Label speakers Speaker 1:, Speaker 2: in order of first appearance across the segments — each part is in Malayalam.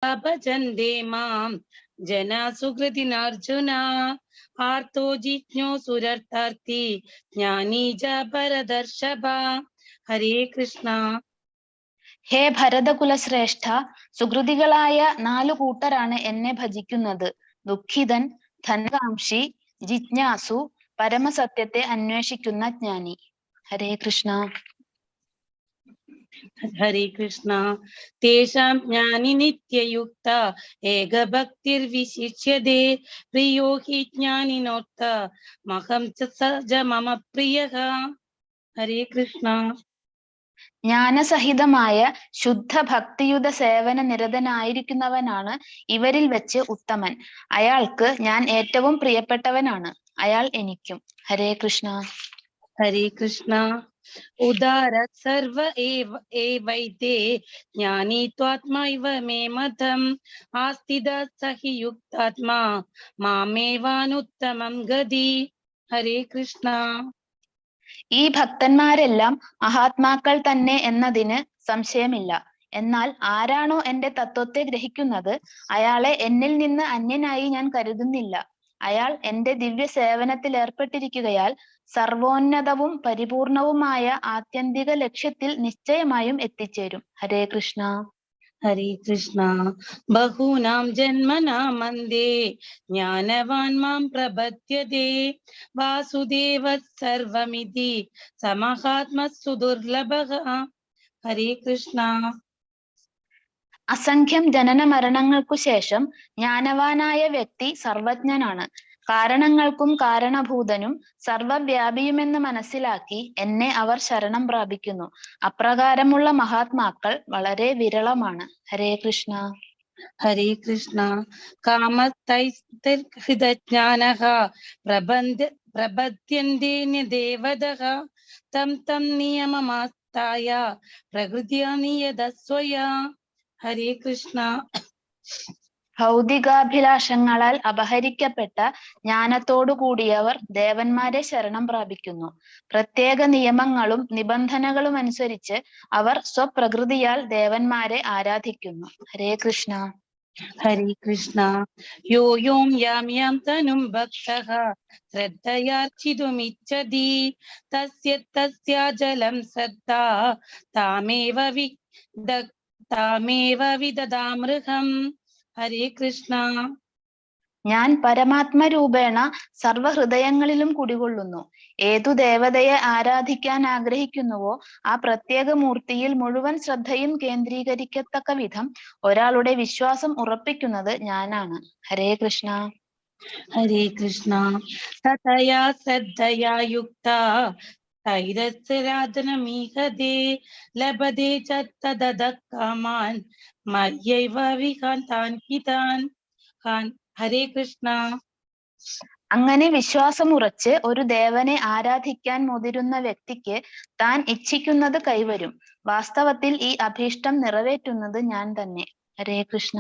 Speaker 1: ഭജന്തേ മാം ജനാ സുഹൃതിനർജുന ആർത്തോ ജിജ്ഞോ സുരർത്ഥി ജ്ഞാനീജ ഭരതർഷഭ. ഹരേ കൃഷ്ണ.
Speaker 2: ഹേ ഭരതകുലശ്രേഷ്ഠ, സുഹൃതികളായ 4 കൂട്ടരാണ് എന്നെ ഭജിക്കുന്നത്: ദുഃഖിതൻ, ധനകാംക്ഷി, ജിജ്ഞാസു, പരമസത്യത്തെ അന്വേഷിക്കുന്ന ജ്ഞാനി. ഹരേ കൃഷ്ണ.
Speaker 1: ഹരേ കൃഷ്ണ. തേഷാം ജ്ഞാനി നിത്യയുക്ത ഏകഭക്തിർവിശിഷ്യതേ പ്രിയോ ഹി ജ്ഞാനിനോക്ത മഹം ച സജ മമ പ്രിയഃ. ഹരേ കൃഷ്ണ.
Speaker 2: ജ്ഞാനസഹിതമായ ശുദ്ധ ഭക്തിയുത സേവന നിരതനായിരിക്കുന്നവനാണ് ഇവരിൽ വെച്ച് ഉത്തമൻ. അയാൾക്ക് ഞാൻ ഏറ്റവും പ്രിയപ്പെട്ടവനാണ്. അയാൾ എനിക്കും. ഹരേ കൃഷ്ണ.
Speaker 1: ഹരേ കൃഷ്ണ. ഉദാര സർവ ഏവൈതേ ജ്ഞാനി ത്വാത്മൈവ മേ മതം ആസ്തിത സഹി യുക്താത്മാ മാമേവാനുത്തമം ഗതി. ഹരേ കൃഷ്ണ.
Speaker 2: ഈ ഭക്തന്മാരെല്ലാം മഹാത്മാക്കൾ തന്നെ എന്നതിന് സംശയമില്ല. എന്നാൽ ആരാണോ എന്റെ തത്വത്തെ ഗ്രഹിക്കുന്നത്, അയാളെ എന്നിൽ നിന്ന് അന്യനായി ഞാൻ കരുതുന്നില്ല. അയാൾ എന്റെ ദിവ്യ സേവനത്തിൽ ഏർപ്പെട്ടിരിക്കുകയാൽ സർവോന്നതവും പരിപൂർണവുമായ ആത്യന്തിക ലക്ഷ്യത്തിൽ നിശ്ചയമായും എത്തിച്ചേരും. ഹരേ കൃഷ്ണ.
Speaker 1: ഹരേ കൃഷ്ണ. ബഹൂനാം ജന്മനാം മന്ദേ ജ്ഞാനവാൻ മാം പ്രപദ്യതേ വാസുദേവ സർവമിതി സമഹാത്മസു ദുർലഭഃ. ഹരേ കൃഷ്ണ.
Speaker 2: അസംഖ്യം ജനന മരണങ്ങൾക്കു ശേഷം ജ്ഞാനവാനായ വ്യക്തി സർവജ്ഞനാണ്. കാരണങ്ങൾക്കും കാരണഭൂതനും സർവവ്യാപിയുമെന്ന് മനസ്സിലാക്കി എന്നെ അവർ ശരണം പ്രാപിക്കുന്നു. അപ്രകാരമുള്ള മഹാത്മാക്കൾ വളരെ വിരളമാണ്. ഹരേ കൃഷ്ണ.
Speaker 1: ഹരേ കൃഷ്ണ. കാമത്തൈസ്തൈർഹൃതജ്ഞാനഃ പ്രപദ്യന്തേ ദേവതഃ തം തം നിയമമാസ്തായ പ്രകൃത്യാ നിയതസ്വയാ. ഹരേ കൃഷ്ണ.
Speaker 2: ഭൗതികാഭിലാഷങ്ങളാൽ അപഹരിക്കപ്പെട്ട ജ്ഞാനത്തോടു കൂടിയവർ ദേവന്മാരെ ശരണം പ്രാപിക്കുന്നു. പ്രത്യേക നിയമങ്ങളും നിബന്ധനകളും അനുസരിച്ച് അവർ സ്വപ്രകൃതിയാൽ ദേവന്മാരെ ആരാധിക്കുന്നു. ഹരേ കൃഷ്ണ.
Speaker 1: ഹരേ കൃഷ്ണ. യോ യോം യാം യാം തനും ഭക്തഃ ശ്രദ്ധയാർച്ചിതുമിച്ഛതി തസ്യ തസ്യാചലം ശ്രദ്ധാ താമേവ വിദദാമൃഹം. ഹരേ കൃഷ്ണ.
Speaker 2: ഞാൻ പരമാത്മരൂപേണ സർവഹൃദയങ്ങളിലും കുടികൊള്ളുന്നു. ഏതു ദേവതയെ ആരാധിക്കാൻ ആഗ്രഹിക്കുന്നുവോ ആ പ്രത്യേക മൂർത്തിയിൽ മുഴുവൻ ശ്രദ്ധയും കേന്ദ്രീകരിക്കത്തക്ക വിധം ഒരാളുടെ വിശ്വാസം ഉറപ്പിക്കുന്നത് ഞാനാണ്. ഹരേ കൃഷ്ണ.
Speaker 1: ഹരേ കൃഷ്ണ. തതയാ ശ്രദ്ധയാ യുക്താ തൈരസ്യരാധനമീഹതേ ലഭതേ ച തദദ കാമാൻ മയ്യൈവ വിഹാൻ ഹിതാൻ. ഹരേ കൃഷ്ണ.
Speaker 2: അങ്ങനെ വിശ്വാസമുറച്ച് ഒരു ദേവനെ ആരാധിക്കാൻ മുതിരുന്ന വ്യക്തിക്ക് താൻ ഇച്ഛിക്കുന്നത് കൈവരും. വാസ്തവത്തിൽ ഈ അഭീഷ്ടം നിറവേറ്റുന്നത് ഞാൻ തന്നെ. ഹരേ കൃഷ്ണ.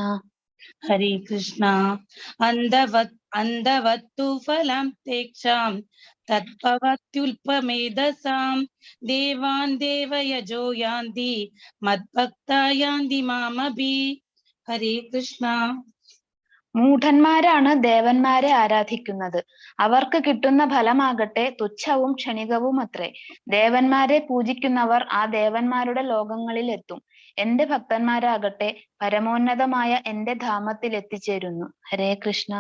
Speaker 1: ഹരേ കൃഷ്ണ. അന്ധവത്തു ഫലം തേക്ഷാം തദ്ഭവത്യുൽപമേധസാം ദേവാൻ ദേവയജോ യാന്തി മദ്ഭക്താ യാന്തി മാമഭി. ഹരേ കൃഷ്ണ.
Speaker 2: മൂഢന്മാരാണ് ദേവന്മാരെ ആരാധിക്കുന്നത്. അവർക്ക് കിട്ടുന്ന ഫലമാകട്ടെ തുച്ഛവും ക്ഷണികവും അത്രേ. ദേവന്മാരെ പൂജിക്കുന്നവർ ആ ദേവന്മാരുടെ ലോകങ്ങളിൽ എത്തും. എന്റെ ഭക്തന്മാരാകട്ടെ പരമോന്നതമായ എന്റെ ധാമത്തിൽ എത്തിച്ചേരുന്നു. ഹരേ കൃഷ്ണ.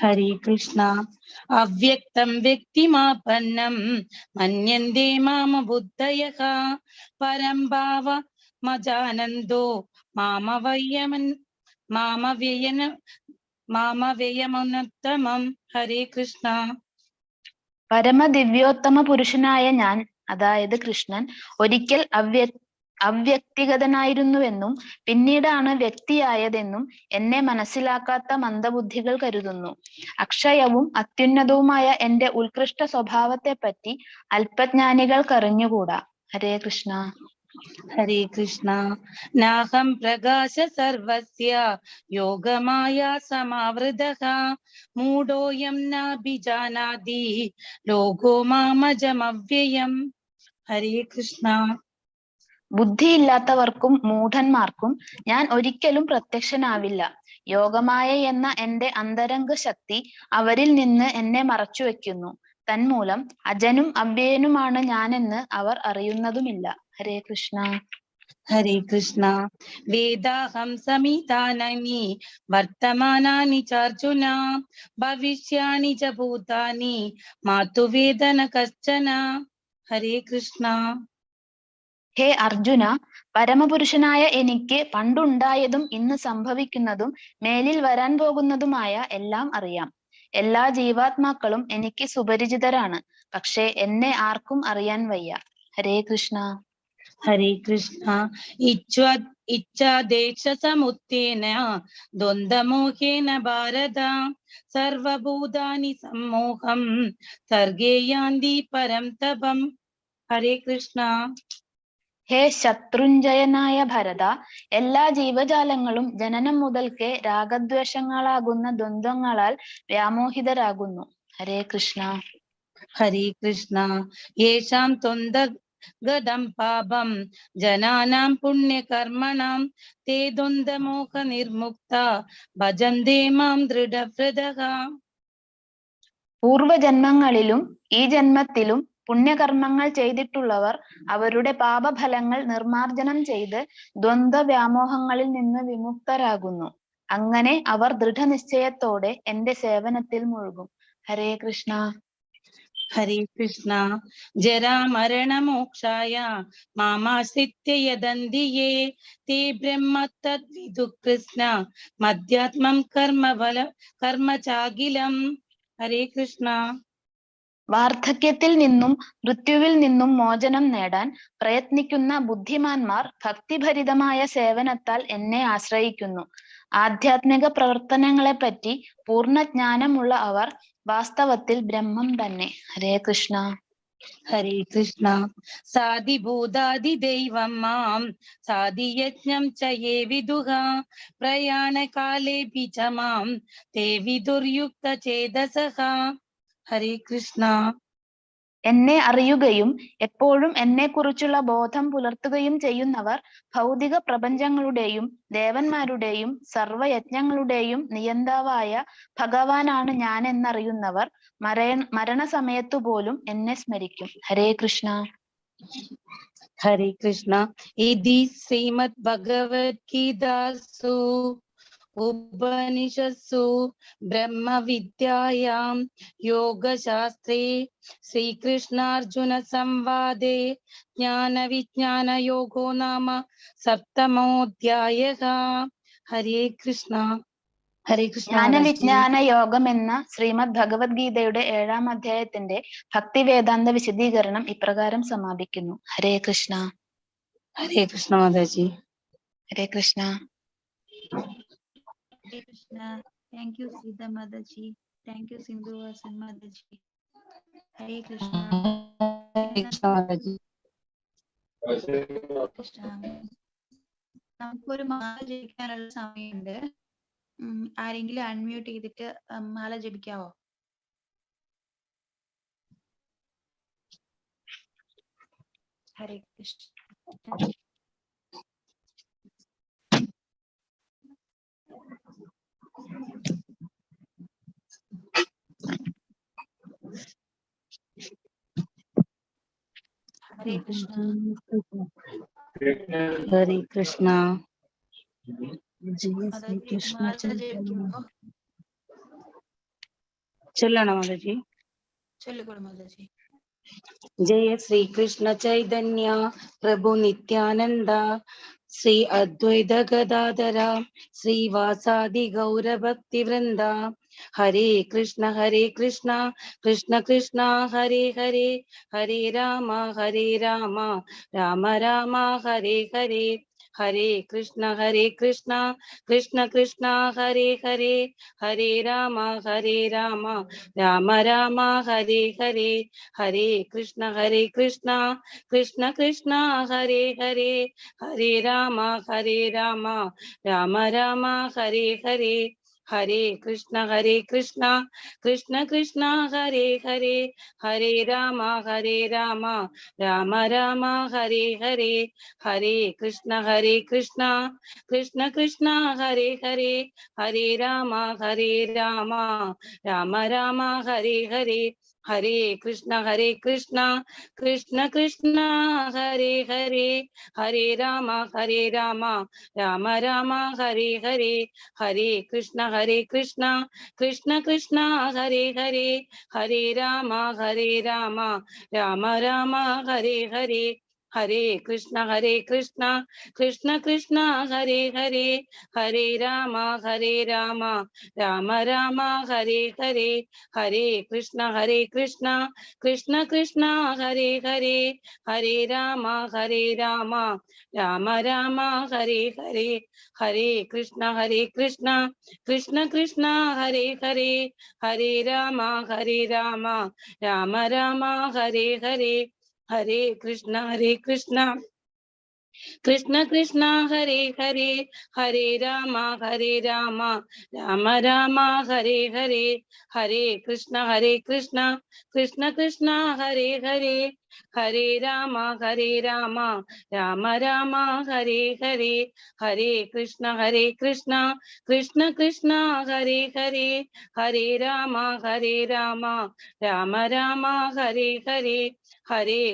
Speaker 1: ഹരേ കൃഷ്ണ. അവ്യക്തം വ്യക്തിമാപന്നം മന്യന്തേ മാമ ബുദ്ധയഃ പരം ഭാവമജാനന്തോ മാമവ്യയമുത്തമം. ഹരേ കൃഷ്ണ.
Speaker 2: പരമദിവ്യോത്തമ പുരുഷനായ ഞാൻ, അതായത് കൃഷ്ണൻ, ഒരിക്കൽ അവ്യക്തിഗതനായിരുന്നുവെന്നും പിന്നീടാണ് വ്യക്തിയായതെന്നും എന്നെ മനസ്സിലാക്കാത്ത മന്ദബുദ്ധികൾ കരുതുന്നു. അക്ഷയവും അത്യുന്നതവുമായ എന്റെ ഉത്കൃഷ്ട സ്വഭാവത്തെപ്പറ്റി അല്പജ്ഞാനികൾക്കറിഞ്ഞുകൂടാ. ഹരേ കൃഷ്ണ.
Speaker 1: ഹരേ കൃഷ്ണ. നാഹം പ്രകാശ സർവസ്യ യോഗമായ സമാവൃതഃ മൂഢോയം നാഭിജാനാതി ലോകോ മാമജമവ്യയം. ഹരേ കൃഷ്ണ.
Speaker 2: ബുദ്ധിയില്ലാത്തവർക്കും മൂഢന്മാർക്കും ഞാൻ ഒരിക്കലും പ്രത്യക്ഷനാവില്ല. യോഗമായ എന്ന എന്റെ അന്തരംഗ ശക്തി അവരിൽ നിന്ന് എന്നെ മറച്ചുവെക്കുന്നു. തന്മൂലം അജനും അവ്യയനുമാണ് ഞാനെന്ന് അവർ അറിയുന്നതുമില്ല. ഹരേ കൃഷ്ണ.
Speaker 1: ഹരേ കൃഷ്ണ. വേദാഹം സമീതാനി വർത്തമാനാനി ചാർജുന ഭവിഷ്യാണി ച ഭൂതാനി മാതു വേദന കശ്ചന. ഹരേ കൃഷ്ണ.
Speaker 2: ഹേ അർജുന, പരമപുരുഷനായ എനിക്ക് പണ്ടുണ്ടായതും ഇന്ന് സംഭവിക്കുന്നതും മേലിൽ വരാൻ പോകുന്നതുമായ എല്ലാം അറിയാം. എല്ലാ ജീവാത്മാക്കളും എനിക്ക് സുപരിചിതരാണ്. പക്ഷേ എന്നെ ആർക്കും അറിയാൻ വയ്യ. ഹരേ കൃഷ്ണ.
Speaker 1: ഹരേ കൃഷ്ണ. ഇച്ഛാദേശസമുത്തേന ദ്വന്ദ്വമോഹേന ഭാരത സർവഭൂതാനി സമ്മോഹം സർഗേ യാന്തി പരം തപം. ഹരേ കൃഷ്ണ.
Speaker 2: ഹേ ശത്രുഞ്ജയനായ ഭരത, എല്ലാ ജീവജാലങ്ങളും ജനനം മുതൽക്കേ രാഗദ്വേഷങ്ങളാകുന്ന ദ്വന്ദ്വങ്ങളാൽ വ്യാമോഹിതരാകുന്നു. ഹരേ കൃഷ്ണ.
Speaker 1: ഹരേ കൃഷ്ണ. യേഷാം ത്വന്ദഗതം പാപം ജനാനാം പുണ്യകർമ്മണാം തേ ദ്വന്ദ്വമോഹ നിർമുക്ത ഭജന്തേ മാം ദൃഢവ്രതഃ.
Speaker 2: പൂർവജന്മങ്ങളിലും ഈ ജന്മത്തിലും പുണ്യകർമ്മങ്ങൾ ചെയ്തിട്ടുള്ളവർ അവരുടെ പാപഫലങ്ങൾ നിർമാർജനം ചെയ്ത് ദ്വന്ദ്വ വ്യാമോഹങ്ങളിൽ നിന്ന് വിമുക്തരാകുന്നു. അങ്ങനെ അവർ ദൃഢനിശ്ചയത്തോടെ എന്റെ സേവനത്തിൽ മുഴുകും. ഹരേ കൃഷ്ണ.
Speaker 1: ഹരേ കൃഷ്ണ. ജരാമരണമോക്ഷായ മാമാശ്രിത്യ യദന്തി യേ തേ ബ്രഹ്മ തദ്വിദുഃ കൃഷ്ണ മധ്യാത്മം കർമ്മ ചാകിലം. ഹരേ കൃഷ്ണ.
Speaker 2: വാർദ്ധക്യത്തിൽ നിന്നും മൃത്യുവിൽ നിന്നും മോചനം നേടാൻ പ്രയത്നിക്കുന്ന ബുദ്ധിമാന്മാർ ഭക്തിഭരിതമായ സേവനത്താൽ എന്നെ ആശ്രയിക്കുന്നു. ആധ്യാത്മിക പ്രവർത്തനങ്ങളെപ്പറ്റി പൂർണ്ണജ്ഞാനമുള്ള അവർ വാസ്തവത്തിൽ ബ്രഹ്മം തന്നെ. ഹരേ കൃഷ്ണ.
Speaker 1: ഹരേ കൃഷ്ണ. സാധിഭൂതാദിദൈവം മാം സാധിയജ്ഞം ച യേ വിദുഃ പ്രയാണകാലേപി ച മാം തേ വിദുർയുക്തചേതസഃ. ഹരേ കൃഷ്ണ.
Speaker 2: എന്നെ അറിയുകയും എപ്പോഴും എന്നെക്കുറിച്ചുള്ള ബോധം പുലർത്തുകയും ചെയ്യുന്നവർ ഭൗതിക പ്രപഞ്ചങ്ങളുടെയും ദേവന്മാരുടെയും സർവയജ്ഞങ്ങളുടെയും നിയന്താവായ ഭഗവാനാണ് ഞാൻ എന്നറിയുന്നവർ മരണസമയത്തു പോലും എന്നെ സ്മരിക്കും. ഹരേ കൃഷ്ണ.
Speaker 1: ഹരേ കൃഷ്ണ. ഇതി ശ്രീമദ് ഭഗവത്ഗീതാസു ഉപനിഷത്സു ബ്രഹ്മവിദ്യായാം യോഗശാസ്ത്രേ ശ്രീകൃഷ്ണാർജുന സംവാദേ ജ്ഞാനവിജ്ഞാനയോഗോ നാമ സപ്തമോധ്യായഃ. ഹരേ കൃഷ്ണ. ഹരേ കൃഷ്ണ.
Speaker 2: ജ്ഞാനവിജ്ഞാന യോഗം എന്ന ശ്രീമദ് ഭഗവത്ഗീതയുടെ 7-ാം അധ്യായത്തിന്റെ ഭക്തിവേദാന്ത വിശദീകരണം ഇപ്രകാരം സമാപിക്കുന്നു. ഹരേ കൃഷ്ണ.
Speaker 1: ഹരേ കൃഷ്ണ മാതാജി.
Speaker 2: ഹരേ Krishna.
Speaker 3: Hare Krishna. Thank you, Sita Mataji. Thank you, Sindhu Vasan Mataji. Hare Krishna.
Speaker 1: ഹരേ കൃഷ്ണ മാതാജി.
Speaker 3: കൃഷ്ണ. നമുക്കൊരു മാല ജപിക്കാനുള്ള സമയമുണ്ട്. ആരെങ്കിലും അൺമ്യൂട്ട് ചെയ്തിട്ട് മാല ജപിക്കാവോ? ഹരേ കൃഷ്ണ. ഹരേ കൃഷ്ണ.
Speaker 1: ഹരേ കൃഷ്ണ.
Speaker 3: മാതാജി മാല ജപിക്കുമ്പോ
Speaker 1: ചൊല്ലണം മാതാജി.
Speaker 3: ചൊല്ലിക്കോളൂ മാതാജി.
Speaker 1: ജയ ശ്രീകൃഷ്ണ ചൈതന്യ പ്രഭു നിത്യാനന്ദ ശ്രീ അദ്വൈത ഗദാധര ശ്രീവാസാദി ഗൗരഭക്തി വൃന്ദ. ഹരേ കൃഷ്ണ കൃഷ്ണ കൃഷ്ണ ഹരേ ഹരേ ഹരേ രാമ രാമ രാമ ഹരേ ഹരേ. ഹരേ കൃഷ്ണ കൃഷ്ണ കൃഷ്ണ ഹരേ ഹരേ ഹരേ രാമ രാമ രാമ ഹരേ ഹരേ. ഹരേ കൃഷ്ണ കൃഷ്ണ കൃഷ്ണ ഹരേ ഹരേ ഹരേ രാമ രാമ രാമ ഹരേ ഹരേ. हरे कृष्ण कृष्ण कृष्ण हरे हरे, हरे राम राम राम हरे हरे, हरे कृष्ण कृष्ण कृष्ण हरे हरे, हरे राम राम राम हरे हरे, हरे कृष्ण कृष्ण कृष्ण हरे हरे, हरे राम राम राम हरे हरे, हरे कृष्ण कृष्ण कृष्ण हरे हरे, हरे राम राम राम हरे हरे, हरे कृष्ण कृष्ण कृष्ण हरे हरे, हरे राम राम राम हरे हरे, हरे कृष्ण कृष्ण कृष्ण हरे हरे, हरे राम राम राम हरे हरे, हरे कृष्ण कृष्ण हरे हरे, हरे राम राम राम हरे हरे, हरे कृष्ण कृष्ण हरे हरे, हरे राम राम राम हरे हरे, हरे कृष्ण कृष्ण हरे हरे, हरे राम राम राम हरे हरे, हरे कृष्ण कृष्ण हरे हरे, हरे राम राम राम हरे हरे, हरे कृष्ण कृष्ण हरे हरे, हरे राम राम राम हरे हरे, हरे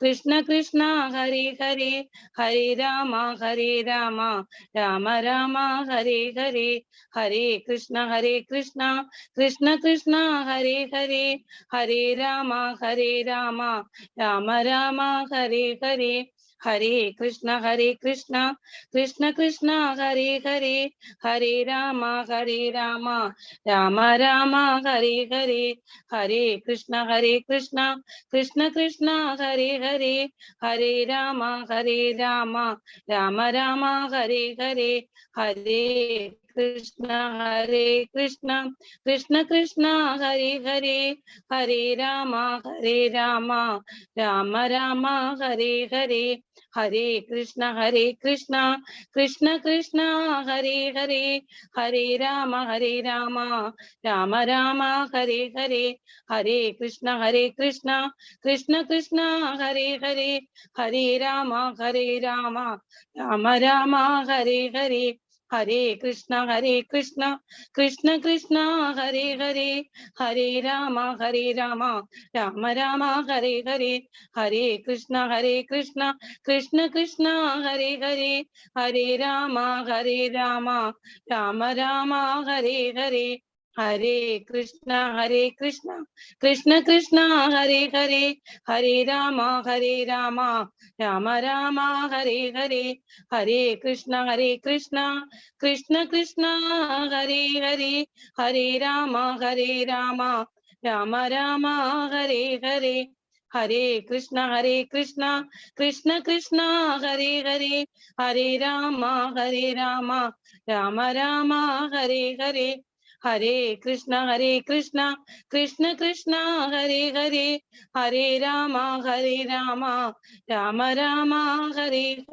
Speaker 1: कृष्ण कृष्ण हरे हरे, हरे राम राम राम हरे हरे, हरे कृष्ण कृष्ण हरे हरे, हरे राम राम राम हरे हरे, हरे कृष्ण कृष्ण हरे हरे, हरे राम राम राम हरे हरे, हरे कृष्ण कृष्ण हरे हरे, हरे राम राम राम हरे हरे, हरे कृष्ण कृष्ण हरे हरे, हरे राम राम राम हरे हरे, हरे कृष्ण कृष्ण हरे हरे, हरे राम राम राम हरे हरे, हरे कृष्ण कृष्ण हरे हरे, हरे राम राम राम हरे हरे, हरे कृष्ण कृष्ण हरे हरे, हरे राम राम राम हरे हरे, हरे कृष्ण कृष्ण हरे हरे, हरे राम राम राम हरे हरे, हरे कृष्ण कृष्ण हरे हरे, हरे राम राम राम हरे हरे, हरे कृष्ण कृष्ण हरे हरे, हरे राम राम राम हरे हरे, हरे कृष्ण कृष्ण हरे हरे, हरे राम राम राम हरे हरे, हरे कृष्ण कृष्ण हरे हरे, हरे राम राम राम हरे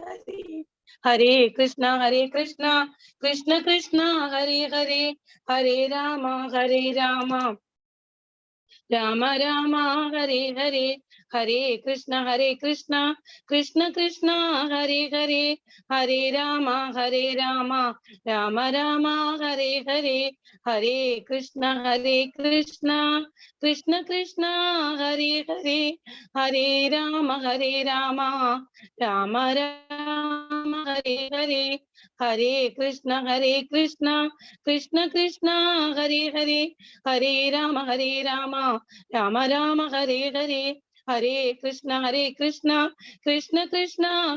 Speaker 1: हरे, हरे कृष्ण कृष्ण हरे हरे, हरे राम राम राम हरे हरे, हरे कृष्ण कृष्ण हरे हरे, हरे राम राम राम हरे हरे, हरे कृष्ण कृष्ण हरे हरे, हरे राम राम राम हरे हरे, हरे कृष्ण कृष्ण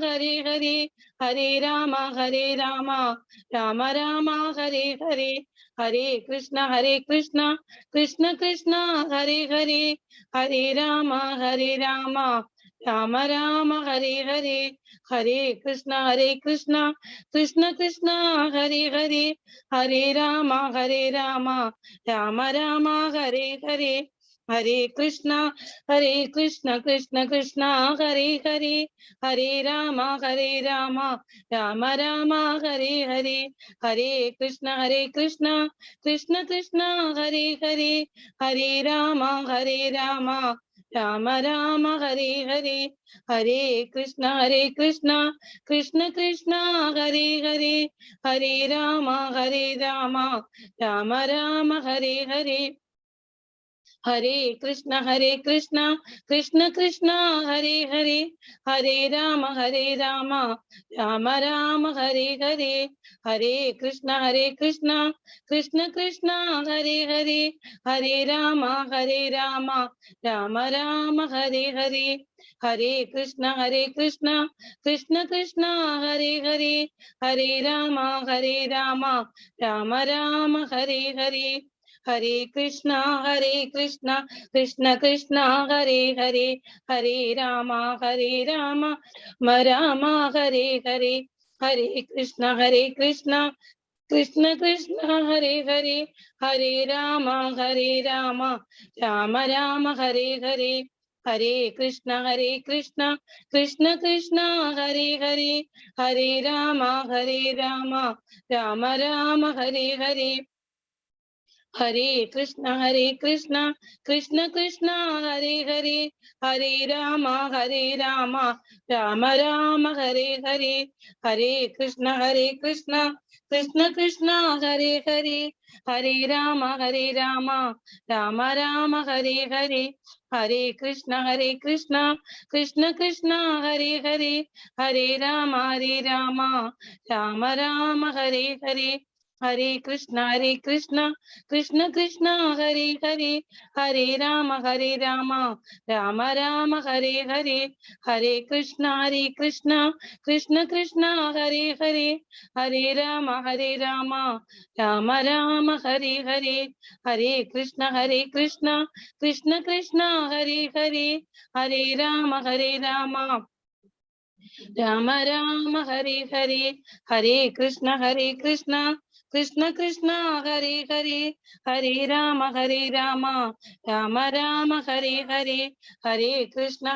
Speaker 1: हरे हरे, हरे राम राम राम हरे हरे, हरे कृष्ण कृष्ण हरे हरे, हरे राम राम राम हरे हरे, हरे कृष्ण कृष्ण हरे हरे, हरे Ram Ram Ram Hare Hare, Hare Krishna Krishna Krishna Hare Hare, Hare Rama Rama Rama Hare Hare, Hare Krishna Krishna Krishna Hare Hare, Hare Rama Rama Rama Hare Hare, Hare Krishna Krishna Krishna Hare Hare, Hare Rama Rama Rama Hare Hare, Hare Krishna Krishna Krishna Hare Hare, Hare Rama Rama Rama Hare Hare, Hare Krishna Krishna Krishna Hare Hare, Hare Rama Rama Rama Hare Hare, Hare Krishna Krishna Krishna Hare Hare, Hare Rama Rama Rama Hare Hare, Hare Krishna Krishna Krishna Hare Hare, Hare Rama Rama Rama Hare Hare, Hare Krishna Krishna Krishna Hare Hare, Hare Rama Rama Rama Hare Hare, Hare Krishna Krishna Krishna Hare Hare, Hare Rama Rama Rama Hare Hare, Hare Krishna Krishna Krishna Hare Hare, Hare Rama Rama Rama Hare Hare, Hare Krishna Krishna Krishna Hare Hare, Hare Rama Rama Rama Hare Hare, Hare Krishna Krishna Krishna Hare Hare, Hare Rama Rama Rama Hare Hare, Hare Krishna Krishna Krishna Hare Hare, Hare Rama Rama Rama Hare Hare, Hare Krishna Krishna Krishna Hare Hare, Hare Rama Rama Rama Hare Hare, Hare Krishna Krishna Krishna Hare Hare, Hare Rama Rama Rama Hare Hare, Hare Krishna Krishna Hare Hare, Hare Rama Rama Rama Hare Hare, Hare Krishna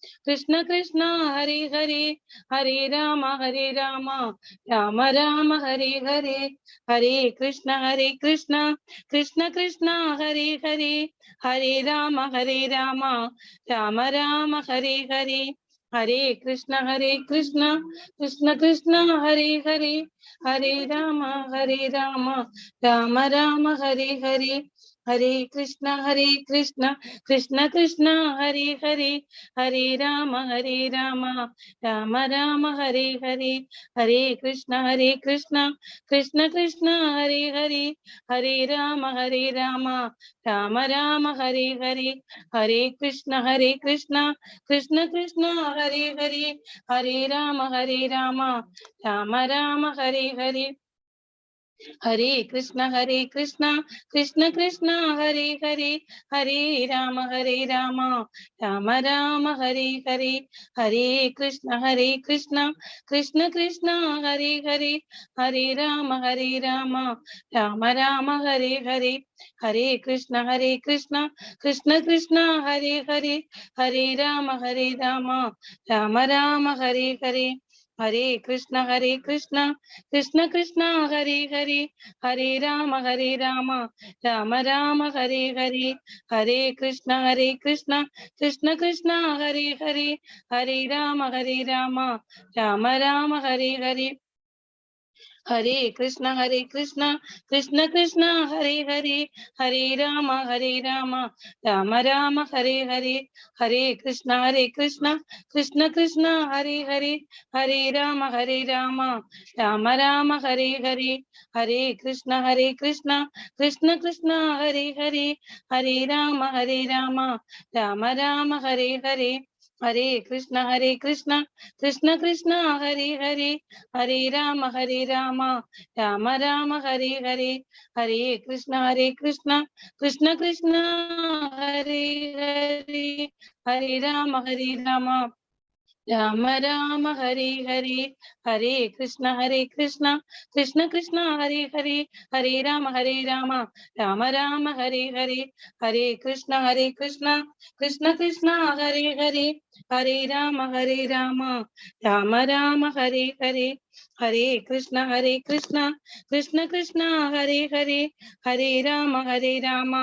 Speaker 1: Krishna Krishna Hare Hare, Hare Rama Rama Rama Hare Hare, Hare Krishna Krishna Krishna Hare Hare, Hare Rama Rama Rama Hare Hare, Hare Krishna Krishna Krishna Hare Hare, Hare Rama Rama Rama Hare Hare, Hare Krishna Krishna Krishna Hare Hare, Hare Rama Rama Rama Hare Hare, Hare Krishna Krishna Krishna Hare Hare, Hare Rama Rama Rama Hare Hare, Hare Krishna Krishna Krishna Hare Hare, Hare Rama Rama Rama Hare Hare, Hare Krishna Krishna Krishna Hare Hare, Hare Rama Rama Rama Hare Hare, Hare Krishna Krishna Krishna Hare Hare, Hare Rama Rama Rama Hare Hare, Hare Krishna Krishna Krishna Hare Hare, Hare Rama Rama Rama Hare Hare, Hare Krishna Krishna Krishna Hare Hare, Hare Rama Rama Rama Hare Hare, Hare Krishna Krishna Hare Hare, Hare Rama Rama Rama Hare Hare, Hare Krishna Krishna Hare Hare, Hare Rama Rama Rama Hare Hare, Hare Krishna Krishna Hare Hare, Hare Rama Rama Rama Hare Hare, Hare Krishna Krishna Hare Hare, Hare Rama Rama Rama Hare Hare, Hare Krishna Krishna Hare Hare, Hare Rama Rama Rama Hare Hare, Hare Krishna Krishna Krishna Hare Hare, Hare Rama Rama Rama Rama Hare Hare, Hare Krishna Krishna Krishna Hare Hare, Hare Rama Rama Rama Hare Hare, Hare Krishna Krishna Krishna Hare Hare, Hare Rama Rama Rama Hare Hare, Hare Krishna Krishna Hare Hare, Hare Rama Rama Rama Hare Hare, Hare Krishna Krishna Krishna Hare Hare, Hare Rama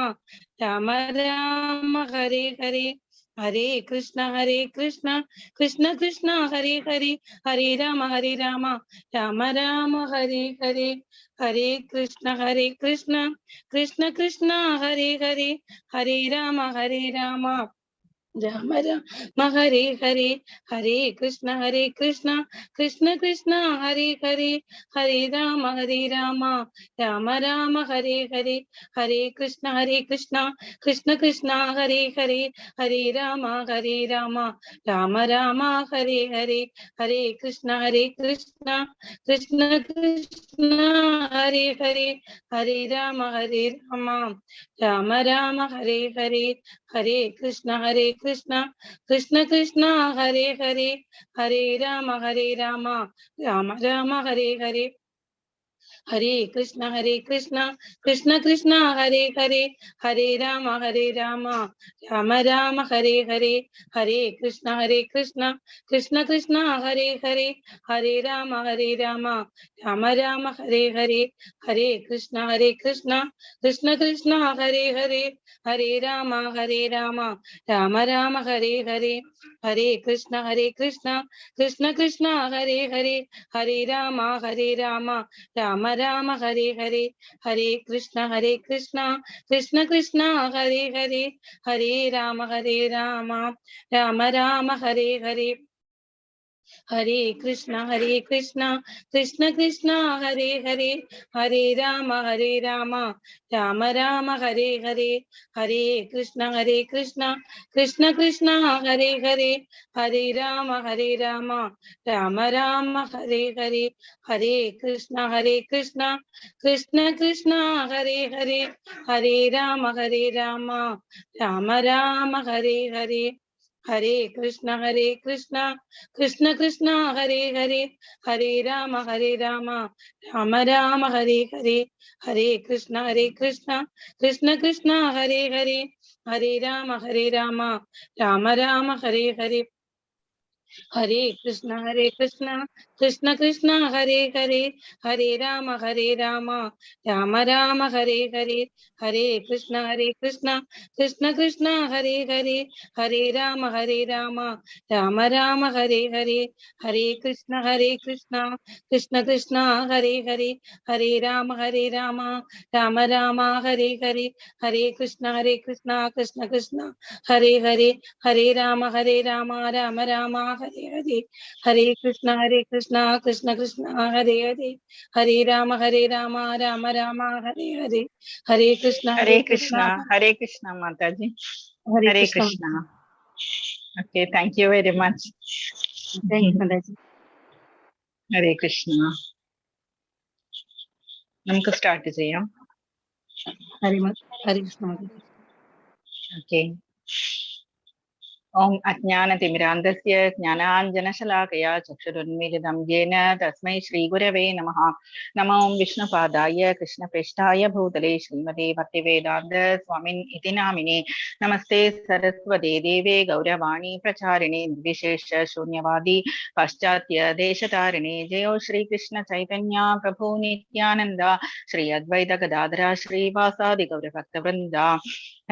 Speaker 1: Rama Rama Hare Hare, Hare Krishna Krishna Krishna Hare Hare, Hare Rama Rama Rama Hare Hare, Hare Krishna Krishna Krishna Hare Hare, Hare Rama Rama Rama Hare Hare, Hare Krishna Krishna Hare Hare, Hare Rama Rama Rama Hare Hare, Hare Krishna Krishna Krishna Hare Hare, Hare Rama Rama Rama Hare Hare, Hare Krishna Krishna Hare Hare, Hare Rama Rama Rama Hare Hare, Hare Krishna Krishna Hare Hare, Hare Rama Rama Rama Hare Hare, Hare Krishna Krishna Hare Hare, Hare Rama Rama Rama Hare Hare, Hare Krishna Krishna Hare Hare, Hare Rama Rama Rama Hare Hare, Hare Krishna Krishna Hare Hare, Hare Rama Rama Rama Hare Hare, Hare Krishna Krishna Hare Hare, Hare Rama Rama Rama Hare Hare, Hare Krishna Krishna Hare Hare, Hare Rama Rama Rama Hare Hare, Hare Krishna Krishna Hare Hare, Hare Rama Rama Rama Hare Hare, Hare Krishna Krishna Hare Hare, Hare Rama Rama Rama Hare Hare, Hare Krishna Krishna Hare Hare, Hare Rama Rama Rama Hare Hare, Hare Krishna Krishna Hare Hare, Hare Rama Rama Rama Hare Hare, Hare Krishna Krishna Hare Hare, Hare Rama Rama Rama Hare Hare, Hare Krishna Krishna Hare Hare, Hare Rama Rama Rama Hare Hare, Hare Krishna Krishna Hare Hare, Hare Rama Rama Rama Hare Hare, Hare Krishna Krishna Hare Hare, Hare Rama Rama Rama Hare Hare, Hare Krishna Krishna Hare Hare, Hare Rama Rama Rama Hare Hare, Hare Krishna
Speaker 4: Hare Krishna, Mataji.
Speaker 1: Hare
Speaker 4: Hare
Speaker 1: Krishna.
Speaker 4: Krishna. Okay, thank you very much.
Speaker 1: Thank you, Mataji.
Speaker 4: Hare Krishna. നമുക്ക് സ്റ്റാർട്ട് ചെയ്യാം.
Speaker 1: ഹരേ കൃഷ്ണ മാതാജി.
Speaker 4: ഓക്കെ. ഓം അജ്ഞാനതിമിരാന്ധസ്യ ജ്ഞാനാഞ്ജനശലാകയാ ചക്ഷുരുന്മിലിതം യേന തസ്മൈ ശ്രീഗുരവേ നമഃ. നമോ വിഷ്ണുപാദായ കൃഷ്ണപ്രേഷ്ഠായ ഭൂതലേ ശ്രീമതേ ഭക്തിവേദാന്ത സ്വാമിൻ ഇതി നാമിനേ. നമസ്തേ സരസ്വതേ ദേവേ ഗൗരവാണി പ്രചാരിണേ നിർവിശേഷ ശൂന്യവാദി പാശ്ചാത്യ ദേശതാരിണേ. ജയോ ശ്രീകൃഷ്ണ ചൈതന്യ പ്രഭു നിത്യാനന്ദ ശ്രീ അദ്വൈത ഗദാധര ശ്രീവാസാദി ഗൗരഭക്തവൃന്ദ.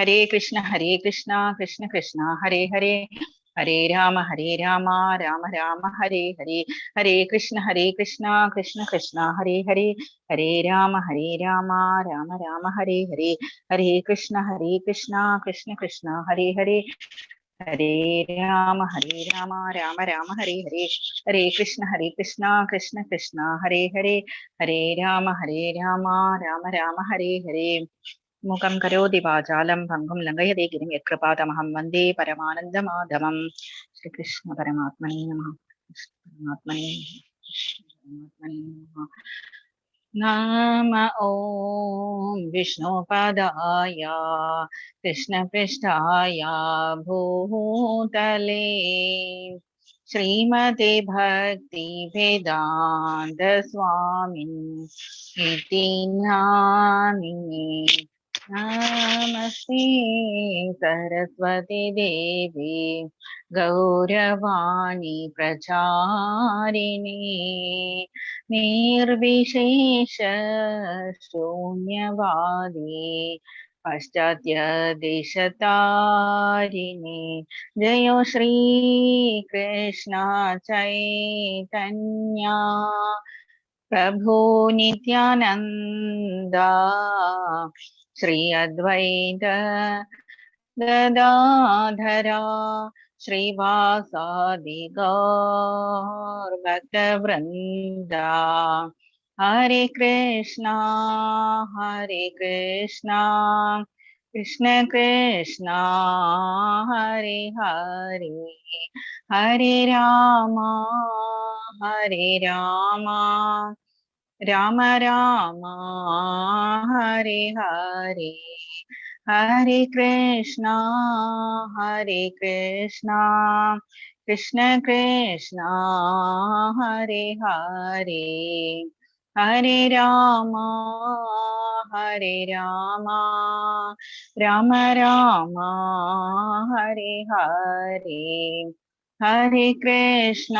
Speaker 4: ഹരേ കൃഷ്ണ കൃഷ്ണ കൃഷ്ണ ഹരേ ഹരേ, ഹരേ രാമ രാമ രാമ ഹരേ ഹരേ, ഹരേ കൃഷ്ണ കൃഷ്ണ കൃഷ്ണ ഹരേ ഹരേ, ഹരേ രാമ രാമ രാമ ഹരേ ഹരേ, ഹരേ കൃഷ്ണ കൃഷ്ണ കൃഷ്ണ ഹരേ ഹരേ, ഹരേ രാമ രാമ രാമ ഹരേ ഹരേ, ഹരേ കൃഷ്ണ കൃഷ്ണ കൃഷ്ണ ഹരേ ഹരേ, ഹരേ രാമ രാമ രാമ ഹരേ ഹരേ. മൂകം കരോതി വാചാലം ഭംഗും ലംഘയതേ ഗിരിം യത്കൃപാതമഹം വന്ദേ പരമാനന്ദമാധവം. ശ്രീകൃഷ്ണ പരമാത്മനേ നമഃ. പരമാത്മനേ നമഃ. നമ ഓം വിഷ്ണുപദായ കൃഷ്ണപൃഷ്ഠായ ഭൂതലേ ശ്രീമതേ ഭക്തി വേദാന്ത സ്വാമിൻ ഇതി ജ്ഞാനിനേ നമസ്തേ സരസ്വതി ദേവി ഗൗരവാണി പ്രചാരിണി നിർവിശേഷ ശൂന്യവാദി പാശ്ചാത്യ ദേശതാരിണി ജയോ ശ്രീ കൃഷ്ണ ചൈതന്യ പ്രഭു നിത്യാനന്ദ ശ്രീ അദ്വൈത ഗദാധര ശ്രീവാസാദി ഗൗർ ഭക്തവൃന്ദ ഹരേ കൃഷ്ണ കൃഷ്ണ കൃഷ്ണ ഹരേ ഹരേ ഹരേ രാമ രാമ രാമ ഹരേ ഹരേ ഹരേ കൃഷ്ണ കൃഷ്ണ കൃഷ്ണ ഹരേ ഹരേ ഹരേ രാമ രാമ രാമ ഹരേ ഹരേ ഹരേ കൃഷ്ണ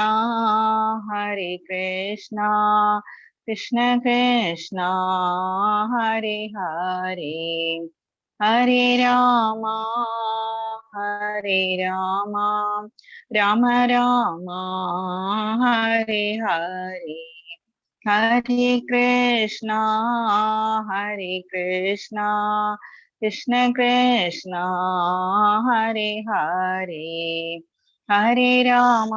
Speaker 4: കൃഷ്ണ കൃഷ്ണ ഹരേ ഹരേ ഹരേ രാമ രാമ രാമ ഹരേ ഹരേ ഹരേ കൃഷ്ണ കൃഷ്ണ കൃഷ്ണ ഹരേ ഹരേ ഹരേ രാമ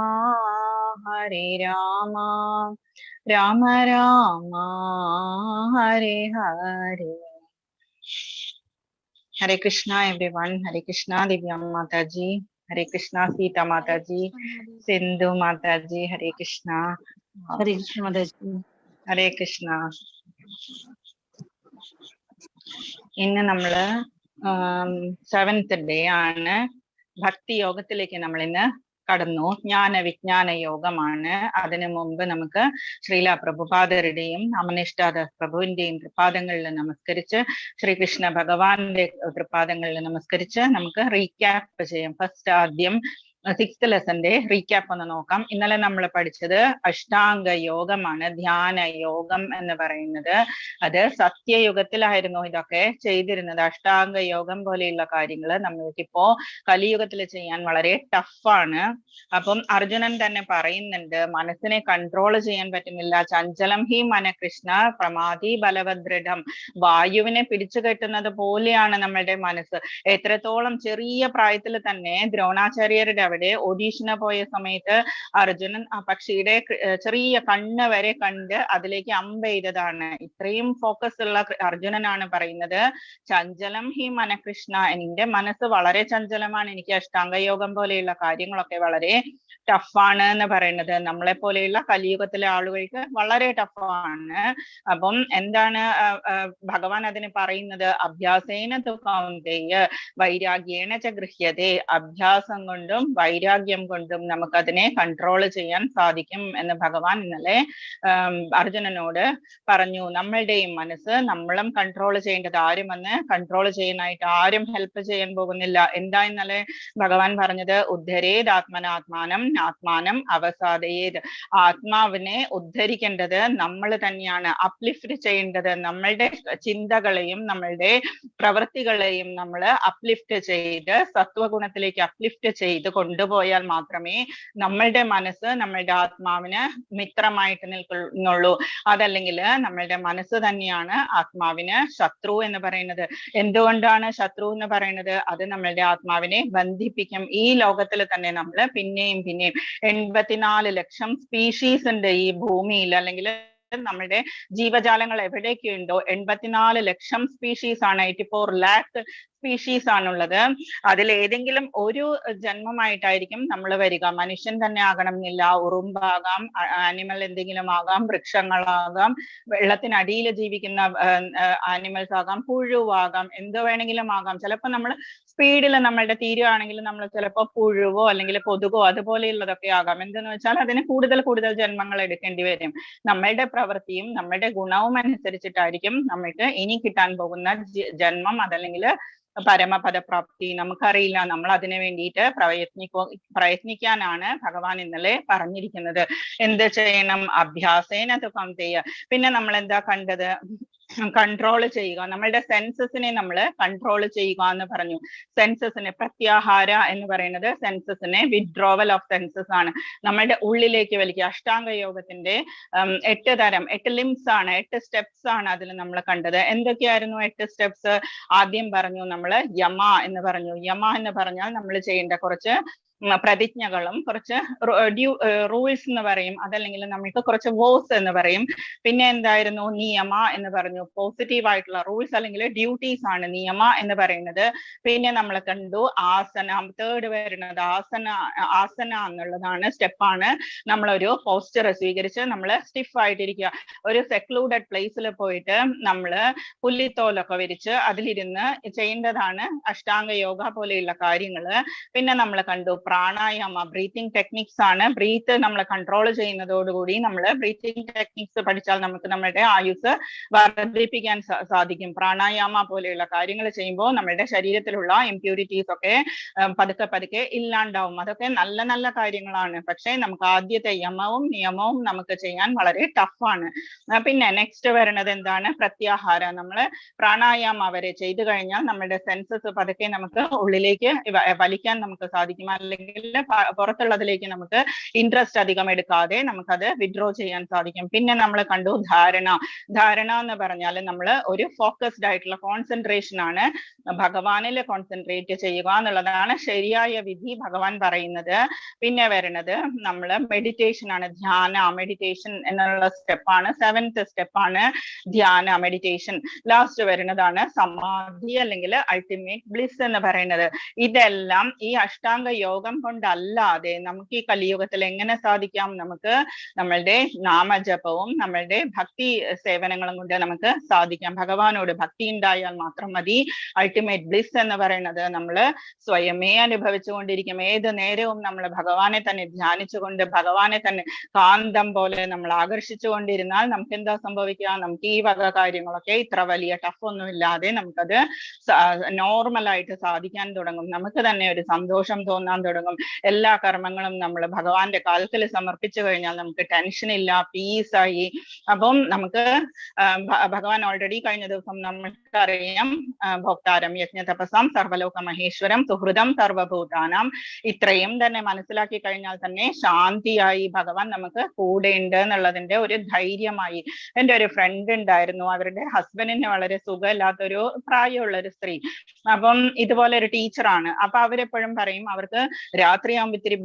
Speaker 4: രാമ രാമ ഹരേ ഹരേ. ഹരേ കൃഷ്ണ എവ്രിവൺ. ഹരേ കൃഷ്ണ ദിവ്യ മാതാജി. ഹരേ കൃഷ്ണ സീത മാതാജി, സിന്ധു മാതാജി. ഹരേ കൃഷ്ണ.
Speaker 1: ഹരേ കൃഷ്ണ മാതാജി.
Speaker 4: ഹരേ കൃഷ്ണ. ഇന്ന് നമ്മള് 7th ഡേ ആണ്. ഭക്തി യോഗത്തിലേക്ക് നമ്മൾ ഇന്ന് കടന്നു. ജ്ഞാന വിജ്ഞാന യോഗമാണ്. അതിനു മുമ്പ് നമുക്ക് ശ്രീല പ്രഭുപാദരുടെയും അമനിഷ്ഠാദാസ് പ്രഭുവിന്റെയും തൃപാദങ്ങളിൽ നമസ്കരിച്ച് ശ്രീകൃഷ്ണ ഭഗവാന്റെ തൃപാദങ്ങളിൽ നമസ്കരിച്ച് നമുക്ക് റീക്യാപ്പ് ചെയ്യാം. ഫസ്റ്റ് ആദ്യം 6th ലെസന്റെ റീക്യാപ്പ് ഒന്ന് നോക്കാം. ഇന്നലെ നമ്മൾ പഠിച്ചത് അഷ്ടാംഗ യോഗമാണ്, ധ്യാന യോഗം എന്ന് പറയുന്നത്. അത് സത്യയുഗത്തിലായിരുന്നു ഇതൊക്കെ ചെയ്തിരുന്നത്. അഷ്ടാംഗ യോഗം പോലെയുള്ള കാര്യങ്ങൾ നമ്മൾക്കിപ്പോ കലിയുഗത്തിൽ ചെയ്യാൻ വളരെ ടഫാണ്. അപ്പം അർജുനൻ തന്നെ പറയുന്നുണ്ട്, മനസ്സിനെ കൺട്രോൾ ചെയ്യാൻ പറ്റുന്നില്ല. ചഞ്ചലം ഹി മനകൃഷ്ണ പ്രമാദി ബലവദൃഢം. വായുവിനെ പിടിച്ചു കെട്ടുന്നത് പോലെയാണ് നമ്മളുടെ മനസ്സ്. എത്രത്തോളം ചെറിയ പ്രായത്തിൽ തന്നെ ദ്രോണാചാര്യരുടെ അവിടെ ഓഡീഷന് പോയ സമയത്ത് അർജുനൻ ആ പക്ഷിയുടെ ചെറിയ കണ്ണ് വരെ കണ്ട് അതിലേക്ക് അമ്പെയ്തതാണ്. ഇത്രയും ഫോക്കസ് ഉള്ള അർജുനനാണ് പറയുന്നത്, ചഞ്ചലം ഹി മനകൃഷ്ണ, എന്റെ മനസ്സ് വളരെ ചഞ്ചലമാണ്, എനിക്ക് അഷ്ടാംഗയോഗം പോലെയുള്ള കാര്യങ്ങളൊക്കെ വളരെ ടഫാണ് എന്ന് പറയുന്നത്. നമ്മളെ പോലെയുള്ള കലിയുഗത്തിലെ ആളുകൾക്ക് വളരെ ടഫാണ്. അപ്പം എന്താണ് ഭഗവാൻ അതിന് പറയുന്നത്? അഭ്യാസേന തു കൗന്ദേയ വൈരാഗ്യേണ ച ഗൃഹ്യതേ. അഭ്യാസം കൊണ്ടും വൈരാഗ്യം കൊണ്ടും നമുക്കതിനെ കൺട്രോൾ ചെയ്യാൻ സാധിക്കും എന്ന് ഭഗവാൻ ഇന്നലെ അർജുനനോട് പറഞ്ഞു. നമ്മളുടെയും മനസ്സ് നമ്മളും കൺട്രോൾ ചെയ്യേണ്ടത്. ആരും വന്ന് കൺട്രോൾ ചെയ്യാനായിട്ട് ആരും ഹെൽപ്പ് ചെയ്യാൻ പോകുന്നില്ല. എന്താ ഇന്നലെ ഭഗവാൻ പറഞ്ഞത്? ഉദ്ധരേദാത്മനാത്മാനം ആത്മാനം അവസാദയേത്. ആത്മാവിനെ ഉദ്ധരിക്കേണ്ടത് നമ്മൾ തന്നെയാണ്. അപ്ലിഫ്റ്റ് ചെയ്യേണ്ടത് നമ്മളുടെ ചിന്തകളെയും നമ്മളുടെ പ്രവൃത്തികളെയും നമ്മൾ അപ്ലിഫ്റ്റ് ചെയ്ത് സത്വഗുണത്തിലേക്ക് അപ്ലിഫ്റ്റ് ചെയ്ത് കൊണ്ടുപോയാൽ മാത്രമേ നമ്മളുടെ മനസ്സ് നമ്മളുടെ ആത്മാവിന് മിത്രമായിട്ട് നിൽക്കുന്നുള്ളൂ. അതല്ലെങ്കിൽ നമ്മളുടെ മനസ്സ് തന്നെയാണ് ആത്മാവിന് ശത്രു എന്ന് പറയുന്നത്. എന്തുകൊണ്ടാണ് ശത്രു എന്ന് പറയുന്നത്? അത് നമ്മളുടെ ആത്മാവിനെ ബന്ധിപ്പിക്കും. ഈ ലോകത്തിൽ തന്നെ നമ്മൾ പിന്നെയും 84 ലക്ഷം സ്പീഷീസ് ഉണ്ട് ഈ ഭൂമിയിൽ. അല്ലെങ്കിൽ നമ്മുടെ ജീവജാലങ്ങൾ എവിടെയൊക്കെ ഉണ്ടോ 84 ലക്ഷം സ്പീഷീസ് ആണ്, 84 lakh സ്പീഷീസ് ആണുള്ളത്. അതിൽ ഏതെങ്കിലും ഒരു ജന്മമായിട്ടായിരിക്കും നമ്മൾ വരിക. മനുഷ്യൻ തന്നെ ആകണമെന്നില്ല, ഉറുമ്പാകാം, ആനിമൽ എന്തെങ്കിലും ആകാം, വൃക്ഷങ്ങളാകാം, വെള്ളത്തിനടിയിൽ ജീവിക്കുന്ന ആനിമൽസ് ആകാം, പുഴുവാകാം, എന്ത് വേണമെങ്കിലും ആകാം. ചിലപ്പോൾ നമ്മൾ സ്പീഡിൽ നമ്മളുടെ തീരുവാണെങ്കിൽ നമ്മൾ ചിലപ്പോൾ പുഴുവോ അല്ലെങ്കിൽ കൊതുകോ അതുപോലെയുള്ളതൊക്കെ ആകാം. എന്തെന്ന് വെച്ചാൽ അതിന് കൂടുതൽ കൂടുതൽ ജന്മങ്ങൾ എടുക്കേണ്ടി വരും. നമ്മളുടെ പ്രവൃത്തിയും നമ്മളുടെ ഗുണവും അനുസരിച്ചിട്ടായിരിക്കും നമ്മൾക്ക് ഇനി കിട്ടാൻ പോകുന്ന ജന്മം അതല്ലെങ്കിൽ പരമപദപ്രാപ്തി. നമുക്കറിയില്ല. നമ്മൾ അതിനു വേണ്ടിയിട്ട് പ്രയത്നിക്കാനാണ് ഭഗവാൻ ഇന്നലെ പറഞ്ഞിരിക്കുന്നത്. എന്ത് ചെയ്യണം? അഭ്യാസേന തു കൗന്തെയ. പിന്നെ നമ്മൾ എന്താ കണ്ടത്? കൺട്രോൾ ചെയ്യുക, നമ്മളുടെ സെൻസസിനെ നമ്മൾ കൺട്രോൾ ചെയ്യുക എന്ന് പറഞ്ഞു. സെൻസസിനെ പ്രത്യാഹാര എന്ന് പറയുന്നത് സെൻസസിനെ വിഡ്രോവൽ ഓഫ് സെൻസസ് ആണ്, നമ്മളുടെ ഉള്ളിലേക്ക് വലിക്കുക. അഷ്ടാംഗ യോഗത്തിന്റെ 8 തരം 8 ലിംസ് ആണ്, 8 സ്റ്റെപ്സ് ആണ് അതിൽ നമ്മൾ കണ്ടത്. എന്തൊക്കെയായിരുന്നു 8 സ്റ്റെപ്സ്? ആദ്യം പറഞ്ഞു നമ്മൾ യമ എന്ന് പറഞ്ഞു. യമ എന്ന് പറഞ്ഞാൽ നമ്മൾ ചെയ്യേണ്ട കുറച്ച് പ്രതിജ്ഞകളും കുറച്ച് റൂൾസ് എന്ന് പറയും, അതല്ലെങ്കിൽ നമുക്ക് കുറച്ച് വോസ് എന്ന് പറയും. പിന്നെ എന്തായിരുന്നു? നിയമ എന്ന് പറഞ്ഞു. പോസിറ്റീവ് ആയിട്ടുള്ള റൂൾസ് അല്ലെങ്കിൽ ഡ്യൂട്ടീസ് ആണ് നിയമ എന്ന് പറയുന്നത്. പിന്നെ നമ്മൾ കണ്ടു ആസന. തേർഡ് വരുന്നത് ആസന എന്നുള്ളതാണ്, സ്റ്റെപ്പാണ്. നമ്മളൊരു പോസ്റ്റർ സ്വീകരിച്ച് നമ്മൾ സ്റ്റിഫ് ആയിട്ടിരിക്കുക. ഒരു സെക്ലൂഡഡ് പ്ലേസിൽ പോയിട്ട് നമ്മൾ പുല്ലിത്തോലൊക്കെ വിരിച്ച് അതിലിരുന്ന് ചെയ്യേണ്ടതാണ് അഷ്ടാംഗ യോഗ പോലെയുള്ള കാര്യങ്ങള്. പിന്നെ നമ്മൾ കണ്ടു പ്രാണായാമ, ബ്രീത്തിങ് ടെക്നിക്സ് ആണ്. ബ്രീത്ത് നമ്മൾ കൺട്രോൾ ചെയ്യുന്നതോടുകൂടി നമ്മൾ ബ്രീത്തിങ് ടെക്നിക്സ് പഠിച്ചാൽ നമുക്ക് നമ്മുടെ ആയുസ് വർദ്ധിപ്പിക്കാൻ സാധിക്കും. പ്രാണായാമ പോലെയുള്ള കാര്യങ്ങൾ ചെയ്യുമ്പോൾ നമ്മുടെ ശരീരത്തിലുള്ള ഇംപ്യൂരിറ്റീസ് ഒക്കെ പതുക്കെ പതുക്കെ ഇല്ലാണ്ടാവും. അതൊക്കെ നല്ല നല്ല കാര്യങ്ങളാണ്. പക്ഷെ നമുക്ക് ആദ്യത്തെ യമവും നിയമവും നമുക്ക് ചെയ്യാൻ വളരെ ടഫാണ്. പിന്നെ നെക്സ്റ്റ് വരുന്നത് എന്താണ്? പ്രത്യാഹാര. നമ്മൾ പ്രാണായാമ വരെ ചെയ്തു കഴിഞ്ഞാൽ നമ്മുടെ സെൻസസ് പതുക്കെ നമുക്ക് ഉള്ളിലേക്ക് വലിക്കാൻ നമുക്ക് സാധിക്കും. അല്ലെങ്കിൽ പുറത്തുള്ളതിലേക്ക് നമുക്ക് ഇൻട്രസ്റ്റ് അധികം എടുക്കാതെ നമുക്കത് വിഡ്രോ ചെയ്യാൻ സാധിക്കും. പിന്നെ നമ്മൾ കണ്ടു ധാരണ. ധാരണ എന്ന് പറഞ്ഞാൽ നമ്മൾ ഒരു ഫോക്കസ്ഡ് ആയിട്ടുള്ള കോൺസെൻട്രേഷൻ ആണ്, ഭഗവാനിൽ കോൺസെൻട്രേറ്റ് ചെയ്യുക എന്നുള്ളതാണ് ശരിയായ വിധി ഭഗവാൻ പറയുന്നത്. പിന്നെ വരുന്നത് നമ്മൾ മെഡിറ്റേഷൻ ആണ്, ധ്യാന. മെഡിറ്റേഷൻ എന്നുള്ള സ്റ്റെപ്പാണ്, 7th സ്റ്റെപ്പാണ് ധ്യാന, മെഡിറ്റേഷൻ. ലാസ്റ്റ് വരുന്നതാണ് സമാധി അല്ലെങ്കിൽ അൾട്ടിമേറ്റ് ബ്ലിസ് എന്ന് പറയുന്നത്. ഇതെല്ലാം ഈ അഷ്ടാംഗ യോഗം കൊണ്ടല്ലാതെ നമുക്ക് ഈ കലിയുഗത്തിൽ എങ്ങനെ സാധിക്കാം? നമുക്ക് നമ്മളുടെ നാമജപവും നമ്മളുടെ ഭക്തി സേവനങ്ങളും കൊണ്ട് നമുക്ക് സാധിക്കാം. ഭഗവാനോട് ഭക്തി ഉണ്ടായാൽ മാത്രം മതി. അൾട്ടിമേറ്റ് ബ്ലിസ് എന്ന് പറയുന്നത് നമ്മൾ സ്വയമേ അനുഭവിച്ചുകൊണ്ടിരിക്കും. ഏത് നേരവും നമ്മൾ ഭഗവാനെ തന്നെ ധ്യാനിച്ചുകൊണ്ട് ഭഗവാനെ തന്നെ കാന്തം പോലെ നമ്മൾ ആകർഷിച്ചുകൊണ്ടിരുന്നാൽ നമുക്ക് എന്താ സംഭവിക്കുക? നമുക്ക് ഈ വക കാര്യങ്ങളൊക്കെ ഇത്ര വലിയ ടഫ് ഒന്നും ഇല്ലാതെ നമുക്കത് നോർമലായിട്ട് സാധിക്കാൻ തുടങ്ങും. നമുക്ക് തന്നെ ഒരു സന്തോഷം തോന്നാൻ തുടങ്ങും. എല്ലാ കർമ്മങ്ങളും നമ്മൾ ഭഗവാന്റെ കാൽക്കൽ സമർപ്പിച്ചു കഴിഞ്ഞാൽ നമുക്ക് ടെൻഷൻ ഇല്ല, പീസായി. അപ്പം നമുക്ക് ഭഗവാൻ ഓൾറെഡി കഴിഞ്ഞ ദിവസം നമുക്കറിയാം, ഭോക്താരം യജ്ഞതപസാം സർവലോക മഹേശ്വരം സുഹൃദം സർവഭൂതാനാം. ഇത്രയും തന്നെ മനസ്സിലാക്കി കഴിഞ്ഞാൽ തന്നെ ശാന്തിയായി ഭഗവാൻ നമുക്ക് കൂടെ ഉണ്ട് എന്നുള്ളതിന്റെ ഒരു ധൈര്യമായി. എൻ്റെ ഒരു ഫ്രണ്ട് ഉണ്ടായിരുന്നു, അവരുടെ ഹസ്ബൻഡിന് വളരെ സുഖമില്ലാത്തൊരു പ്രായമുള്ള ഒരു സ്ത്രീ. അപ്പം ഇതുപോലെ ഒരു ടീച്ചറാണ്. അപ്പൊ അവരെപ്പോഴും പറയും അവർക്ക് രാത്രിയാകുമ്പോൾ ഇത്തിരി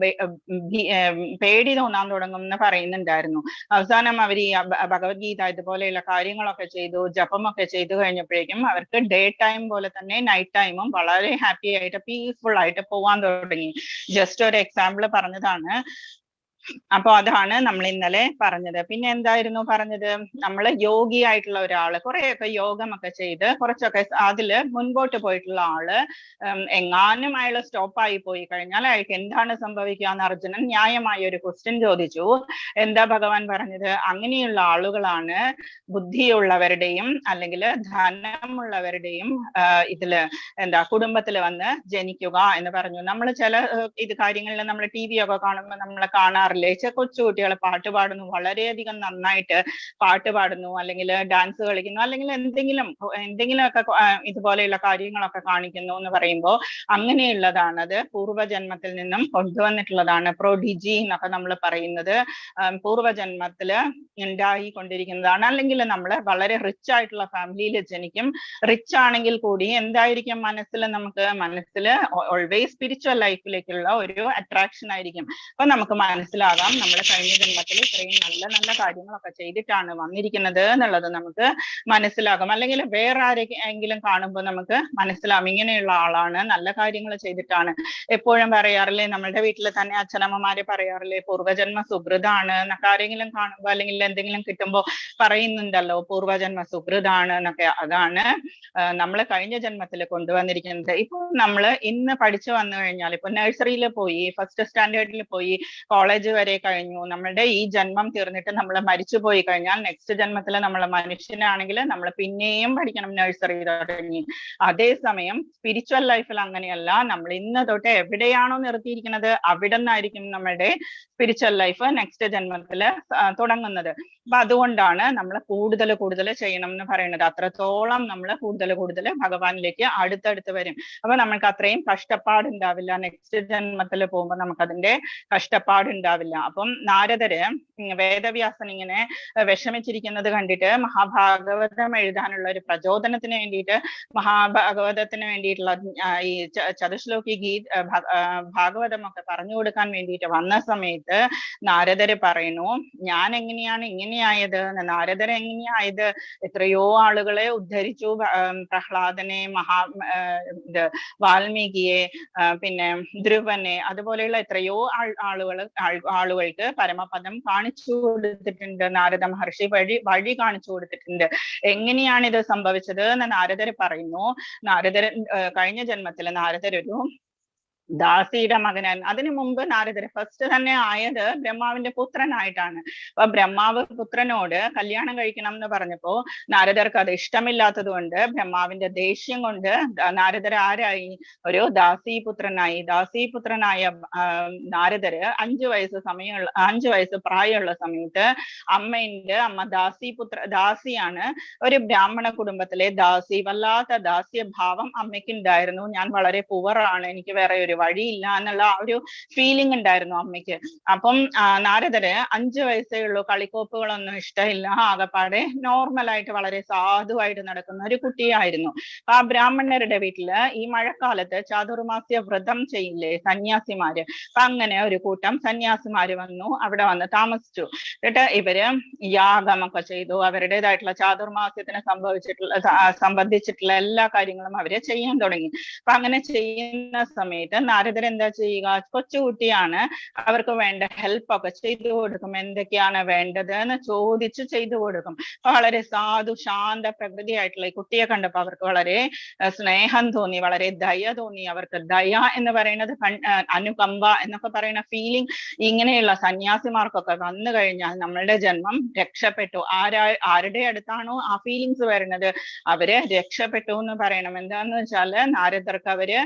Speaker 4: പേടി തോന്നാൻ തുടങ്ങും എന്ന് പറയുന്നുണ്ടായിരുന്നു. അവസാനം അവർ ഈ ഭഗവത്ഗീത ഇതുപോലെയുള്ള കാര്യങ്ങളൊക്കെ ചെയ്തു, ജപമൊക്കെ ചെയ്തു കഴിഞ്ഞപ്പോഴേക്കും അവർക്ക് ഡേ ടൈം പോലെ തന്നെ നൈറ്റ് ടൈമും വളരെ ഹാപ്പി ആയിട്ട് പീസ്ഫുൾ ആയിട്ട് പോവാൻ തുടങ്ങി. ജസ്റ്റ് ഒരു എക്സാമ്പിൾ പറഞ്ഞതാണ്. അപ്പൊ അതാണ് നമ്മൾ ഇന്നലെ പറഞ്ഞത്. പിന്നെ എന്തായിരുന്നു പറഞ്ഞത്? നമ്മൾ യോഗി ആയിട്ടുള്ള ഒരാള് കുറെയൊക്കെ യോഗമൊക്കെ ചെയ്ത് കുറച്ചൊക്കെ അതില് മുൻപോട്ട് പോയിട്ടുള്ള ആള് എങ്ങാനും അയാൾ സ്റ്റോപ്പായി പോയി കഴിഞ്ഞാൽ അയാൾക്ക് എന്താണ് സംഭവിക്കുക എന്ന് അർജുനൻ ന്യായമായ ഒരു ക്വസ്റ്റ്യൻ ചോദിച്ചു. എന്താ ഭഗവാൻ പറഞ്ഞത്? അങ്ങനെയുള്ള ആളുകളാണ് ബുദ്ധിയുള്ളവരുടെയും അല്ലെങ്കിൽ ധനമുള്ളവരുടെയും ഇതില് കുടുംബത്തിൽ വന്ന് ജനിക്കുക എന്ന് പറഞ്ഞു. നമ്മൾ ചില ഇത് കാര്യങ്ങളിൽ നമ്മൾ ടി വി ഒക്കെ കാണുമ്പോൾ നമ്മൾ കാണാറില്ലേ, കൊച്ചുകുട്ടികൾ പാട്ട് പാടുന്നു, വളരെയധികം നന്നായിട്ട് പാട്ട് പാടുന്നു, അല്ലെങ്കിൽ ഡാൻസ് കളിക്കുന്നു, അല്ലെങ്കിൽ എന്തെങ്കിലുമൊക്കെ ഇതുപോലെയുള്ള കാര്യങ്ങളൊക്കെ കാണിക്കുന്നു എന്ന് പറയുമ്പോൾ അങ്ങനെയുള്ളതാണ്. അത് പൂർവ്വജന്മത്തിൽ നിന്നും കൊണ്ടുവന്നിട്ടുള്ളതാണ്. പ്രൊഡിജി എന്നൊക്കെ നമ്മൾ പറയുന്നത് പൂർവ്വജന്മത്തില് ഉണ്ടായിക്കൊണ്ടിരിക്കുന്നതാണ്. അല്ലെങ്കിൽ നമ്മൾ വളരെ റിച്ച് ആയിട്ടുള്ള ഫാമിലിയിൽ ജനിക്കും. റിച്ച് ആണെങ്കിൽ കൂടി എന്തായിരിക്കും മനസ്സിൽ ഓൾവേസ് സ്പിരിച്വൽ ലൈഫിലേക്കുള്ള ഒരു അട്രാക്ഷൻ ആയിരിക്കും. അപ്പൊ നമുക്ക് മനസ്സിലാവും മനസ്സിലാകാം നമ്മൾ കഴിഞ്ഞ ജന്മത്തിൽ ഇത്രയും നല്ല നല്ല കാര്യങ്ങളൊക്കെ ചെയ്തിട്ടാണ് വന്നിരിക്കുന്നത് എന്നുള്ളത് നമുക്ക് മനസ്സിലാകും. അല്ലെങ്കിൽ വേറെ ആരെങ്കിലും കാണുമ്പോൾ നമുക്ക് മനസ്സിലാവും ഇങ്ങനെയുള്ള ആളാണ്, നല്ല കാര്യങ്ങൾ ചെയ്തിട്ടാണ്. എപ്പോഴും പറയാറില്ലേ, നമ്മളുടെ വീട്ടിൽ തന്നെ അച്ഛനമ്മമാര് പറയാറില്ലേ പൂർവ്വജന്മ സുഹൃതാണ് എന്നൊക്കെ. ആരെങ്കിലും കാണുമ്പോൾ അല്ലെങ്കിൽ എന്തെങ്കിലും കിട്ടുമ്പോൾ പറയുന്നുണ്ടല്ലോ പൂർവ്വജന്മ സുഹൃതാണ് എന്നൊക്കെ. അതാണ് നമ്മൾ കഴിഞ്ഞ ജന്മത്തിൽ കൊണ്ടുവന്നിരിക്കുന്നത്. ഇപ്പൊ നമ്മൾ ഇന്ന് പഠിച്ചു വന്നു കഴിഞ്ഞാൽ, ഇപ്പൊ നഴ്സറിയിൽ പോയി, ഫസ്റ്റ് സ്റ്റാൻഡേർഡിൽ പോയി, കോളേജ് വരെ കഴിഞ്ഞു, നമ്മളുടെ ഈ ജന്മം തീർന്നിട്ട് നമ്മൾ മരിച്ചു പോയി കഴിഞ്ഞാൽ നെക്സ്റ്റ് ജന്മത്തിൽ നമ്മൾ മനുഷ്യനാണെങ്കിൽ നമ്മൾ പിന്നെയും പഠിക്കണം നഴ്സറി തുടങ്ങി. അതേസമയം സ്പിരിച്വൽ ലൈഫിൽ അങ്ങനെയല്ല. നമ്മൾ ഇന്ന് തൊട്ട് എവിടെയാണോ നിർത്തിയിരിക്കുന്നത് അവിടെ നിന്നായിരിക്കും നമ്മളുടെ സ്പിരിച്വൽ ലൈഫ് നെക്സ്റ്റ് ജന്മത്തിൽ തുടങ്ങുന്നത്. അപ്പൊ അതുകൊണ്ടാണ് നമ്മൾ കൂടുതൽ കൂടുതൽ ചെയ്യണം എന്ന് പറയുന്നത്. അത്രത്തോളം നമ്മൾ കൂടുതൽ ഭഗവാനിലേക്ക് അടുത്തടുത്ത് വരും. അപ്പൊ നമ്മൾക്ക് അത്രയും കഷ്ടപ്പാടുണ്ടാവില്ല. നെക്സ്റ്റ് ജന്മത്തിൽ പോകുമ്പോൾ നമുക്ക് അതിന്റെ കഷ്ടപ്പാടുണ്ടാവില്ല. അപ്പം നാരദര് വേദവ്യാസൻ ഇങ്ങനെ വിഷമിച്ചിരിക്കുന്നത് കണ്ടിട്ട് മഹാഭാഗവതം എഴുതാനുള്ള ഒരു പ്രചോദനത്തിന് വേണ്ടിയിട്ട്, മഹാഭാഗവതത്തിന് വേണ്ടിയിട്ടുള്ള ഈ ചതുശ്ലോകി ഭാഗവതം ഒക്കെ പറഞ്ഞു കൊടുക്കാൻ വേണ്ടിയിട്ട് വന്ന സമയത്ത് നാരദര് പറയുന്നു, ഞാൻ എങ്ങനെയാണ് ഇങ്ങനെയായത്? നാരദര് എങ്ങനെയായത്? എത്രയോ ആളുകളെ ഉദ്ധരിച്ചു, പ്രഹ്ലാദനെ, വാൽമീകിയെ, പിന്നെ ധ്രുവനെ, അതുപോലെയുള്ള എത്രയോ ആളുകൾക്ക് പരമപദം കാണിച്ചു കൊടുത്തിട്ടുണ്ട്. നാരദ മഹർഷി വഴി കാണിച്ചു കൊടുത്തിട്ടുണ്ട്. എങ്ങനെയാണ് ഇത് സംഭവിച്ചത് എന്ന് നാരദര് പറയുന്നു. കഴിഞ്ഞ ജന്മത്തിൽ നാരദരൊരു ദാസിയുടെ മകനായിരുന്നു. അതിനു മുമ്പ് നാരദര് ഫസ്റ്റ് തന്നെ ആയത് ബ്രഹ്മാവിന്റെ പുത്രനായിട്ടാണ്. അപ്പൊ ബ്രഹ്മാവ് പുത്രനോട് കല്യാണം കഴിക്കണം എന്ന് പറഞ്ഞപ്പോ നാരദർക്ക് അത് ഇഷ്ടമില്ലാത്തത് കൊണ്ട് ബ്രഹ്മാവിന്റെ ദേഷ്യം കൊണ്ട് നാരദർ ആരായി? ഒരു ദാസീപുത്രനായി. ദാസീപുത്രനായ നാരദര് 5 വയസ്സ് പ്രായമുള്ള സമയത്ത് അമ്മ ദാസിയാണ്. ഒരു ബ്രാഹ്മണ കുടുംബത്തിലെ ദാസി. വല്ലാത്ത ദാസ്യഭാവം അമ്മയ്ക്ക് ഉണ്ടായിരുന്നു. ഞാൻ വളരെ പുവറാണ്, എനിക്ക് വേറെ ഒരു വഴിയില്ല എന്നുള്ള ആ ഒരു ഫീലിംഗ് ഉണ്ടായിരുന്നു അമ്മയ്ക്ക്. അപ്പം നാരദര് 5 വയസ്സേ ഉള്ളൂ, കളിക്കോപ്പുകളൊന്നും ഇഷ്ടമില്ല, ആകപ്പാടെ നോർമലായിട്ട് വളരെ സാധുവായിട്ട് നടക്കുന്ന ഒരു കുട്ടിയായിരുന്നു. ആ ബ്രാഹ്മണരുടെ വീട്ടില് ഈ മഴക്കാലത്ത് ചാതുർമാസ്യ വ്രതം ചെയ്യില്ലേ സന്യാസിമാര്, അപ്പൊ അങ്ങനെ ഒരു കൂട്ടം സന്യാസിമാര് വന്നു, അവിടെ വന്ന് താമസിച്ചു. എന്നിട്ട് ഇവര് യാഗമൊക്കെ ചെയ്തു. അവരുടേതായിട്ടുള്ള ചാതുർമാസ്യത്തിന് സംബന്ധിച്ചിട്ടുള്ള എല്ലാ കാര്യങ്ങളും അവര് ചെയ്യാൻ തുടങ്ങി. അപ്പൊ അങ്ങനെ ചെയ്യുന്ന സമയത്ത് നാരദർ എന്താ ചെയ്യുക? കൊച്ചുകുട്ടിയാണ്, അവർക്ക് വേണ്ട ഹെൽപ്പ് ഒക്കെ ചെയ്തു കൊടുക്കും. എന്തൊക്കെയാണ് വേണ്ടത് എന്ന് ചോദിച്ച് ചെയ്തു കൊടുക്കും. വളരെ ശാന്ത പ്രകൃതിയായിട്ടുള്ള ഈ കുട്ടിയെ കണ്ടപ്പോൾ അവർക്ക് വളരെ സ്നേഹം തോന്നി, വളരെ ദയ തോന്നി. അവർക്ക് ദയ എന്ന് പറയുന്നത് അനുകമ്പ എന്നൊക്കെ പറയുന്ന ഫീലിംഗ് ഇങ്ങനെയുള്ള സന്യാസിമാർക്കൊക്കെ വന്നു കഴിഞ്ഞാൽ നമ്മളുടെ ജന്മം രക്ഷപ്പെട്ടു. ആരുടെ അടുത്താണോ ആ ഫീലിങ്സ് വരുന്നത് അവര് രക്ഷപ്പെട്ടു എന്ന് പറയണം. എന്താന്ന് വെച്ചാല് നാരദർക്ക്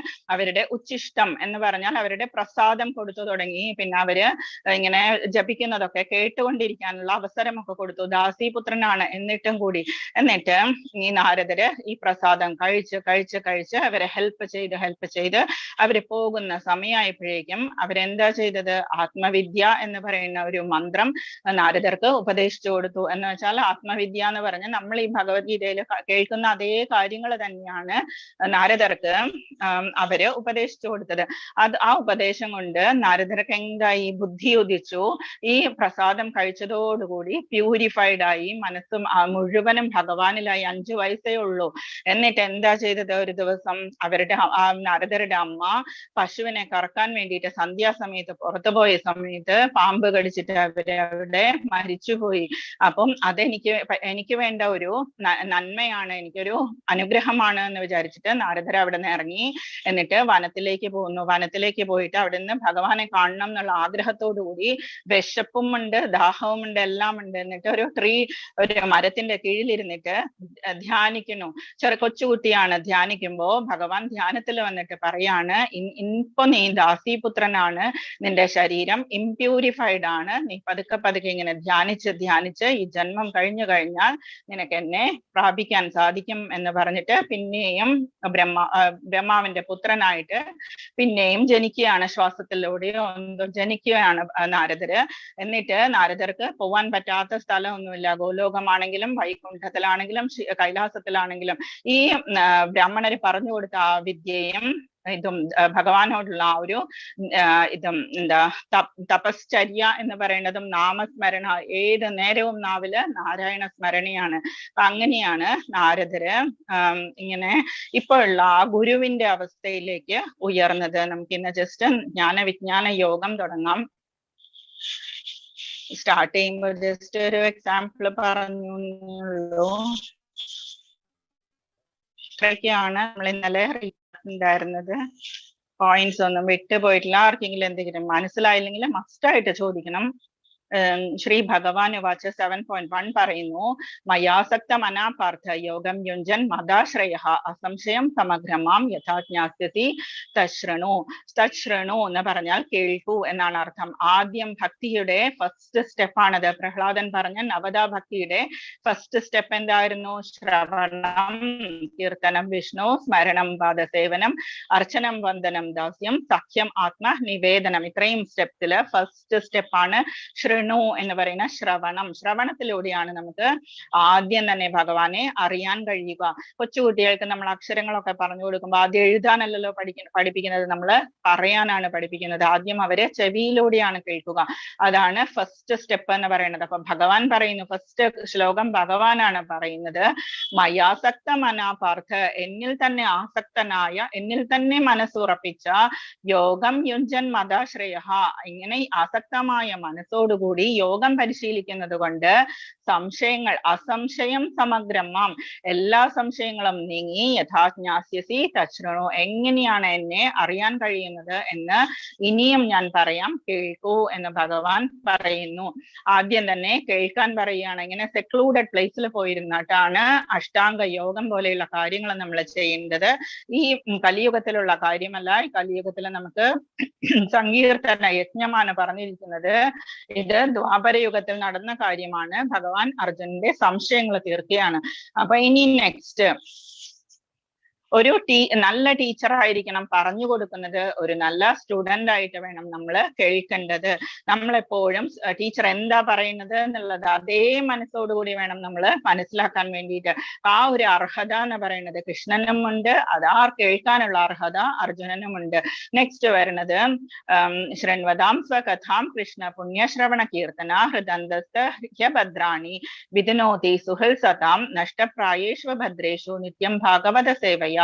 Speaker 4: അവരുടെ ഉച്ചിഷ്ടം എന്ന് പറഞ്ഞാൽ അവരുടെ പ്രസാദം കൊടുത്തു തുടങ്ങി. പിന്നെ അവര് ഇങ്ങനെ ജപിക്കുന്നതൊക്കെ കേട്ടുകൊണ്ടിരിക്കാനുള്ള അവസരമൊക്കെ കൊടുത്തു. ദാസീപുത്രനാണ് എന്നിട്ടും കൂടി. എന്നിട്ട് ഈ നാരദര് ഈ പ്രസാദം കഴിച്ച് അവരെ ഹെൽപ്പ് ചെയ്ത് അവര് പോകുന്ന സമയമായപ്പോഴേക്കും അവരെന്താ ചെയ്തത്? ആത്മവിദ്യ എന്ന് പറയുന്ന ഒരു മന്ത്രം നാരദർക്ക് ഉപദേശിച്ചു കൊടുത്തു. എന്ന് വെച്ചാൽ ആത്മവിദ്യ എന്ന് പറഞ്ഞാൽ നമ്മൾ ഈ ഭഗവത്ഗീതയിൽ കേൾക്കുന്ന അതേ കാര്യങ്ങൾ തന്നെയാണ് നാരദർക്ക് അവര് ഉപദേശിച്ചു കൊടുത്തത്. ആ ഉപദേശം കൊണ്ട് നാരദർക്ക് എന്തായി? ബുദ്ധി ഉദിച്ചു. ഈ പ്രസാദം കഴിച്ചതോടുകൂടി പ്യൂരിഫൈഡ് ആയി, മനസ്സും മുഴുവനും ഭഗവാനിലായി. 5 വയസ്സേ ഉള്ളൂ. എന്നിട്ട് എന്താ ചെയ്തത്? ഒരു ദിവസം നാരദരുടെ അമ്മ പശുവിനെ കറക്കാൻ വേണ്ടിയിട്ട് സന്ധ്യാസമയത്ത് പുറത്തു പോയ സമയത്ത് പാമ്പ് കടിച്ചിട്ട് അവരവിടെ മരിച്ചുപോയി. അപ്പം എനിക്ക് വേണ്ട ഒരു നന്മയാണ്, എനിക്കൊരു അനുഗ്രഹമാണ് എന്ന് വിചാരിച്ചിട്ട് നാരദർ അവിടെ നിന്ന് ഇറങ്ങി. എന്നിട്ട് വനത്തിലേക്ക് പോകുന്നു. വനത്തിലേക്ക് പോയിട്ട് അവിടെ നിന്ന് ഭഗവാനെ കാണണം എന്നുള്ള ആഗ്രഹത്തോടു കൂടി വിശപ്പും ഉണ്ട്, ദാഹവും ഉണ്ട്, എല്ലാം ഉണ്ട്. എന്നിട്ട് ഒരു മരത്തിന്റെ കീഴിലിരുന്നിട്ട് ധ്യാനിക്കുന്നു. കൊച്ചുകുട്ടിയാണ്. ധ്യാനിക്കുമ്പോ ഭഗവാൻ ധ്യാനത്തിൽ വന്നിട്ട് പറയാണ്, ഇപ്പൊ നീ ദാസീപുത്രനാണ്, നിന്റെ ശരീരം ഇംപ്യൂരിഫൈഡ് ആണ്, നീ പതുക്കെ ഇങ്ങനെ ധ്യാനിച്ച് ഈ ജന്മം കഴിഞ്ഞു കഴിഞ്ഞാൽ നിനക്ക് എന്നെ പ്രാപിക്കാൻ സാധിക്കും എന്ന് പറഞ്ഞിട്ട് പിന്നെയും ബ്രഹ്മാവിന്റെ പുത്രനായിട്ട് പിന്നെയും ജനിക്കുകയാണ്. ശ്വാസത്തിലൂടെയോ എന്തോ ജനിക്കുകയാണ് നാരദര്. എന്നിട്ട് നാരദർക്ക് പോവാൻ പറ്റാത്ത സ്ഥലമൊന്നുമില്ല. ഗോലോകമാണെങ്കിലും വൈകുണ്ഠത്തിലാണെങ്കിലും കൈലാസത്തിലാണെങ്കിലും ഈ ബ്രാഹ്മണര് പറഞ്ഞു കൊടുത്ത ആ വിദ്യയും ഇതും ഭഗവാനോടുള്ള ആ ഒരു ഇതും എന്താ തപശ്ചര്യ എന്ന് പറയുന്നതും നാമസ്മരണ, ഏത് നേരവും നാവില് നാരായണ സ്മരണയാണ്. അപ്പൊ അങ്ങനെയാണ് നാരദര് ഇങ്ങനെ ഇപ്പോഴുള്ള ആ ഗുരുവിന്റെ അവസ്ഥയിലേക്ക് ഉയർന്നത്. നമുക്ക് ഇന്ന് ജസ്റ്റ് ജ്ഞാനവിജ്ഞാന യോഗം തുടങ്ങാം. സ്റ്റാർട്ട് ചെയ്യുമ്പോൾ ജസ്റ്റ് ഒരു എക്സാമ്പിൾ പറഞ്ഞുള്ളൂ. ഇത്രയൊക്കെയാണ് നമ്മൾ ഇന്നലെ ഉണ്ടായിരുന്നത്. പോയിന്റ്സ് ഒന്നും വിട്ടുപോയിട്ടില്ല. ആർക്കെങ്കിലും എന്തെങ്കിലും മനസ്സിലായില്ലെങ്കിൽ മസ്റ്റായിട്ട് ചോദിക്കണം. ശ്രീ ഭഗവാൻ വാച്ച 7.1 പറയുന്നു, മയാസക്ത മനാപാർത്ഥ യോഗം യുഞ്ജൻ മദാശ്രയ അസംശയം സമഗ്രമാം യഥാജ്ഞാസ്യസി തശ്രണു. തശ്രണു എന്ന് പറഞ്ഞാൽ കേൾക്കൂ എന്നാണ് അർത്ഥം. ആദ്യം ഭക്തിയുടെ ഫസ്റ്റ് സ്റ്റെപ്പാണത്. പ്രഹ്ലാദൻ പറഞ്ഞ നവദാ ഭക്തിയുടെ ഫസ്റ്റ് സ്റ്റെപ്പ് എന്തായിരുന്നു? ശ്രവണം, കീർത്തനം വിഷ്ണു, സ്മരണം പാദസേവനം, അർച്ചനം വന്ദനം ദാസ്യം, സഖ്യം ആത്മ നിവേദനം. ഇത്രയും സ്റ്റെപ്സില് ഫസ്റ്റ് സ്റ്റെപ്പാണ് എന്ന് പറയുന്ന ശ്രവണം. ശ്രവണത്തിലൂടെയാണ് നമുക്ക് ആദ്യം തന്നെ ഭഗവാനെ അറിയാൻ കഴിയുക. കൊച്ചുകുട്ടികൾക്ക് നമ്മൾ അക്ഷരങ്ങളൊക്കെ പറഞ്ഞു കൊടുക്കുമ്പോൾ ആദ്യം എഴുതാനല്ലല്ലോ പഠിപ്പിക്കുന്നത്, നമ്മൾ പറയാനാണ് പഠിപ്പിക്കുന്നത്. ആദ്യം അവരെ ചെവിയിലൂടെയാണ് കേൾക്കുക. അതാണ് ഫസ്റ്റ് സ്റ്റെപ്പ് എന്ന് പറയുന്നത്. അപ്പൊ ഭഗവാൻ പറയുന്നു, ഫസ്റ്റ് ശ്ലോകം ഭഗവാനാണ് പറയുന്നത്, മയാസക്ത മനാപാർത്ഥ, എന്നിൽ തന്നെ ആസക്തനായ, എന്നിൽ തന്നെ മനസ്സുറപ്പിച്ച, യോഗം യുഞ്ജൻ മദാശ്രയ, ഇങ്ങനെ ആസക്തമായ മനസ്സോടുകൂടി യോഗം പരിശീലിക്കുന്നത് കൊണ്ട് സംശയങ്ങൾ അസംശയം സമഗ്രമാം, എല്ലാ സംശയങ്ങളും നീങ്ങി യഥാജ്ഞാസ്യസി തശ്രണു, എങ്ങനെയാണ് എന്നെ അറിയാൻ കഴിയുന്നത് എന്ന് ഇനിയും ഞാൻ പറയാം, കേൾക്കൂ എന്ന് ഭഗവാൻ പറയുന്നു. ആദ്യം തന്നെ കേൾക്കാൻ പറയുകയാണ്. ഇങ്ങനെ സെക്ലൂഡഡ് പ്ലേസിൽ പോയിരുന്നിട്ടാണ് അഷ്ടാംഗ യോഗം പോലെയുള്ള കാര്യങ്ങൾ നമ്മൾ ചെയ്യേണ്ടത്. ഈ കലിയുഗത്തിലുള്ള കാര്യമല്ല. ഈ കലിയുഗത്തിൽ നമുക്ക് സങ്കീർത്തന യജ്ഞമാണ് പറഞ്ഞിരിക്കുന്നത്. ഇത് ദ്വാപരയുഗത്തിൽ നടന്ന കാര്യമാണ്. ഭഗവാൻ അർജുനന്റെ സംശയങ്ങൾ തീർക്കുകയാണ്. അപ്പൊ ഇനി നെക്സ്റ്റ്, ഒരു നല്ല ടീച്ചർ ആയിരിക്കണം പറഞ്ഞു കൊടുക്കുന്നത്. ഒരു നല്ല സ്റ്റുഡന്റ് ആയിട്ട് വേണം നമ്മൾ കേൾക്കേണ്ടത്. നമ്മളെപ്പോഴും ടീച്ചർ എന്താ പറയുന്നത് എന്നുള്ളത് അതേ മനസ്സോടുകൂടി വേണം നമ്മൾ മനസ്സിലാക്കാൻ വേണ്ടിയിട്ട്. ആ ഒരു അർഹത എന്ന് പറയുന്നത് കൃഷ്ണനും ഉണ്ട്, അതാ കേൾക്കാനുള്ള അർഹത അർജുനനും ഉണ്ട്. നെക്സ്റ്റ് വരുന്നത് ശൃണ്വതാം സ്വകഥാം കൃഷ്ണ പുണ്യശ്രവണ കീർത്തന ഹൃദന്തസ്ഥ വിധിനോതി സുഹൃൽ സതാം നഷ്ടപ്രായേഷു ഭദ്രേഷു നിത്യം ഭാഗവത സേവയ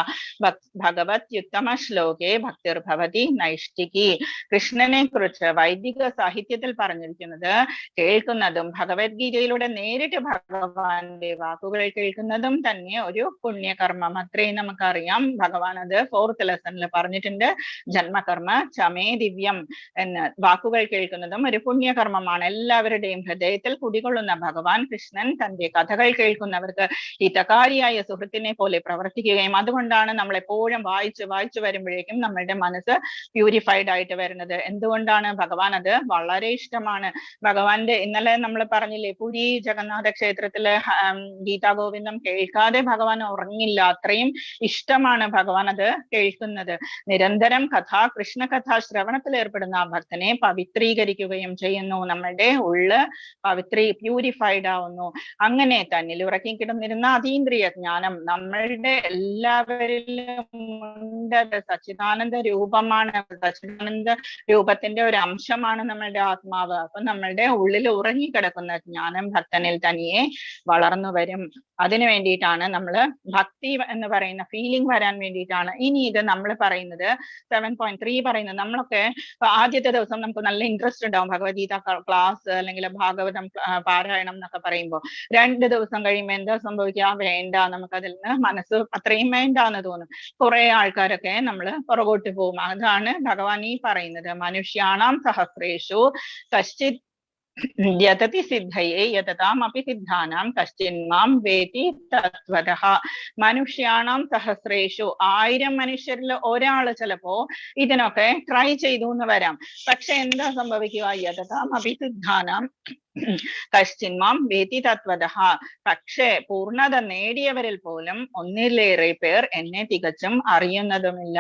Speaker 4: ഭഗവത്യുത്തമ ശ്ലോകേ ഭക്തിർഭവതി നൈഷ്ഠികി. കൃഷ്ണനെ കുറിച്ച് വൈദിക സാഹിത്യത്തിൽ പറഞ്ഞിരിക്കുന്നത് കേൾക്കുന്നതും ഭഗവത്ഗീതയിലൂടെ നേരിട്ട് ഭഗവാന്റെ വാക്കുകൾ കേൾക്കുന്നതും തന്നെ ഒരു പുണ്യകർമ്മം. അത്രയും നമുക്കറിയാം. ഭഗവാൻ അത് 4th ലെസണിൽ പറഞ്ഞിട്ടുണ്ട്. ജന്മകർമ്മ ചമേ ദിവ്യം എന്ന്. വാക്കുകൾ കേൾക്കുന്നതും ഒരു പുണ്യകർമ്മമാണ്. എല്ലാവരുടെയും ഹൃദയത്തിൽ കുടികൊള്ളുന്ന ഭഗവാൻ കൃഷ്ണൻ തന്റെ കഥകൾ കേൾക്കുന്നവർക്ക് ഹിതകാരിയായ സുഹൃത്തിനെ പോലെ പ്രവർത്തിക്കുകയും അതുകൊണ്ടാണ് നമ്മൾ എപ്പോഴും വായിച്ചു വരുമ്പോഴേക്കും നമ്മളുടെ മനസ്സ് പ്യൂരിഫൈഡ് ആയിട്ട് വരുന്നത്. എന്തുകൊണ്ടാണ്? ഭഗവാൻ അത് വളരെ ഇഷ്ടമാണ്. ഭഗവാന്റെ ഇന്നലെ നമ്മൾ പറഞ്ഞില്ലേ, പുരി ജഗന്നാഥ ക്ഷേത്രത്തില് ഗീതാ ഗോവിന്ദം കേൾക്കാതെ ഭഗവാൻ ഉറങ്ങില്ല. അത്രയും ഇഷ്ടമാണ് ഭഗവാൻ അത് കേൾക്കുന്നത്. നിരന്തരം കൃഷ്ണ കഥാ ശ്രവണത്തിൽ ഏർപ്പെടുന്ന ആ ഭക്തനെ പവിത്രീകരിക്കുകയും ചെയ്യുന്നു. നമ്മളുടെ ഉള്ള് പ്യൂരിഫൈഡ് ആവുന്നു. അങ്ങനെ തന്നിൽ ഉറക്കി കിടന്നിരുന്ന അതീന്ദ്രിയ ജ്ഞാനം നമ്മളുടെ എല്ലാവരിലും ഉണ്ട്. സച്ചിദാനന്ദ രൂപമാണ്. സച്ചിദാനന്ദ രൂപത്തിന്റെ ഒരു അംശമാണ് നമ്മളുടെ ആത്മാവ്. അപ്പൊ നമ്മളുടെ ഉള്ളിൽ ഉറങ്ങിക്കിടക്കുന്ന ജ്ഞാനം ഭക്തനിൽ തനിയെ വളർന്നു വരും. അതിനു വേണ്ടിയിട്ടാണ് നമ്മൾ ഭക്തി എന്ന് പറയുന്ന ഫീലിംഗ് വരാൻ വേണ്ടിയിട്ടാണ്. ഇനി ഇത് നമ്മൾ പറയുന്നത് 7.3 പറയുന്നത്, നമ്മളൊക്കെ ആദ്യത്തെ ദിവസം നമുക്ക് നല്ല ഇൻട്രസ്റ്റ് ഉണ്ടാവും ഭഗവത്ഗീത ക്ലാസ് അല്ലെങ്കിൽ ഭാഗവതം പാരായണം എന്നൊക്കെ പറയുമ്പോൾ. 2 ദിവസം കഴിയുമ്പോൾ എന്താ സംഭവിക്കുക? വേണ്ട, നമുക്കതിൽ നിന്ന് മനസ്സ് അത്രയും വേണ്ടാന്ന് തോന്നും. കുറെ ആൾക്കാരൊക്കെ നമ്മൾ പുറകോട്ട് പോകും. അതാണ് ഭഗവാൻ ഈ പറയുന്നത്, മനുഷ്യാണാം സഹസ്രേഷു കശ്ചിത് യതതി സിദ്ധയേ യതതാമപി സിദ്ധാനാം കശ്ചിന്മാം വേതി തത്വതഃ. മനുഷ്യാണാം സഹസ്രേഷു, 1000 മനുഷ്യരിൽ ഒരാൾ ചിലപ്പോ ഇതിനൊക്കെ ട്രൈ ചെയ്തു എന്ന് വരാം. പക്ഷെ എന്താ സംഭവിക്കുക? യതതാമപി സിദ്ധാനാം, കശ്ചിന്മാം വേതി തത്വതഃ. പക്ഷേ പൂർണ്ണത നേടിയവരിൽ പോലും ഒന്നിലേറെ പേർ എന്നെ തികച്ചും അറിയുന്നതുമില്ല.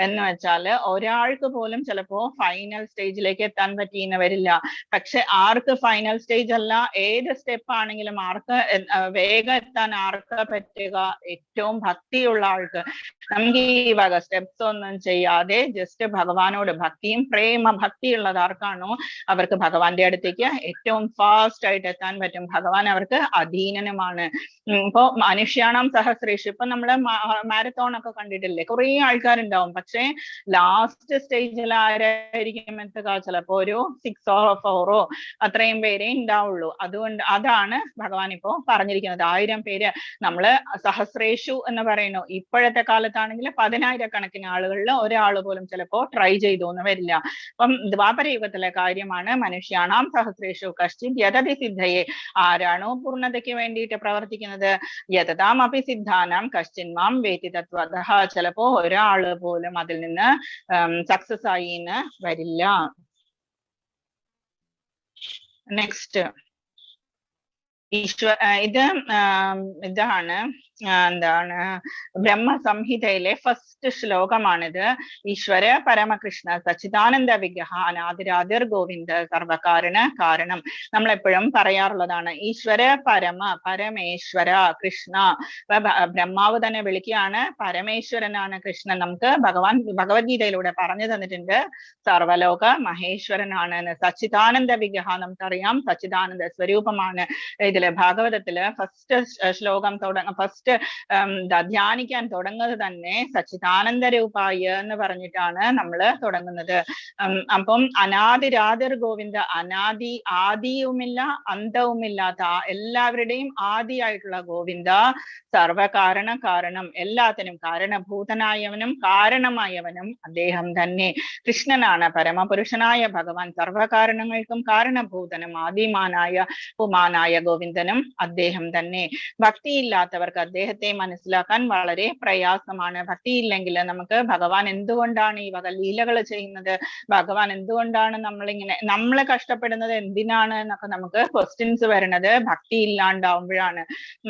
Speaker 4: എന്ന് വെച്ചാല് ഒരാൾക്ക് പോലും ചിലപ്പോ ഫൈനൽ സ്റ്റേജിലേക്ക് എത്താൻ പറ്റിയെന്ന് വരില്ല. പക്ഷെ ആർക്ക് ഫൈനൽ സ്റ്റേജ് അല്ല, ഏത് സ്റ്റെപ്പ് ആണെങ്കിലും ആർക്ക് വേഗം എത്താൻ ആർക്കാ പറ്റുക? ഏറ്റവും ഭക്തിയുള്ള ആൾക്ക്. നമുക്ക് ഈ വക സ്റ്റെപ്സ് ഒന്നും ചെയ്യാതെ ജസ്റ്റ് ഭഗവാനോട് ഭക്തിയും ഭക്തിയുള്ളത് ആർക്കാണോ അവർക്ക് ഭഗവാന്റെ അടുത്തേക്ക് ഏറ്റവും ഫാസ്റ്റ് ആയിട്ട് എത്താൻ പറ്റും. ഭഗവാൻ അവർക്ക് അധീനനുമാണ്. ഇപ്പൊ മനുഷ്യാണം സഹസ്രേഷു, ഇപ്പൊ നമ്മള് മാരത്തോൺ ഒക്കെ കണ്ടിട്ടില്ലേ, കുറെ ആൾക്കാരുണ്ടാവും. പക്ഷെ ലാസ്റ്റ് സ്റ്റേജിൽ ആരായിരിക്കും എത്തുക? ചിലപ്പോ ഒരു 6 or 4 അത്രയും പേരെ ഉണ്ടാവുള്ളൂ. അതുകൊണ്ട് അതാണ് ഭഗവാൻ ഇപ്പോ പറഞ്ഞിരിക്കുന്നത്. 1000 പേര് നമ്മള് സഹസ്രേഷു എന്ന് പറയുന്നു. ഇപ്പോഴത്തെ കാലത്താണെങ്കിൽ 10,000-കണക്കിന് ആളുകളിൽ ഒരാൾ പോലും ചിലപ്പോ ട്രൈ ചെയ്തു എന്ന് വരില്ല. അപ്പം ദ്വാപര യുഗത്തിലെ കാര്യമാണ്. മനുഷ്യാണാം സഹസ്രേഷു കശ്ചിത് യതതി സിദ്ധയെ. ആരാണോ പൂർണ്ണതയ്ക്ക് വേണ്ടിയിട്ട് പ്രവർത്തിക്കുന്നത്, യതതാം അപി സിദ്ധാനാം കശ്ചിന്മാം വേതി തത്വതഃ. ചിലപ്പോ ഒരാള് പോലും അതിൽ നിന്ന് സക്സസ് ആയി എന്ന് വരില്ല. നെക്സ്റ്റ് ഇതാണ് എന്താണ് ബ്രഹ്മസംഹിതയിലെ ഫസ്റ്റ് ശ്ലോകമാണിത്. ഈശ്വര പരമകൃഷ്ണ സച്ചിദാനന്ദ വിഗ്രഹ അനാദിരാദിർ ഗോവിന്ദ സർവകാരണ കാരണം. നമ്മളെപ്പോഴും പറയാറുള്ളതാണ് ഈശ്വര പരമേശ്വര കൃഷ്ണ. ബ്രഹ്മാവ് തന്നെ വിളിക്കുകയാണ് പരമേശ്വരനാണ് കൃഷ്ണൻ. നമുക്ക് ഭഗവത്ഗീതയിലൂടെ പറഞ്ഞു തന്നിട്ടുണ്ട് സർവലോക മഹേശ്വരനാണ്. സച്ചിദാനന്ദ വിഗ്രഹ നമുക്കറിയാം, സച്ചിദാനന്ദ സ്വരൂപമാണ്. ഇതില് ഭാഗവതത്തില് ഫസ്റ്റ് ശ്ലോകം ഫസ്റ്റ് ധ്യാനിക്കാൻ തുടങ്ങുന്നത് തന്നെ സച്ചിദാനന്ദ രൂപായ എന്ന് പറഞ്ഞിട്ടാണ് നമ്മള് തുടങ്ങുന്നത്. അപ്പം അനാദിരാദിർ ഗോവിന്ദ, ആദിയുമില്ല അന്തവുമില്ലാത്ത എല്ലാവരുടെയും ആദിയായിട്ടുള്ള ഗോവിന്ദ, സർവകാരണം, എല്ലാത്തിനും കാരണഭൂതനായവനും കാരണമായവനും അദ്ദേഹം തന്നെ. കൃഷ്ണനാണ് പരമപുരുഷനായ ഭഗവാൻ, സർവകാരണങ്ങൾക്കും കാരണഭൂതനും ആദിമാനായ പുമാനായ ഗോവിന്ദനും അദ്ദേഹം തന്നെ. ഭക്തിയില്ലാത്തവർക്ക് അദ്ദേഹത്തെ മനസ്സിലാക്കാൻ വളരെ പ്രയാസമാണ്. ഭക്തിയില്ലെങ്കിൽ നമുക്ക് ഭഗവാൻ എന്തുകൊണ്ടാണ് ഈ വക ലീലകൾ ചെയ്യുന്നത്, ഭഗവാൻ എന്തുകൊണ്ടാണ് നമ്മളെ കഷ്ടപ്പെടുന്നത്, എന്തിനാണ് എന്നൊക്കെ നമുക്ക് ക്വസ്റ്റ്യൻസ് വരുന്നത് ഭക്തി ഇല്ലാണ്ടാവുമ്പോഴാണ്.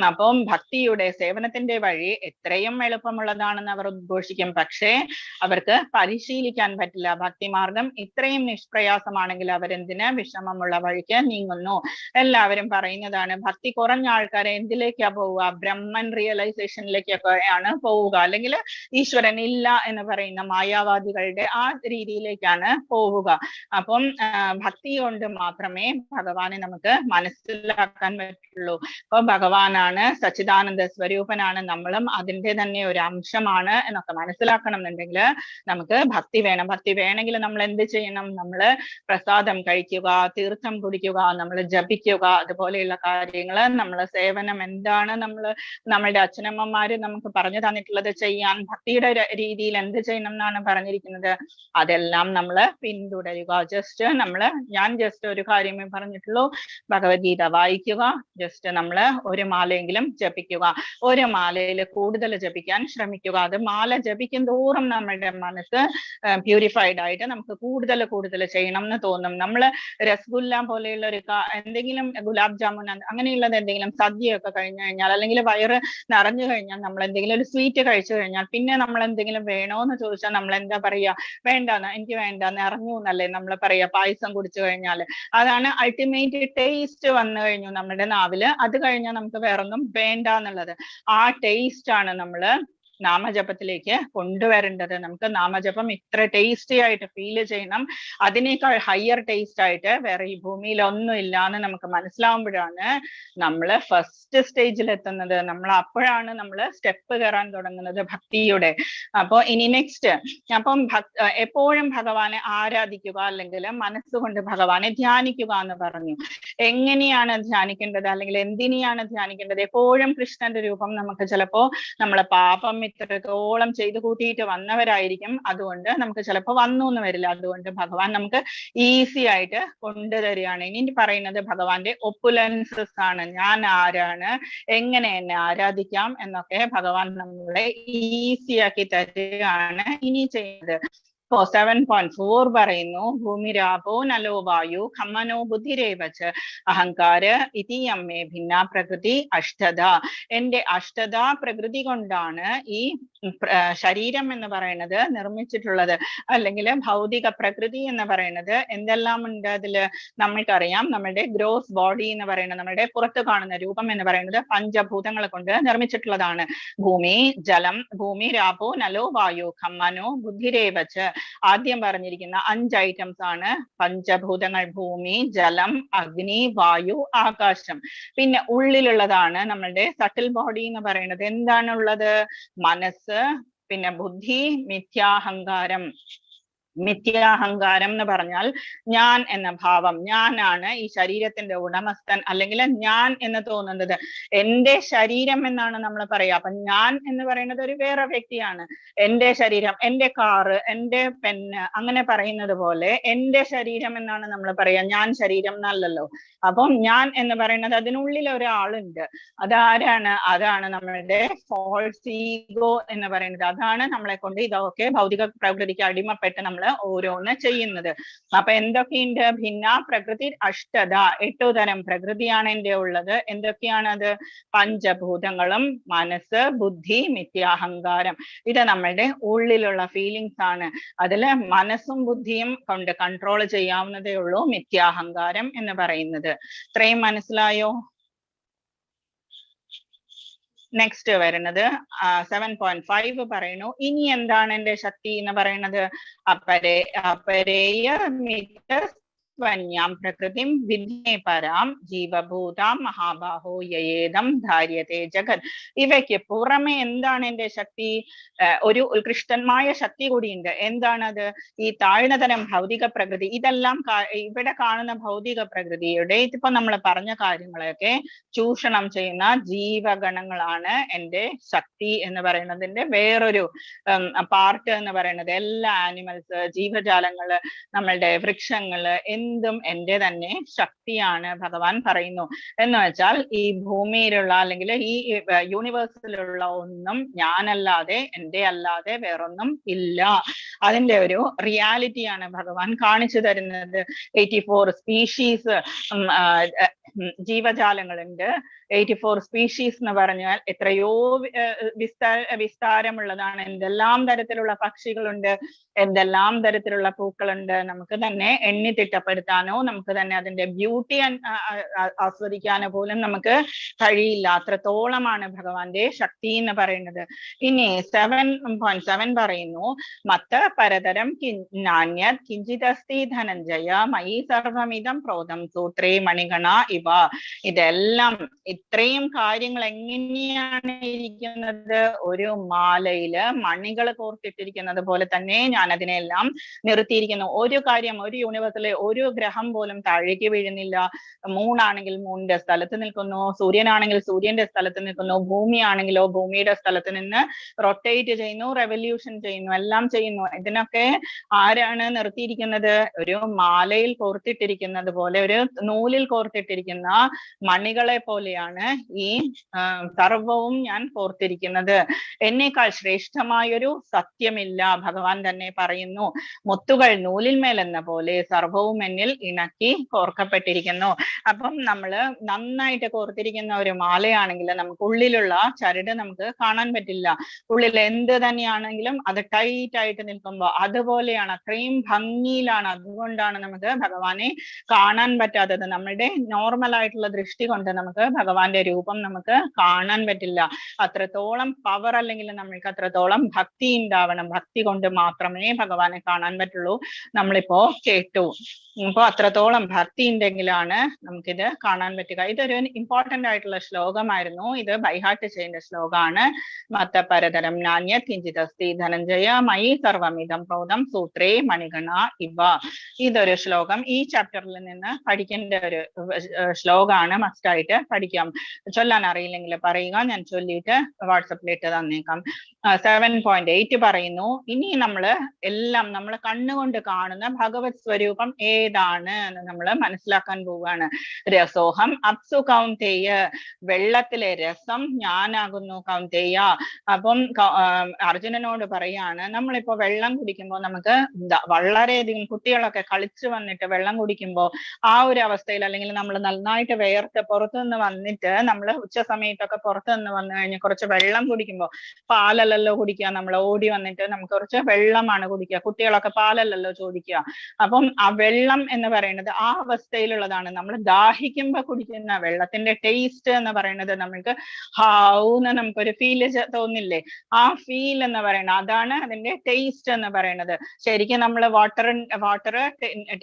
Speaker 4: അപ്പം ഭക്തിയുടെ സേവനത്തിന്റെ വഴി എത്രയും എളുപ്പമുള്ളതാണെന്ന് അവർ ഉദ്ഘോഷിക്കും. പക്ഷേ അവർക്ക് പരിശീലിക്കാൻ പറ്റില്ല. ഭക്തിമാർഗം ഇത്രയും നിഷ്പ്രയാസമാണെങ്കിൽ അവരെന്തിന് വിഷമമുള്ള വഴിക്ക് നീങ്ങുന്നു? എല്ലാവരും പറയുന്നതാണ് ഭക്തി കുറഞ്ഞ ആൾക്കാരെ എന്തിലേക്കാ പോവുക? ബ്രഹ്മൻ റിയലൈസേഷനിലേക്കൊക്കെയാണ് പോവുക, അല്ലെങ്കിൽ ഈശ്വരൻ ഇല്ല എന്ന് പറയുന്ന മായാവാദികളുടെ ആ രീതിയിലേക്കാണ് പോവുക. അപ്പം ഭക്തി കൊണ്ട് മാത്രമേ ഭഗവാനെ നമുക്ക് മനസ്സിലാക്കാൻ പറ്റുള്ളൂ. അപ്പൊ ഭഗവാനാണ് സച്ചിദാനന്ദ സ്വരൂപനാണ്, നമ്മളും അതിന്റെ തന്നെ ഒരു അംശമാണ് എന്നൊക്കെ മനസ്സിലാക്കണം എന്നുണ്ടെങ്കിൽ നമുക്ക് ഭക്തി വേണം. ഭക്തി വേണമെങ്കിൽ നമ്മൾ എന്ത് ചെയ്യണം? നമ്മള് പ്രസാദം കഴിക്കുക, തീർത്ഥം കുടിക്കുക, നമ്മൾ ജപിക്കുക, അതുപോലെയുള്ള കാര്യങ്ങള്. നമ്മളെ സേവനം എന്താണ് നമ്മളുടെ അച്ഛനമ്മമാര് നമുക്ക് പറഞ്ഞു തന്നിട്ടുള്ളത് ചെയ്യാൻ, ഭക്തിയുടെ രീതിയിൽ എന്ത് ചെയ്യണം എന്നാണ് പറഞ്ഞിരിക്കുന്നത്, അതെല്ലാം നമ്മൾ പിന്തുടരുക. ഞാൻ ജസ്റ്റ് ഒരു കാര്യമേ പറഞ്ഞിട്ടുള്ളൂ, ഭഗവത്ഗീത വായിക്കുക, ജസ്റ്റ് നമ്മള് ഒരു മാലയെങ്കിലും ജപിക്കുക, ഒരു മാലയിൽ കൂടുതൽ ജപിക്കാൻ ശ്രമിക്കുക. അത് മാല ജപിക്കും തോറും നമ്മളുടെ മനസ്സ് പ്യൂരിഫൈഡ് ആയിട്ട് നമുക്ക് കൂടുതൽ ചെയ്യണം എന്ന് തോന്നും. നമ്മള് രസഗുല്ല പോലെയുള്ള ഒരു എന്തെങ്കിലും ഗുലാബ് ജാമുൻ അങ്ങനെയുള്ളത് എന്തെങ്കിലും സദ്യയൊക്കെ കഴിഞ്ഞു കഴിഞ്ഞാൽ, അല്ലെങ്കിൽ വയറ് നിറഞ്ഞു കഴിഞ്ഞാൽ, നമ്മൾ എന്തെങ്കിലും ഒരു സ്വീറ്റ് കഴിച്ചു കഴിഞ്ഞാൽ പിന്നെ നമ്മൾ എന്തെങ്കിലും വേണോന്ന് ചോദിച്ചാൽ നമ്മൾ എന്താ പറയാ? വേണ്ടാന്ന്, എനിക്ക് വേണ്ട, നിറഞ്ഞു എന്നല്ലേ നമ്മൾ പറയാ. പായസം കുടിച്ചു കഴിഞ്ഞാൽ അതാണ് അൾട്ടിമേറ്റ് ടേസ്റ്റ് വന്നു കഴിഞ്ഞു നമ്മുടെ നാവില്. അത് കഴിഞ്ഞാൽ നമുക്ക് വേറൊന്നും വേണ്ട എന്നുള്ളത്. ആ ടേസ്റ്റ് ആണ് നമ്മള് നാമജപത്തിലേക്ക് കൊണ്ടുവരേണ്ടത്. നമുക്ക് നാമജപം ഇത്ര ടേസ്റ്റി ആയിട്ട് ഫീൽ ചെയ്യണം, അതിനേക്കാൾ ഹയർ ടേസ്റ്റ് ആയിട്ട് വേറെ ഈ ഭൂമിയിൽ ഒന്നും ഇല്ല എന്ന് നമുക്ക് മനസ്സിലാവുമ്പോഴാണ് നമ്മള് ഫസ്റ്റ് സ്റ്റേജിൽ എത്തുന്നത്. അപ്പോഴാണ് നമ്മള് സ്റ്റെപ്പ് കയറാൻ തുടങ്ങുന്നത് ഭക്തിയുടെ. അപ്പൊ ഇനി നെക്സ്റ്റ്, അപ്പം എപ്പോഴും ഭഗവാനെ ആരാധിക്കുക, അല്ലെങ്കിൽ മനസ്സുകൊണ്ട് ഭഗവാനെ ധ്യാനിക്കുക എന്ന് പറഞ്ഞു. എങ്ങനെയാണ് ധ്യാനിക്കേണ്ടത്, അല്ലെങ്കിൽ എന്തിനെയാണ് ധ്യാനിക്കേണ്ടത്? എപ്പോഴും കൃഷ്ണന്റെ രൂപം നമുക്ക് ചിലപ്പോ നമ്മളെ പാപം ഇത്രത്തോളം ചെയ്തു കൂട്ടിയിട്ട് വന്നവരായിരിക്കും, അതുകൊണ്ട് നമുക്ക് ചിലപ്പോൾ വന്നു എന്ന് വരില്ല. അതുകൊണ്ട് ഭഗവാൻ നമുക്ക് ഈസി ആയിട്ട് കൊണ്ടുതരികയാണ്. ഇനി പറയുന്നത് ഭഗവാന്റെ ഒപ്പുലൻസസ് ആണ്. ഞാൻ ആരാണ്, എങ്ങനെ എന്നെ ആരാധിക്കാം എന്നൊക്കെ ഭഗവാൻ നമ്മളെ ഈസി ആക്കി തരികയാണ് ഇനി ചെയ്യുന്നത്. അപ്പോ 7.4 പറയുന്നു ഭൂമിരാപോ നലോ വായു ഖമ്മനോ ബുദ്ധിരേവച്ച് അഹങ്കാര ഇതിയമ്മേ ഭിന്ന പ്രകൃതി അഷ്ടത. എന്റെ അഷ്ടത പ്രകൃതി കൊണ്ടാണ് ഈ ശരീരം എന്ന് പറയുന്നത് നിർമ്മിച്ചിട്ടുള്ളത്. അല്ലെങ്കിൽ ഭൗതിക പ്രകൃതി എന്ന് പറയുന്നത് എന്തെല്ലാം ഉണ്ട് അതില് നമ്മൾക്കറിയാം. നമ്മുടെ ഗ്രോസ് ബോഡി എന്ന് പറയുന്നത്, നമ്മുടെ പുറത്ത് കാണുന്ന രൂപം എന്ന് പറയുന്നത് പഞ്ചഭൂതങ്ങളെ കൊണ്ട് നിർമ്മിച്ചിട്ടുള്ളതാണ്. ഭൂമി, ജലം, ഭൂമി, രാപോ, നലോ, വായു, ഖമ്മനോ, ബുദ്ധിരേവച്ച്. ആദ്യം പറഞ്ഞിരിക്കുന്ന 5 ഐറ്റംസ് ആണ് പഞ്ചഭൂതങ്ങൾ: ഭൂമി, ജലം, അഗ്നി, വായു, ആകാശം. പിന്നെ ഉള്ളിലുള്ളതാണ് നമ്മളുടെ സട്ടിൽ ബോഡി എന്ന് പറയുന്നത്. എന്താണുള്ളത്? മനസ്സ്, പിന്നെ ബുദ്ധി, മിഥ്യാഹങ്കാരം. മിഥ്യാഹങ്കാരം എന്ന് പറഞ്ഞാൽ ഞാൻ എന്ന ഭാവം, ഞാനാണ് ഈ ശരീരത്തിന്റെ ഉടമസ്ഥൻ, അല്ലെങ്കിൽ ഞാൻ എന്ന് തോന്നുന്നത് എന്റെ ശരീരം എന്നാണ് നമ്മൾ പറയുക. അപ്പൊ ഞാൻ എന്ന് പറയുന്നത് ഒരു വേറെ വ്യക്തിയാണ്. എന്റെ ശരീരം, എന്റെ കാറ്, എന്റെ പെന്ന്, അങ്ങനെ പറയുന്നത് പോലെ എന്റെ ശരീരം എന്നാണ് നമ്മൾ പറയുക. ഞാൻ ശരീരം എന്നല്ലല്ലോ. അപ്പം ഞാൻ എന്ന് പറയുന്നത് അതിനുള്ളിൽ ഒരാളുണ്ട്. അതാരാണ്? അതാണ് നമ്മളുടെ ഫോൾസ് ഈഗോ എന്ന് പറയുന്നത്. അതാണ് നമ്മളെ കൊണ്ട് ഇതൊക്കെ ഭൗതിക പ്രകൃതിക്ക് അടിമപ്പെട്ട് നമ്മൾ ഓരോന്ന് ചെയ്യുന്നത്. അപ്പൊ എന്തൊക്കെയുണ്ട്? ഭിന്ന പ്രകൃതി അഷ്ടത. 8 തരം പ്രകൃതിയാണ് എന്റെ ഉള്ളത്. എന്തൊക്കെയാണത്? പഞ്ചഭൂതങ്ങളും മനസ്സ്, ബുദ്ധി, മിഥ്യാഹങ്കാരം. ഇത് നമ്മളുടെ ഉള്ളിലുള്ള ഫീലിങ്സ് ആണ്. അതില് മനസ്സും ബുദ്ധിയും കൊണ്ട് കൺട്രോൾ ചെയ്യാവുന്നതേ ഉള്ളൂ മിഥ്യാഹങ്കാരം എന്ന് പറയുന്നത്. ഇത്രയും മനസ്സിലായോ? നെക്സ്റ്റ് വരുന്നത് 7.5 പറയുന്നു. ഇനി എന്താണ് എന്റെ ശക്തി എന്ന് പറയുന്നത്? അപരേയ വന്യാം പ്രകൃതിം വിദ്യേ പരാം ജീവഭൂതാം മഹാബാഹോ യേദം ധാര്യത്തെ ജഗത്. ഇവയ്ക്ക് പുറമെ എന്താണ് എന്റെ ശക്തി? ഒരു ഉത്കൃഷ്ടമായ ശക്തി കൂടിയുണ്ട്. എന്താണത്? ഈ താഴ്ന്നതരം ഭൗതിക പ്രകൃതി. ഇതെല്ലാം ഇവിടെ കാണുന്ന ഭൗതിക പ്രകൃതിയുടെ ഇപ്പൊ നമ്മൾ പറഞ്ഞ കാര്യങ്ങളൊക്കെ ചൂഷണം ചെയ്യുന്ന ജീവഗണങ്ങളാണ് എന്റെ ശക്തി എന്ന് പറയുന്നതിന്റെ വേറൊരു പാർട്ട് എന്ന് പറയുന്നത്. എല്ലാ ആനിമൽസ്, ജീവജാലങ്ങള്, നമ്മളുടെ വൃക്ഷങ്ങള്, എന്തും എന്റെ തന്നെ ശക്തിയാണ് ഭഗവാൻ പറയുന്നു. എന്ന് വെച്ചാൽ ഈ ഭൂമിയിലുള്ള അല്ലെങ്കിൽ ഈ യൂണിവേഴ്സിലുള്ള ഒന്നും ഞാനല്ലാതെ, എന്റെ അല്ലാതെ വേറൊന്നും ഇല്ല. അതിന്റെ ഒരു റിയാലിറ്റിയാണ് ഭഗവാൻ കാണിച്ചു തരുന്നത്. 84 സ്പീഷീസ് ജീവജാലങ്ങളുണ്ട്. 84 സ്പീഷീസ് എന്ന് പറഞ്ഞാൽ എത്രയോ വിസ്താരമുള്ളതാണ്. എന്തെല്ലാം തരത്തിലുള്ള പക്ഷികളുണ്ട്, എന്തെല്ലാം തരത്തിലുള്ള പൂക്കളുണ്ട്. നമുക്ക് തന്നെ എണ്ണി തിട്ടപ്പെടുത്താനോ നമുക്ക് തന്നെ അതിന്റെ ബ്യൂട്ടി ആസ്വദിക്കാനോ പോലും നമുക്ക് കഴിയില്ല. അത്രത്തോളമാണ് ഭഗവാന്റെ ശക്തി എന്ന് പറയുന്നത്. ഇനി 7.7 പറയുന്നു മത്ത പരതരം നാണ്യത് കിഞ്ചിതസ്തി ധനഞ്ജയ മയി സർവമിതം പ്രോതം സൂത്രേ മണിഗണ ഇവ. ഇതെല്ലാം ഇത്രയും കാര്യങ്ങൾ എങ്ങനെയാണ് ഇരിക്കുന്നത്? ഒരു മാലയില് മണികൾ കോർത്തിട്ടിരിക്കുന്നത് പോലെ തന്നെ ഞാൻ അതിനെല്ലാം നിർത്തിയിരിക്കുന്നു. ഒരു കാര്യം, ഒരു യൂണിവേഴ്സിലെ ഒരു ഗ്രഹം പോലും താഴേക്ക് വീഴുന്നില്ല. മൂണാണെങ്കിൽ മൂണിന്റെ സ്ഥലത്ത് നിൽക്കുന്നു, സൂര്യനാണെങ്കിൽ സൂര്യന്റെ സ്ഥലത്ത് നിൽക്കുന്നു, ഭൂമിയാണെങ്കിലോ ഭൂമിയുടെ സ്ഥലത്ത് നിന്ന് റൊട്ടേറ്റ് ചെയ്യുന്നു, റെവല്യൂഷൻ ചെയ്യുന്നു, എല്ലാം ചെയ്യുന്നു. ഇതിനൊക്കെ ആരാണ് നിർത്തിയിരിക്കുന്നത്? ഒരു മാലയിൽ കോർത്തിട്ടിരിക്കുന്നത് പോലെ, ഒരു നൂലിൽ കോർത്തിട്ടിരിക്കുന്ന മണികളെ പോലെയാണ് ഈ സർവവും ഞാൻ കോർത്തിരിക്കുന്നത്. എന്നേക്കാൾ ശ്രേഷ്ഠമായൊരു സത്യമില്ല. ഭഗവാൻ തന്നെ പറയുന്നു, മുത്തുകൾ നൂലിൽ മേലെന്ന പോലെ സർവവും എന്നിൽ ഇണക്കി കോർക്കപ്പെട്ടിരിക്കുന്നു. അപ്പം നമ്മള് നന്നായിട്ട് കോർത്തിരിക്കുന്ന ഒരു മാലയാണെങ്കിൽ നമുക്ക് ഉള്ളിലുള്ള ചരട് നമുക്ക് കാണാൻ പറ്റില്ല. ഉള്ളിൽ എന്ത് തന്നെയാണെങ്കിലും അത് ടൈറ്റ് ആയിട്ട് നിൽക്കുമ്പോൾ അതുപോലെയാണ്, അത്രയും ഭംഗിയിലാണ്. അതുകൊണ്ടാണ് നമുക്ക് ഭഗവാനെ കാണാൻ പറ്റാത്തത്. നമ്മുടെ നോർമൽ ആയിട്ടുള്ള ദൃഷ്ടി കൊണ്ട് നമുക്ക് ഭഗവാന്റെ രൂപം നമുക്ക് കാണാൻ പറ്റില്ല. അത്രത്തോളം പവർ, അല്ലെങ്കിൽ നമ്മൾക്ക് അത്രത്തോളം ഭക്തി ഉണ്ടാവണം. ഭക്തി കൊണ്ട് മാത്രമേ ഭഗവാനെ കാണാൻ പറ്റുള്ളൂ. നമ്മളിപ്പോ കേട്ടു. അപ്പൊ അത്രത്തോളം ഭക്തി ഉണ്ടെങ്കിലാണ് നമുക്കിത് കാണാൻ പറ്റുക. ഇതൊരു ഇമ്പോർട്ടന്റ് ആയിട്ടുള്ള ശ്ലോകമായിരുന്നു. ഇത് ബൈഹാർട്ട് ചെയ്യേണ്ട ശ്ലോകമാണ്. മത്ത പരതരം നാണ്യത് കിഞ്ചിതസ്തി ധനഞ്ജയ മയി സർവമിതം പ്രോതം സൂത്രേ മണിഗണ ഇവ. ഇതൊരു ശ്ലോകം ഈ ചാപ്റ്ററിൽ നിന്ന് പഠിക്കേണ്ട ഒരു ശ്ലോകമാണ്. മസ്റ്റായിട്ട് പഠിക്കാം. ചൊല്ലാൻ അറിയില്ലെങ്കിൽ പറയുക, ഞാൻ ചൊല്ലിയിട്ട് വാട്സപ്പിൽ ഇട്ട് തന്നേക്കാം. 7.8 പറയുന്നു, ഇനി എല്ലാം നമ്മൾ കണ്ണുകൊണ്ട് കാണുന്ന ഭഗവത് സ്വരൂപം ഏതാണ് എന്ന് നമ്മൾ മനസ്സിലാക്കാൻ പോവുകയാണ്. രസോഹം അപ്സു കൗന്ദേയ, വെള്ളത്തിലെ രസം ഞാനാകുന്നു കൗന്ദേയ. അപ്പം അർജുനനോട് പറയാണ്, നമ്മളിപ്പോ വെള്ളം കുടിക്കുമ്പോൾ നമുക്ക് വളരെയധികം കുട്ടികളൊക്കെ കളിച്ചു വന്നിട്ട് വെള്ളം കുടിക്കുമ്പോൾ ആ ഒരു അവസ്ഥയിൽ, അല്ലെങ്കിൽ നമ്മൾ നന്നായിട്ട് വേർത്ത് പുറത്തുനിന്ന് വന്നിട്ട് നമ്മൾ ഉച്ച സമയത്തൊക്കെ പുറത്തുനിന്ന് വന്നു കഴിഞ്ഞ് കുറച്ച് വെള്ളം കുടിക്കുമ്പോൾ, പാലല്ലല്ലോ കുടിക്കുക, നമ്മൾ ഓടി വന്നിട്ട് നമുക്ക് കുറച്ച് വെള്ളമാണ് കുടിക്കുക, കുട്ടികളൊക്കെ പാലല്ലല്ലോ ചോദിക്കുക. അപ്പം ആ വെള്ളം എന്ന് പറയുന്നത് ആ അവസ്ഥയിലുള്ളതാണ്. നമ്മൾ ദാഹിക്കുമ്പോ കുടിക്കുന്ന വെള്ളത്തിന്റെ ടേസ്റ്റ് എന്ന് പറയുന്നത് നമ്മൾക്ക് ഹാവൂന്ന് നമുക്കൊരു ഫീല് തോന്നില്ലേ? ആ ഫീൽ എന്ന് പറയുന്നത് അതാണ് അതിന്റെ ടേസ്റ്റ് എന്ന് പറയുന്നത്. ശരിക്കും നമ്മൾ വാട്ടർ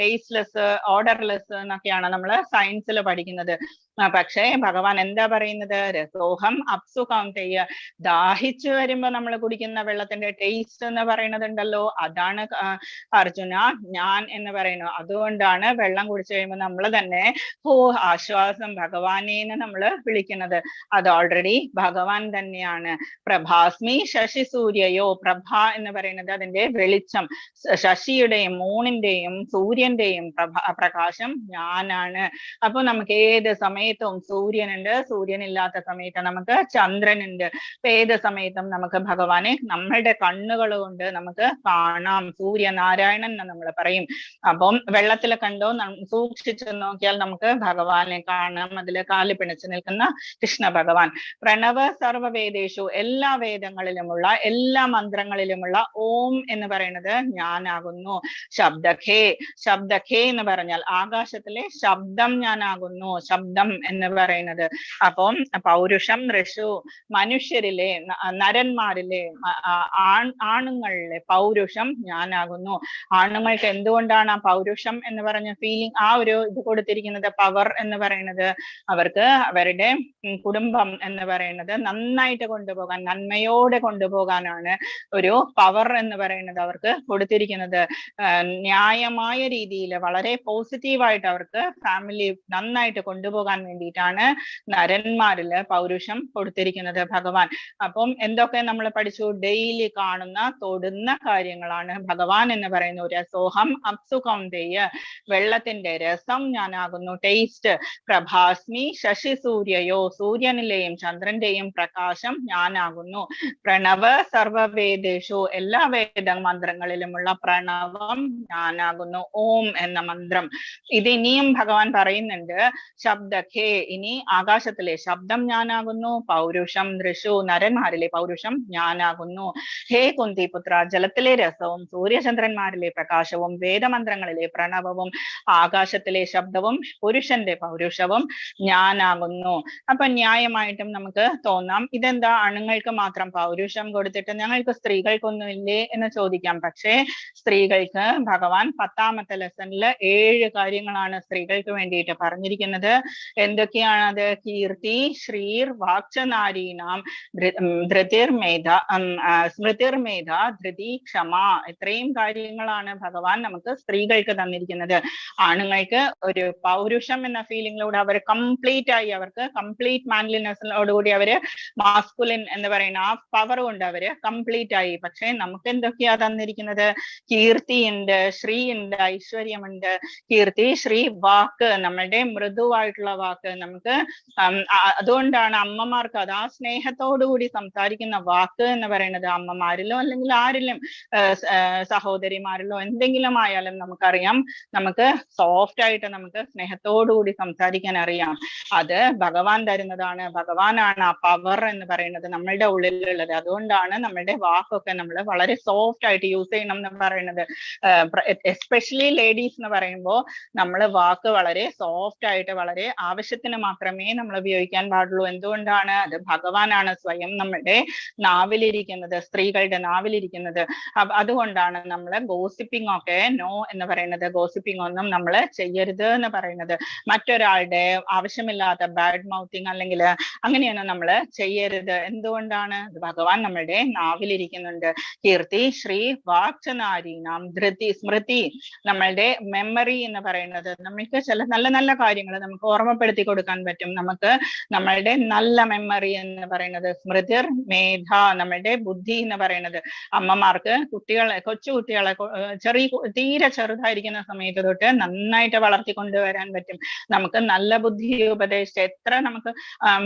Speaker 4: ടേസ്റ്റ്ലെസ്, ഓർഡർലെസ് എന്നൊക്കെയാണ് നമ്മൾ സയൻസിൽ പഠിക്കുന്നത്. പക്ഷേ ഭഗവാൻ എന്താ പറയുന്നത്? രസോഹം അപ്സു കൗന്ദേയ, ദാഹിച്ചു വരുമ്പോ നമ്മൾ കുടിക്കുന്ന വെള്ളത്തിന്റെ ടേസ്റ്റ് എന്ന് പറയുന്നതുണ്ടല്ലോ, അതാണ് അർജുന ഞാൻ എന്ന് പറയുന്നത്. അതുകൊണ്ടാണ് വെള്ളം കുടിച്ചു കഴിയുമ്പോൾ നമ്മൾ തന്നെ ആശ്വാസം ഭഗവാനേന്ന് നമ്മൾ വിളിക്കുന്നത്. അത് ഓൾറെഡി ഭഗവാൻ തന്നെയാണ്. പ്രഭാസ്മി ശശി സൂര്യയോ, പ്രഭ എന്ന് പറയുന്നത് അതിന്റെ വെളിച്ചം, ശശിയുടെയും മൂണിന്റെയും സൂര്യന്റെയും പ്രകാശം ഞാനാണ്. അപ്പൊ നമുക്ക് ഏത് സമയത്തും സൂര്യനുണ്ട്, സൂര്യനില്ലാത്ത സമയത്ത് നമുക്ക് ചന്ദ്രനുണ്ട്. ഏത് സമയത്തും നമുക്ക് ഭഗവാനെ നമ്മളുടെ കണ്ണുകൾ കൊണ്ട് നമുക്ക് കാണാം. സൂര്യനാരായണൻ എന്ന് നമ്മൾ പറയും. അപ്പം വെള്ളത്തിൽ കണ്ടോ, സൂക്ഷിച്ചു നോക്കിയാൽ നമുക്ക് ഭഗവാനെ കാണാം. അതിൽ കാല് പിണച്ചു നിൽക്കുന്ന കൃഷ്ണ ഭഗവാൻ. പ്രണവ സർവവേദേഷു, എല്ലാ വേദങ്ങളിലുമുള്ള എല്ലാ മന്ത്രങ്ങളിലുമുള്ള ഓം എന്ന് പറയുന്നത് ഞാനാകുന്നു. ശബ്ദഖേ, ശബ്ദഖേ എന്ന് പറഞ്ഞാൽ ആകാശത്തിലെ ശബ്ദം ഞാനാകുന്നു, ശബ്ദം എന്ന് പറയുന്നത്. അപ്പം പൗരുഷം ഋഷു, മനുഷ്യരിലെ നരന്മാരിലെ ആണുങ്ങളിലെ പൗരുഷം ഞാനാകുന്നു. ആണുങ്ങൾക്ക് എന്തുകൊണ്ടാണ് ആ പൗരുഷം എന്ന് പറഞ്ഞ ഫീലിംഗ്, ആ ഒരു ഇത് കൊടുത്തിരിക്കുന്നത്? പവർ എന്ന് പറയുന്നത് അവർക്ക് അവരുടെ കുടുംബം എന്ന് പറയുന്നത് നന്നായിട്ട് കൊണ്ടുപോകാൻ, നന്മയോടെ കൊണ്ടുപോകാനാണ് ഒരു പവർ എന്ന് പറയുന്നത് അവർക്ക് കൊടുത്തിരിക്കുന്നത്. ന്യായമായ രീതിയിൽ വളരെ പോസിറ്റീവായിട്ട് അവർക്ക് ഫാമിലി നന്നായിട്ട് കൊണ്ടുപോകാൻ വേണ്ടിയിട്ടാണ് നരന്മാരില് പൗരുഷം കൊടുത്തിരിക്കുന്നത് ഭഗവാൻ. അപ്പം എന്തൊക്കെ നമ്മൾ പഠിച്ചു? ഡെയിലി കാണുന്ന തൊടുന്ന കാര്യങ്ങളാണ് ഭഗവാൻ എന്ന് പറയുന്ന ഒരു രസോഹം അപ്സു കൗന്ദേയ, വെള്ളത്തിന്റെ രസം ഞാനാകുന്നു, ടേസ്റ്റ്. പ്രഭാസ്മി ശശി സൂര്യയോ, സൂര്യനിലെയും ചന്ദ്രന്റെയും പ്രകാശം ഞാനാകുന്നു. പ്രണവ സർവവേദേഷു, എല്ലാ വേദ മന്ത്രങ്ങളിലുമുള്ള പ്രണവം ഞാനാകുന്നു, ഓം എന്ന മന്ത്രം. ഇത് ഇനിയും ഭഗവാൻ പറയുന്നുണ്ട്. ശബ്ദഖേ, ഇനി ആകാശത്തിലെ ശബ്ദം ഞാനാകുന്നു. പൗരുഷം ഋഷു, നരന്മാരിലെ പൗരുഷം ഞാനാകുന്നു. ഹേ കുന്തിപുത്ര, ജലത്തിലെ രസവും സൂര്യചന്ദ്രന്മാരിലെ പ്രകാശവും വേദമന്ത്രങ്ങളിലെ പ്രണവവും ആകാശത്തിലെ ശബ്ദവും പുരുഷന്റെ പൗരുഷവും ഞാനാകുന്നു. അപ്പൊ ന്യായമായിട്ടും നമുക്ക് തോന്നാം, ഇതെന്താ ആണുങ്ങൾക്ക് മാത്രം പൗരുഷം കൊടുത്തിട്ട് ഞങ്ങൾക്ക് സ്ത്രീകൾക്കൊന്നും ഇല്ലേ എന്ന് ചോദിക്കാം. പക്ഷേ സ്ത്രീകൾക്ക് ഭഗവാൻ 10ാമത്തെ ലെസണിൽ 7 കാര്യങ്ങളാണ് സ്ത്രീകൾക്ക് വേണ്ടിയിട്ട് പറഞ്ഞിരിക്കുന്നത്. എന്തൊക്കെയാണത്? കീർത്തി, ശ്രീർ, വാക്ചനാരീനാം, ധൃതിർമേധ, സ്മൃതിർമേധ, ധൃതി, ക്ഷമ. ഇത്രയും കാര്യങ്ങളാണ് ഭഗവാൻ നമുക്ക് സ്ത്രീകൾക്ക് തന്നിരിക്കുന്നത്. ആണുങ്ങൾക്ക് ഒരു പൗരുഷം എന്ന ഫീലിംഗിലൂടെ അവർ കംപ്ലീറ്റ് ആയി, അവർക്ക് കംപ്ലീറ്റ് മാൻലിനെസ്സിനോടുകൂടി അവര് മാസ്കുലിൻ എന്ന് പറയുന്ന ആ പവർ കൊണ്ട് അവര് കംപ്ലീറ്റ് ആയി. പക്ഷെ നമുക്ക് എന്തൊക്കെയാ തന്നിരിക്കുന്നത്? കീർത്തി ഉണ്ട്, ശ്രീ ഉണ്ട്, ഐശ്വര്യമുണ്ട്. കീർത്തി, ശ്രീ, വാക്ക്, നമ്മളുടെ മൃദുവായിട്ടുള്ള വാക്ക്. നമുക്ക് അതുകൊണ്ടാണ് അമ്മമാർക്ക് അത് ആ സ്നേഹത്തോടുകൂടി സംസാരിക്കുന്ന വാക്ക് എന്ന് പറയുന്നത്. അമ്മമാരിലോ അല്ലെങ്കിൽ ആരിലും സഹോദരിമാരിലോ എന്തെങ്കിലും ആയാലും നമുക്കറിയാം, നമുക്ക് സോഫ്റ്റ് ആയിട്ട് നമുക്ക് സ്നേഹത്തോടുകൂടി സംസാരിക്കാൻ അറിയാം. അത് ഭഗവാൻ തരുന്നതാണ്. ഭഗവാനാണ് ആ പവർ എന്ന് പറയുന്നത് നമ്മളുടെ ഉള്ളിലുള്ളത്. അതുകൊണ്ടാണ് നമ്മളുടെ വാക്കൊക്കെ നമ്മൾ വളരെ സോഫ്റ്റ് ആയിട്ട് യൂസ് ചെയ്യണം എന്ന് പറയുന്നത്. എസ്പെഷ്യലി ലേഡീസ് എന്ന് പറയുമ്പോൾ നമ്മൾ വാക്ക് വളരെ സോഫ്റ്റ് ആയിട്ട് വളരെ ആവശ്യത്തിന് മാത്രമേ നമ്മൾ ഉപയോഗിക്കാൻ പാടുള്ളൂ. എന്തുകൊണ്ടാണ്? അത് ഭഗവാനാണ് സ്വയം നമ്മുടെ നാവിലിരിക്കുന്നത്, സ്ത്രീകളുടെ നാവിലിരിക്കുന്നത്. അതുകൊണ്ടാണ് നമ്മൾ ഗോസിപ്പിംഗ് ഒക്കെ നോ എന്ന് പറയുന്നത്. ഗോസിപ്പിംഗ് ഒന്നും നമ്മൾ ചെയ്യരുത് എന്ന് പറയുന്നത്. മറ്റൊരാളുടെ ആവശ്യമില്ലാത്ത ബാഡ് മൗത്തിങ് അല്ലെങ്കിൽ അങ്ങനെയൊന്നും നമ്മൾ ചെയ്യരുത്. എന്തുകൊണ്ടാണ്? ഭഗവാൻ നമ്മളുടെ നാവിലിരിക്കുന്നുണ്ട്. കീർത്തി, ശ്രീ, വാക്ചനാരീനാം, ധൃതി, സ്മൃതി, നമ്മളുടെ മെമ്മറി എന്ന് പറയുന്നത്. നമ്മൾക്ക് ചില നല്ല നല്ല കാര്യങ്ങൾ നമുക്ക് ഓർമ്മപ്പെടുത്തി കൊടുക്കാൻ പറ്റും. പറ്റും. നമുക്ക് നമ്മളുടെ നല്ല മെമ്മറി എന്ന് പറയുന്നത്, സ്മൃതിർ മേധ, നമ്മളുടെ ബുദ്ധി എന്ന് പറയുന്നത്, അമ്മമാർക്ക് കൊച്ചു കുട്ടികളെ തീരെ ചെറുതായിരിക്കുന്ന സമയത്ത് തൊട്ട് നന്നായിട്ട് വളർത്തിക്കൊണ്ടുവരാൻ പറ്റും. നമുക്ക് നല്ല ബുദ്ധി ഉപദേശിച്ച് എത്ര നമുക്ക്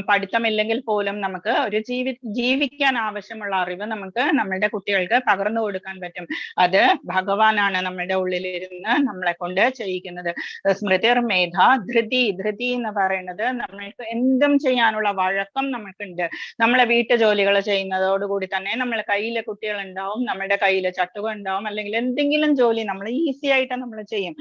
Speaker 4: പഠിത്തമില്ലെങ്കിൽ പോലും നമുക്ക് ഒരു ജീവിക്കാൻ ആവശ്യമുള്ള അറിവ് നമുക്ക് നമ്മളുടെ കുട്ടികൾക്ക് പകർന്നു കൊടുക്കാൻ പറ്റും. അത് ഭഗവാനാണ് നമ്മളുടെ ഉള്ളിലിരുന്ന് നമ്മളെ കൊണ്ട് ചെയ്യിക്കുന്നത്. സ്മൃതിർ മേധ, ധൃതി എന്ന് പറയുന്നത് നമ്മൾക്ക് എന്തും ചെയ്യാനുള്ള വഴക്കം നമുക്കുണ്ട്. നമ്മളെ വീട്ടു ജോലികൾ ചെയ്യുന്നതോടുകൂടി തന്നെ നമ്മളെ കയ്യിലെ കുട്ടികൾ ഉണ്ടാവും, നമ്മുടെ കയ്യിലെ ചട്ടുക ഉണ്ടാവും, അല്ലെങ്കിൽ എന്തെങ്കിലും ജോലി നമ്മൾ ഈസി ആയിട്ട് നമ്മൾ ചെയ്യും.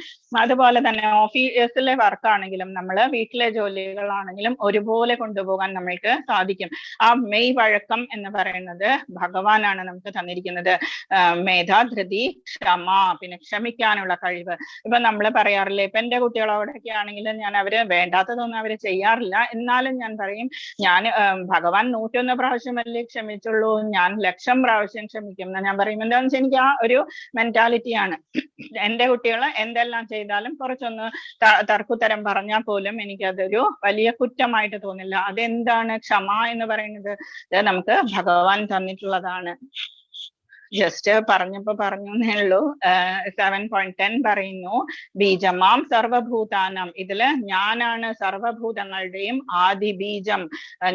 Speaker 4: അതുപോലെ തന്നെ ഓഫീസിലെ വർക്ക് ആണെങ്കിലും നമ്മള് വീട്ടിലെ ജോലികളാണെങ്കിലും ഒരുപോലെ കൊണ്ടുപോകാൻ നമ്മൾക്ക് സാധിക്കും. ആ മെയ് വഴക്കം എന്ന് പറയുന്നത് ഭഗവാനാണ് നമുക്ക് തന്നിരിക്കുന്നത്. മേധ, ധൃതി, ക്ഷമ, പിന്നെ ക്ഷമിക്കാനുള്ള കഴിവ്. ഇപ്പൊ നമ്മൾ പറയാറില്ലേ, ഇപ്പൊ എന്റെ കുട്ടികളോടൊക്കെ ആണെങ്കിലും ഞാൻ അവര് വേണ്ടാത്തതൊന്നും അവര് ചെയ്യാറില്ല, എന്നാലും ഞാൻ പറയും, ഞാൻ ഭഗവാൻ 101 പ്രാവശ്യമല്ലേ ക്ഷമിച്ചുള്ളൂ, ഞാൻ 1,00,000 പ്രാവശ്യം ക്ഷമിക്കും എന്ന് ഞാൻ പറയും. എന്താണെന്ന് വെച്ചാൽ എനിക്ക് ആ ഒരു മെന്റാലിറ്റിയാണ്. എന്റെ കുട്ടികൾ എന്തെല്ലാം ചെയ്താലും കുറച്ചൊന്ന് തർക്കുത്തരം പറഞ്ഞാൽ പോലും എനിക്കതൊരു വലിയ കുറ്റമായിട്ട് തോന്നില്ല. അതെന്താണ് ക്ഷമ എന്ന് പറയുന്നത്? നമുക്ക് ഭഗവാൻ തന്നിട്ടുള്ളതാണ്. ജസ്റ്റ് പറഞ്ഞു എന്നേ ഉള്ളൂ. 7.10 പറയുന്നു, ബീജമാം സർവഭൂതാനം. ഇതില് ഞാനാണ് സർവഭൂതങ്ങളുടെയും ആദി ബീജം,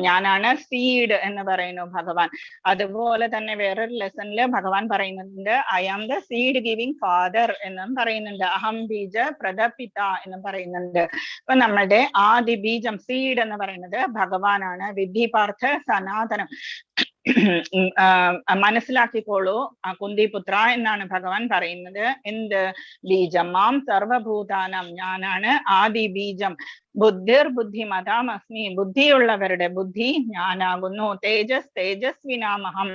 Speaker 4: ഞാനാണ് സീഡ് എന്ന് പറയുന്നു ഭഗവാൻ. അതുപോലെ തന്നെ വേറൊരു ലെസണില് ഭഗവാൻ പറയുന്നുണ്ട്, I am the seed giving father എന്നും പറയുന്നുണ്ട്, അഹം ബീജ പ്രദപിത എന്നും പറയുന്നുണ്ട്. അപ്പൊ നമ്മളുടെ ആദി ബീജം സീഡ് എന്ന് പറയുന്നത് ഭഗവാനാണ്. വിദ്ധി പാർത്ഥ സനാതനം. മനസ്സിലാക്കിക്കോളൂ കുന്തിപുത്ര എന്നാണ് ഭഗവാൻ പറയുന്നത്. എന്ത്? ബീജമാം സർവഭൂതാനം, ഞാനാണ് ആദി ബീജം. ബുദ്ധിർ ബുദ്ധിമതാമസ്മി, ബുദ്ധിയുള്ളവരുടെ ബുദ്ധി ഞാനാകുന്നു. തേജസ് തേജസ്വിനാമഹം,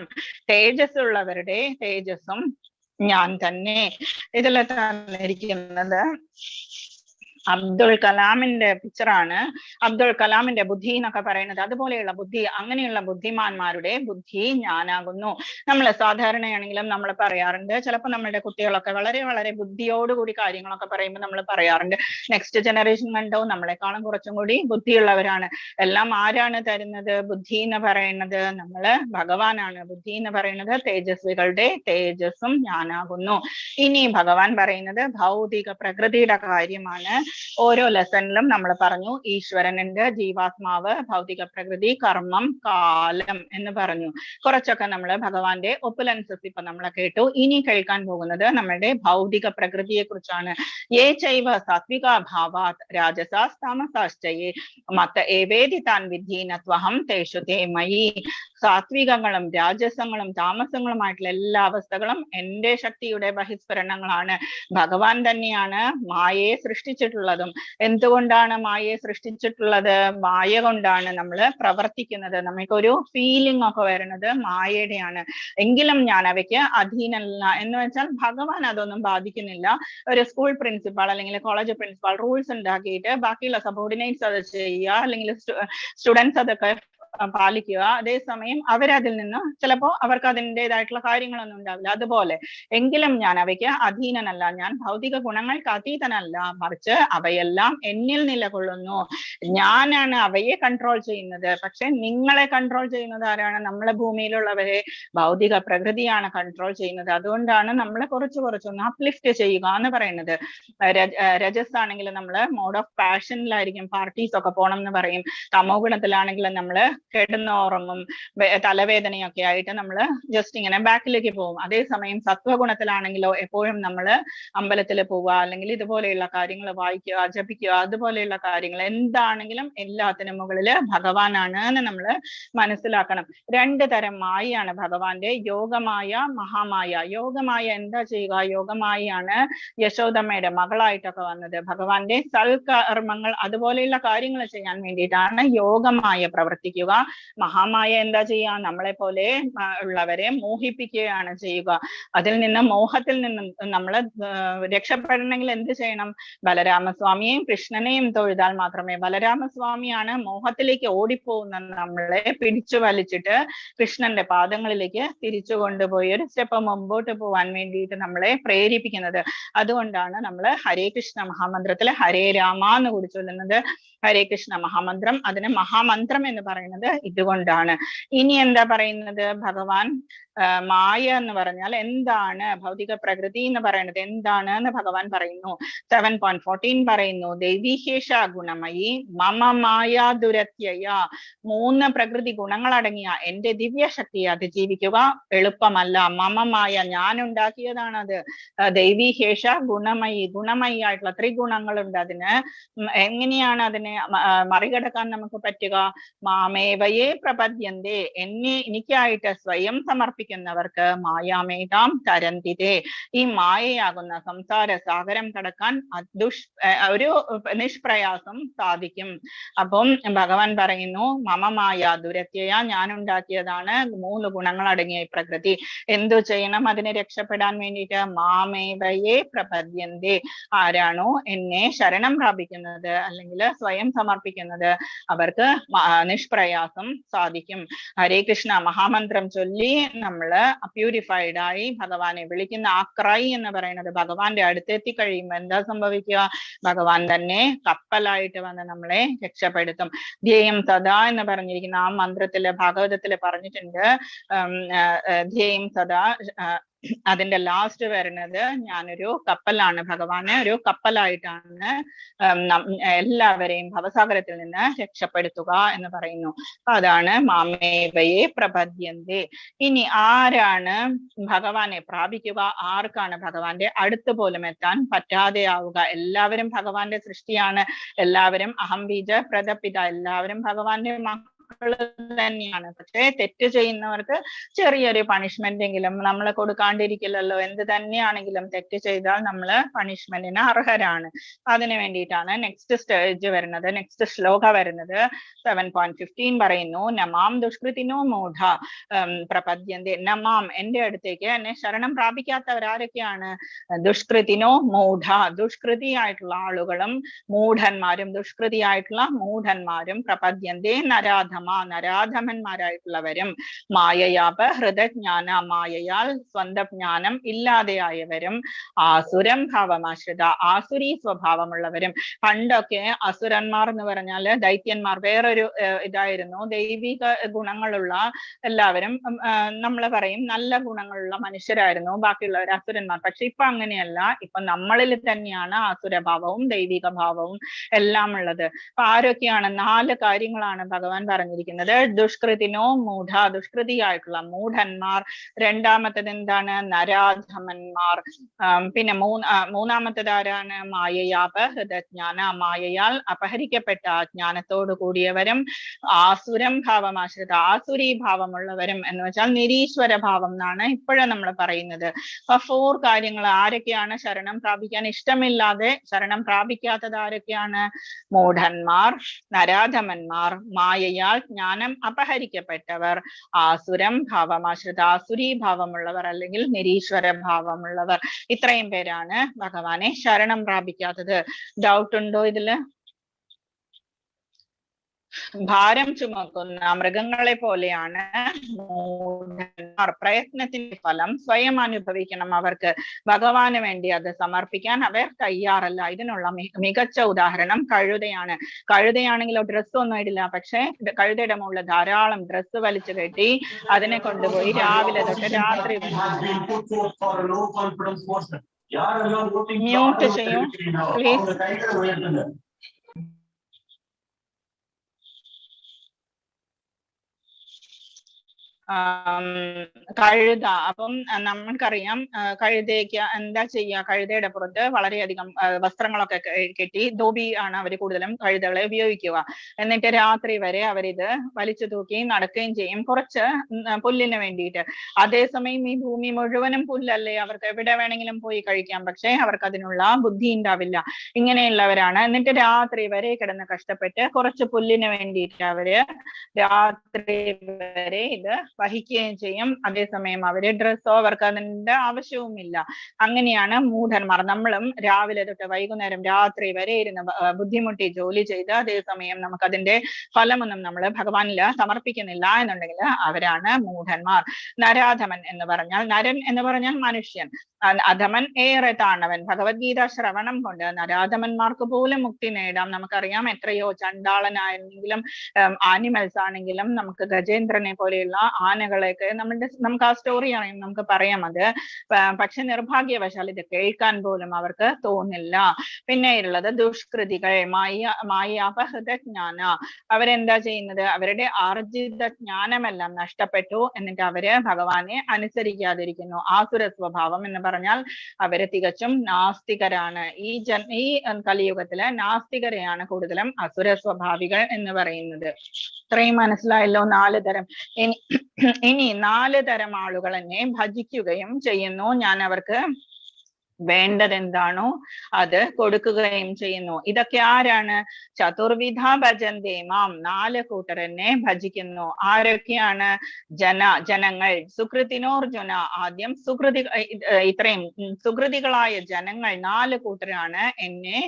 Speaker 4: തേജസ് ഉള്ളവരുടെ തേജസ്സും ഞാൻ തന്നെ. ഇതിൽ തന്നിരിക്കുന്നത് അബ്ദുൾ കലാമിന്റെ പിക്ചറാണ്. അബ്ദുൾ കലാമിന്റെ ബുദ്ധി എന്നൊക്കെ പറയുന്നത് അതുപോലെയുള്ള ബുദ്ധി, അങ്ങനെയുള്ള ബുദ്ധിമാന്മാരുടെ ബുദ്ധി ഞാനാകുന്നു. നമ്മൾ സാധാരണയാണെങ്കിലും നമ്മൾ പറയാറുണ്ട്, ചിലപ്പോൾ നമ്മുടെ കുട്ടികളൊക്കെ വളരെ വളരെ ബുദ്ധിയോടുകൂടി കാര്യങ്ങളൊക്കെ പറയുമ്പോൾ നമ്മൾ പറയാറുണ്ട്, നെക്സ്റ്റ് ജനറേഷൻ കണ്ടോ നമ്മളെക്കാളും കുറച്ചും കൂടി ബുദ്ധിയുള്ളവരാണ്. എല്ലാം ആരാണ് തരുന്നത്? ബുദ്ധി എന്ന് പറയുന്നത് നമ്മള് ഭഗവാനാണ്. ബുദ്ധി എന്ന് പറയുന്നത് തേജസ്വികളുടെ തേജസ്സും ഞാനാകുന്നു. ഇനി ഭഗവാൻ പറയുന്നത് ഭൗതിക പ്രകൃതിയുടെ കാര്യമാണ്. ഓരോ ലെസണിലും നമ്മൾ പറഞ്ഞു, ഈശ്വരനുണ്ട്, ജീവാത്മാവ്, ഭൗതിക പ്രകൃതി, കർമ്മം, കാലം എന്ന് പറഞ്ഞു. കുറച്ചൊക്കെ നമ്മൾ ഭഗവാന്റെ ഒപ്പുലൻസസ് ഇപ്പൊ നമ്മൾ കേട്ടു. ഇനി കേൾക്കാൻ പോകുന്നത് നമ്മളുടെ ഭൗതിക പ്രകൃതിയെ കുറിച്ചാണ്. യേ ചൈവ സാത്വിക ഭാവാത് രാജസാസ് താമസാശ്ചയേ മത്ത ഏവേദി താൻ വിധീനത്വഹം തേഷു തേ മയി. സാത്വികങ്ങളും രാജസങ്ങളും താമസങ്ങളുമായിട്ടുള്ള എല്ലാ അവസ്ഥകളും എന്റെ ശക്തിയുടെ ബഹിസ്ഫുരണങ്ങളാണ്. ഭഗവാൻ തന്നെയാണ് മായയെ സൃഷ്ടിച്ചിട്ടുള്ളതും. എന്തുകൊണ്ടാണ് മായയെ സൃഷ്ടിച്ചിട്ടുള്ളത്? മായ കൊണ്ടാണ് നമ്മൾ പ്രവർത്തിക്കുന്നത്. നമുക്കൊരു ഫീലിംഗ് ഒക്കെ വരുന്നത് മായയുടെയാണ്. എങ്കിലും ഞാൻ അവയ്ക്ക് അധീനല്ല എന്ന് വെച്ചാൽ ഭഗവാൻ അതൊന്നും ബാധിക്കുന്നില്ല. ഒരു സ്കൂൾ പ്രിൻസിപ്പാൾ അല്ലെങ്കിൽ കോളേജ് പ്രിൻസിപ്പാൾ റൂൾസ് ഉണ്ടാക്കിയിട്ട് ബാക്കിയുള്ള സബോർഡിനേറ്റ്സ് അത് ചെയ്യുക, അല്ലെങ്കിൽ സ്റ്റുഡൻസ് അതൊക്കെ പാലിക്കുക. അതേസമയം അവരതിൽ നിന്ന് ചിലപ്പോ അവർക്ക് അതിൻ്റെതായിട്ടുള്ള കാര്യങ്ങളൊന്നും ഉണ്ടാവില്ല. അതുപോലെ എങ്കിലും ഞാൻ അവയ്ക്ക് അധീനനല്ല, ഞാൻ ഭൗതിക ഗുണങ്ങൾക്ക് അതീതനല്ല, മറിച്ച് അവയെല്ലാം എന്നിൽ നിലകൊള്ളുന്നു. ഞാനാണ് അവയെ കൺട്രോൾ ചെയ്യുന്നത്. പക്ഷെ നിങ്ങളെ കൺട്രോൾ ചെയ്യുന്നത് ആരാണ്? നമ്മളെ ഭൂമിയിലുള്ളവരെ ഭൗതിക പ്രകൃതിയാണ് കൺട്രോൾ ചെയ്യുന്നത്. അതുകൊണ്ടാണ് നമ്മളെ കുറച്ചൊന്ന് അപ്ലിഫ്റ്റ് ചെയ്യുക എന്ന് പറയുന്നത്. രജസ് ആണെങ്കിൽ നമ്മള് മോഡ് ഓഫ് പാഷനിലായിരിക്കും, പാർട്ടീസ് ഒക്കെ പോകണം എന്ന് പറയും. തമോ ഗുണത്തിലാണെങ്കിൽ നമ്മള് കിടന്നുറങ്ങും, തലവേദനയൊക്കെ ആയിട്ട് നമ്മൾ ജസ്റ്റ് ഇങ്ങനെ ബാക്കിലേക്ക് പോകും. അതേസമയം സത്വഗുണത്തിലാണെങ്കിലോ എപ്പോഴും നമ്മൾ അമ്പലത്തിൽ പോവുക, അല്ലെങ്കിൽ ഇതുപോലെയുള്ള കാര്യങ്ങൾ വായിക്കുക, ജപിക്കുക, അതുപോലെയുള്ള കാര്യങ്ങൾ എന്താണെങ്കിലും എല്ലാത്തിനും മുകളില് ഭഗവാനാണ് എന്ന് നമ്മൾ മനസ്സിലാക്കണം. 2 തരം മായയാണ് ഭഗവാന്റെ, യോഗമായ, മഹാമായ. യോഗമായ എന്താ ചെയ്യുക? യോഗമായാണ് യശോദമ്മയുടെ മകളായിട്ടൊക്കെ വന്നത്. ഭഗവാന്റെ സൽക്കർമ്മങ്ങൾ അതുപോലെയുള്ള കാര്യങ്ങൾ ചെയ്യാൻ വേണ്ടിയിട്ടാണ് യോഗമായ പ്രവർത്തിക്കുക. മഹാമായ എന്താ ചെയ്യുക, നമ്മളെ പോലെ ഉള്ളവരെ മോഹിപ്പിക്കുകയാണ് ചെയ്യുക. അതിൽ നിന്ന് മോഹത്തിൽ നിന്നും നമ്മൾ രക്ഷപ്പെടണമെങ്കിൽ എന്ത് ചെയ്യണം? ബലരാമസ്വാമിയെയും കൃഷ്ണനെയും തൊഴുതാൽ മാത്രമേ. ബലരാമസ്വാമിയാണ് മോഹത്തിലേക്ക് ഓടിപ്പോകുന്ന നമ്മളെ പിടിച്ചു വലിച്ചിട്ട് കൃഷ്ണന്റെ പാദങ്ങളിലേക്ക് തിരിച്ചു കൊണ്ടുപോയി ഒരു സ്റ്റെപ്പ് മുമ്പോട്ട് പോവാൻ വേണ്ടിയിട്ട് നമ്മളെ പ്രേരിപ്പിക്കുന്നത്. അതുകൊണ്ടാണ് നമ്മൾ ഹരേ കൃഷ്ണ മഹാമന്ത്രത്തില് ഹരേ രാമ എന്ന് കൂടി ചൊല്ലുന്നത്. ഹരേ കൃഷ്ണ മഹാമന്ത്രം, അതിന് മഹാമന്ത്രം എന്ന് പറയുന്നത് ഇതുകൊണ്ടാണ്. ഇനി എന്താ പറയുന്നത്? ഭഗവാൻ മായ എന്ന് പറഞ്ഞാൽ എന്താണ്, ഭൗതിക പ്രകൃതി എന്ന് പറയുന്നത് എന്താണ് എന്ന് ഭഗവാൻ പറയുന്നു. 7.14 പറയുന്നു, ദൈവീഹേഷ ഗുണമയി മമ മായ ദുരത്യയ. 3 പ്രകൃതി ഗുണങ്ങൾ അടങ്ങിയ എന്റെ ദിവ്യ ശക്തിയെ അതിജീവിക്കുക എളുപ്പമല്ല. മമ മായ, ഞാൻ ഉണ്ടാക്കിയതാണത്. ദൈവീഹേഷ ഗുണമയി, ഗുണമയി ആയിട്ടുള്ള ത്രിഗുണങ്ങളുണ്ട് അതിന്. എങ്ങനെയാണ് അതിനെ മറികടക്കാൻ നമുക്ക് പറ്റുക? മാമേവയെ പ്രപദ്യന്തേ, എനിക്കായിട്ട് സ്വയം സമർപ്പിക്കുന്നവർക്ക് മായാമേതാം തരന്തിതേ. ഈ മായയാകുന്ന സംസാര സാഗരം കടക്കാൻ ഒരു നിഷ്പ്രയാസം സാധിക്കും. അപ്പം ഭഗവാൻ പറയുന്നു, മമമായ ദുരത്യയ, ഞാൻ ഉണ്ടാക്കിയതാണ് 3 ഗുണങ്ങൾ അടങ്ങിയ ഈ പ്രകൃതി. എന്തു ചെയ്യണം അതിനെ രക്ഷപ്പെടാൻ വേണ്ടിയിട്ട്? മാമേവയെ പ്രപദ്യന്തേ, ആരാണോ എന്നെ ശരണം പ്രാപിക്കുന്നത് അല്ലെങ്കിൽ സ്വയം സമർപ്പിക്കുന്നത് അവർക്ക് നിഷ്പ്രയാസം സാധിക്കും. ഹരേ കൃഷ്ണ മഹാമന്ത്രം ചൊല്ലി നമ്മള് പ്യൂരിഫൈഡ് ആയി ഭഗവാനെ വിളിക്കുന്ന ആ ക്രൈ എന്ന് പറയുന്നത് ഭഗവാന്റെ അടുത്തെത്തി കഴിയുമ്പോൾ എന്താ സംഭവിക്കുക? ഭഗവാൻ തന്നെ കപ്പലായിട്ട് വന്ന് നമ്മളെ രക്ഷപ്പെടുത്തും. ധ്യേയം സദാ എന്ന് പറഞ്ഞിരിക്കുന്ന ആ മന്ത്രത്തില് ഭാഗവതത്തില് പറഞ്ഞിട്ടുണ്ട്. ധ്യേയം സദാ, അതിന്റെ ലാസ്റ്റ് വരുന്നത് ഞാനൊരു കപ്പലാണ്, ഭഗവാന് ഒരു കപ്പലായിട്ടാണ് എല്ലാവരെയും ഭവസാഗരത്തിൽ നിന്ന് രക്ഷപ്പെടുത്തുക എന്ന് പറയുന്നു. അതാണ് മാമേവയെ പ്രപദ്യന്തേ. ഇനി ആരാണ് ഭഗവാനെ പ്രാപിക്കുക? ആർക്കാണ് ഭഗവാന്റെ അടുത്ത് പോലും എത്താൻ പറ്റാതെയാവുക? എല്ലാവരും ഭഗവാന്റെ സൃഷ്ടിയാണ്, എല്ലാവരും അഹം ബീജ പ്രദപിത, എല്ലാവരും ഭഗവാന്റെ തന്നെയാണ്. പക്ഷെ തെറ്റ് ചെയ്യുന്നവർക്ക് ചെറിയൊരു പണിഷ്മെന്റ് എങ്കിലും നമ്മൾ കൊടുക്കാണ്ടിരിക്കില്ലല്ലോ. എന്ത് തന്നെയാണെങ്കിലും തെറ്റ് ചെയ്താൽ നമ്മൾ പണിഷ്മെന്റിന് അർഹരാണ്. അതിനു വേണ്ടിയിട്ടാണ് നെക്സ്റ്റ് സ്റ്റേജ് വരുന്നത്, നെക്സ്റ്റ് ശ്ലോക വരുന്നത്. 7.15 പറയുന്നു, നമാം ദുഷ്കൃതിനോ മൂഢ പ്രപദ്യന്തേ. നമാം, എന്റെ അടുത്തേക്ക് എന്നെ ശരണം പ്രാപിക്കാത്തവരാരൊക്കെയാണ്? ദുഷ്കൃതിനോ മൂഢ, ദുഷ്കൃതിയായിട്ടുള്ള ആളുകളും മൂഢന്മാരും, ദുഷ്കൃതിയായിട്ടുള്ള മൂഢന്മാരും, പ്രപദ്യന്തേ നരാധമ, നരാധമന്മാരായിട്ടുള്ളവരും, മായയാപ ഹൃദജ്ഞാന, മായയാൽ സ്വന്തം ജ്ഞാനം ഇല്ലാതെയായവരും, ആസുരം ഭാവമാശ്രിത, ആസുരി സ്വഭാവമുള്ളവരും. പണ്ടൊക്കെ അസുരന്മാർ എന്ന് പറഞ്ഞാല് ദൈത്യന്മാർ വേറൊരു ഇതായിരുന്നു. ദൈവിക ഗുണങ്ങളുള്ള എല്ലാവരും നമ്മൾ പറയും നല്ല ഗുണങ്ങളുള്ള മനുഷ്യരായിരുന്നു ബാക്കിയുള്ളവർ അസുരന്മാർ. പക്ഷെ ഇപ്പൊ അങ്ങനെയല്ല. ഇപ്പൊ നമ്മളിൽ തന്നെയാണ് ആസുരഭാവവും ദൈവിക ഭാവവും എല്ലാം ഉള്ളത്. അപ്പൊ ആരൊക്കെയാണ്? 4 കാര്യങ്ങളാണ് ഭഗവാൻ പറഞ്ഞിരിക്കുന്നത്. ദുഷ്കൃതിനോ മൂഢ, ദുഷ്കൃതിയായിട്ടുള്ള മൂഢന്മാർ. രണ്ടാമത്തത് എന്താണ്? നരാധമന്മാർ. പിന്നെ മൂന്നാമത്തത് ആരാണ്? മായയാപ ഹൃദജ്ഞാന, മായയാൽ അപഹരിക്കപ്പെട്ട ജ്ഞാനത്തോടു കൂടിയവരും, ആസുരം ഭാവമാശ്രിത, ആസുരി ഭാവമുള്ളവരും എന്ന് വെച്ചാൽ നിരീശ്വര ഭാവം എന്നാണ് ഇപ്പോഴും നമ്മൾ പറയുന്നത്. അപ്പൊ 4 കാര്യങ്ങൾ. ആരൊക്കെയാണ് ശരണം പ്രാപിക്കാൻ ഇഷ്ടമില്ലാതെ ശരണം പ്രാപിക്കാത്തത്? ആരൊക്കെയാണ്? മൂഢന്മാർ, നരാധമന്മാർ, മായയാൽ ജ്ഞാനം അപഹരിക്കപ്പെട്ടവർ, ആസുരം ഭാവമാശ്രിത, ആസുരി ഭാവമുള്ളവർ അല്ലെങ്കിൽ നിരീശ്വര ഭാവമുള്ളവർ. ഇത്രയും പേരാണ് ഭഗവാനെ ശരണം പ്രാപിക്കാത്തത്. ഡൗട്ട് ഉണ്ടോ ഇതില്? ഭാരം ചുമക്കുന്ന മൃഗങ്ങളെ പോലെയാണ് മൂഢന്മാർ. പ്രയത്നത്തിന്റെ ഫലം സ്വയം അനുഭവിക്കണം. അവർക്ക് ഭഗവാന് വേണ്ടി അത് സമർപ്പിക്കാൻ അവർ തയ്യാറല്ല. ഇതിനുള്ള മികച്ച ഉദാഹരണം കഴുതയാണ്. കഴുതയാണെങ്കിലോ ഡ്രസ്സ് ഒന്നും ഇടില്ല. പക്ഷെ കഴുതയുടെ മുകളിൽ ധാരാളം ഡ്രസ്സ് വലിച്ചു കെട്ടി അതിനെ കൊണ്ടുപോയി രാവിലെ തൊട്ട് രാത്രി മ്യൂട്ട് ചെയ്യും പ്ലീസ്. കഴുത. അപ്പം നമ്മൾക്കറിയാം കഴുതയ്ക്ക് എന്താ ചെയ്യുക, കഴുതയുടെ പുറത്ത് വളരെയധികം വസ്ത്രങ്ങളൊക്കെ കെട്ടി, ധോബി ആണ് അവർ കൂടുതലും കഴുതകളെ ഉപയോഗിക്കുക. എന്നിട്ട് രാത്രി വരെ അവരിത് വലിച്ചു തൂക്കുകയും നടക്കുകയും ചെയ്യും, കുറച്ച് പുല്ലിന് വേണ്ടിയിട്ട്. അതേസമയം ഈ ഭൂമി മുഴുവനും പുല്ലല്ലേ, അവർക്ക് എവിടെ വേണമെങ്കിലും പോയി കഴിക്കാം, പക്ഷെ അവർക്ക് അതിനുള്ള ബുദ്ധി ഉണ്ടാവില്ല. ഇങ്ങനെയുള്ളവരാണ്. എന്നിട്ട് രാത്രി വരെ കിടന്ന് കഷ്ടപ്പെട്ട് കുറച്ച് പുല്ലിന് വേണ്ടിയിട്ട് അവര് രാത്രി വരെ ഇത് വഹിക്കുകയും ചെയ്യും. അതേസമയം അവര് ഡ്രസ്സോ അവർക്ക് അതിന്റെ ആവശ്യവുമില്ല. അങ്ങനെയാണ് മൂഢന്മാർ. നമ്മളും രാവിലെ തൊട്ട് വൈകുന്നേരം രാത്രി വരെ ഇരുന്ന് ബുദ്ധിമുട്ടി ജോലി ചെയ്ത് അതേസമയം നമുക്ക് അതിന്റെ ഫലമൊന്നും നമ്മൾ ഭഗവാനില് സമർപ്പിക്കുന്നില്ല എന്നുണ്ടെങ്കിൽ അവരാണ് മൂഢന്മാർ. നരാധമൻ എന്ന് പറഞ്ഞാൽ, നരൻ എന്ന് പറഞ്ഞാൽ മനുഷ്യൻ, അധമൻ ഏറെ താണവൻ. ഭഗവത്ഗീത ശ്രവണം കൊണ്ട് നരാധമന്മാർക്ക് പോലും മുക്തി നേടാം. നമുക്കറിയാം, എത്രയോ ചണ്ടാളനായെങ്കിലും ആനിമൽസ് ആണെങ്കിലും നമുക്ക് ഗജേന്ദ്രനെ പോലെയുള്ള ആനകളെയൊക്കെ നമുക്ക് ആ സ്റ്റോറി അറിയാം, നമുക്ക് പറയാം അത്. പക്ഷെ നിർഭാഗ്യവശാൽ ഇത് കേൾക്കാൻ പോലും അവർക്ക് തോന്നില്ല. പിന്നെ ഉള്ളത് ദുഷ്കൃതികൾ, മായാപഹൃത ജ്ഞാന. അവരെന്താ ചെയ്യുന്നത്, അവരുടെ ആർജിത ജ്ഞാനമെല്ലാം നഷ്ടപ്പെട്ടു, എന്നിട്ട് അവര് ഭഗവാനെ അനുസരിക്കാതിരിക്കുന്നു. ആസുര സ്വഭാവം എന്ന് പറഞ്ഞാൽ അവര് തികച്ചും നാസ്തികരാണ്. ഈ കലിയുഗത്തില് നാസ്തികരെയാണ് കൂടുതലും അസുര സ്വഭാവികൾ എന്ന് പറയുന്നത്. ഇത്രയും മനസ്സിലായല്ലോ 4 തരം. ഇനി 4 തരം ആളുകൾ എന്നെ ഭജിക്കുകയും ചെയ്യുന്നു, ഞാൻ അവർക്ക് വേണ്ടത് എന്താണോ അത് കൊടുക്കുകയും ചെയ്യുന്നു. ഇതൊക്കെ ആരാണ്? ചതുർവിധ ഭജന്തേ മാം, 4 കൂട്ടർ എന്നെ ഭജിക്കുന്നു. ആരൊക്കെയാണ്? ജനങ്ങൾ. സുകൃതിനോർജുന, ആദ്യം ഇത്രയും സുകൃതികളായ ജനങ്ങൾ 4 കൂട്ടരാണ് എന്നെ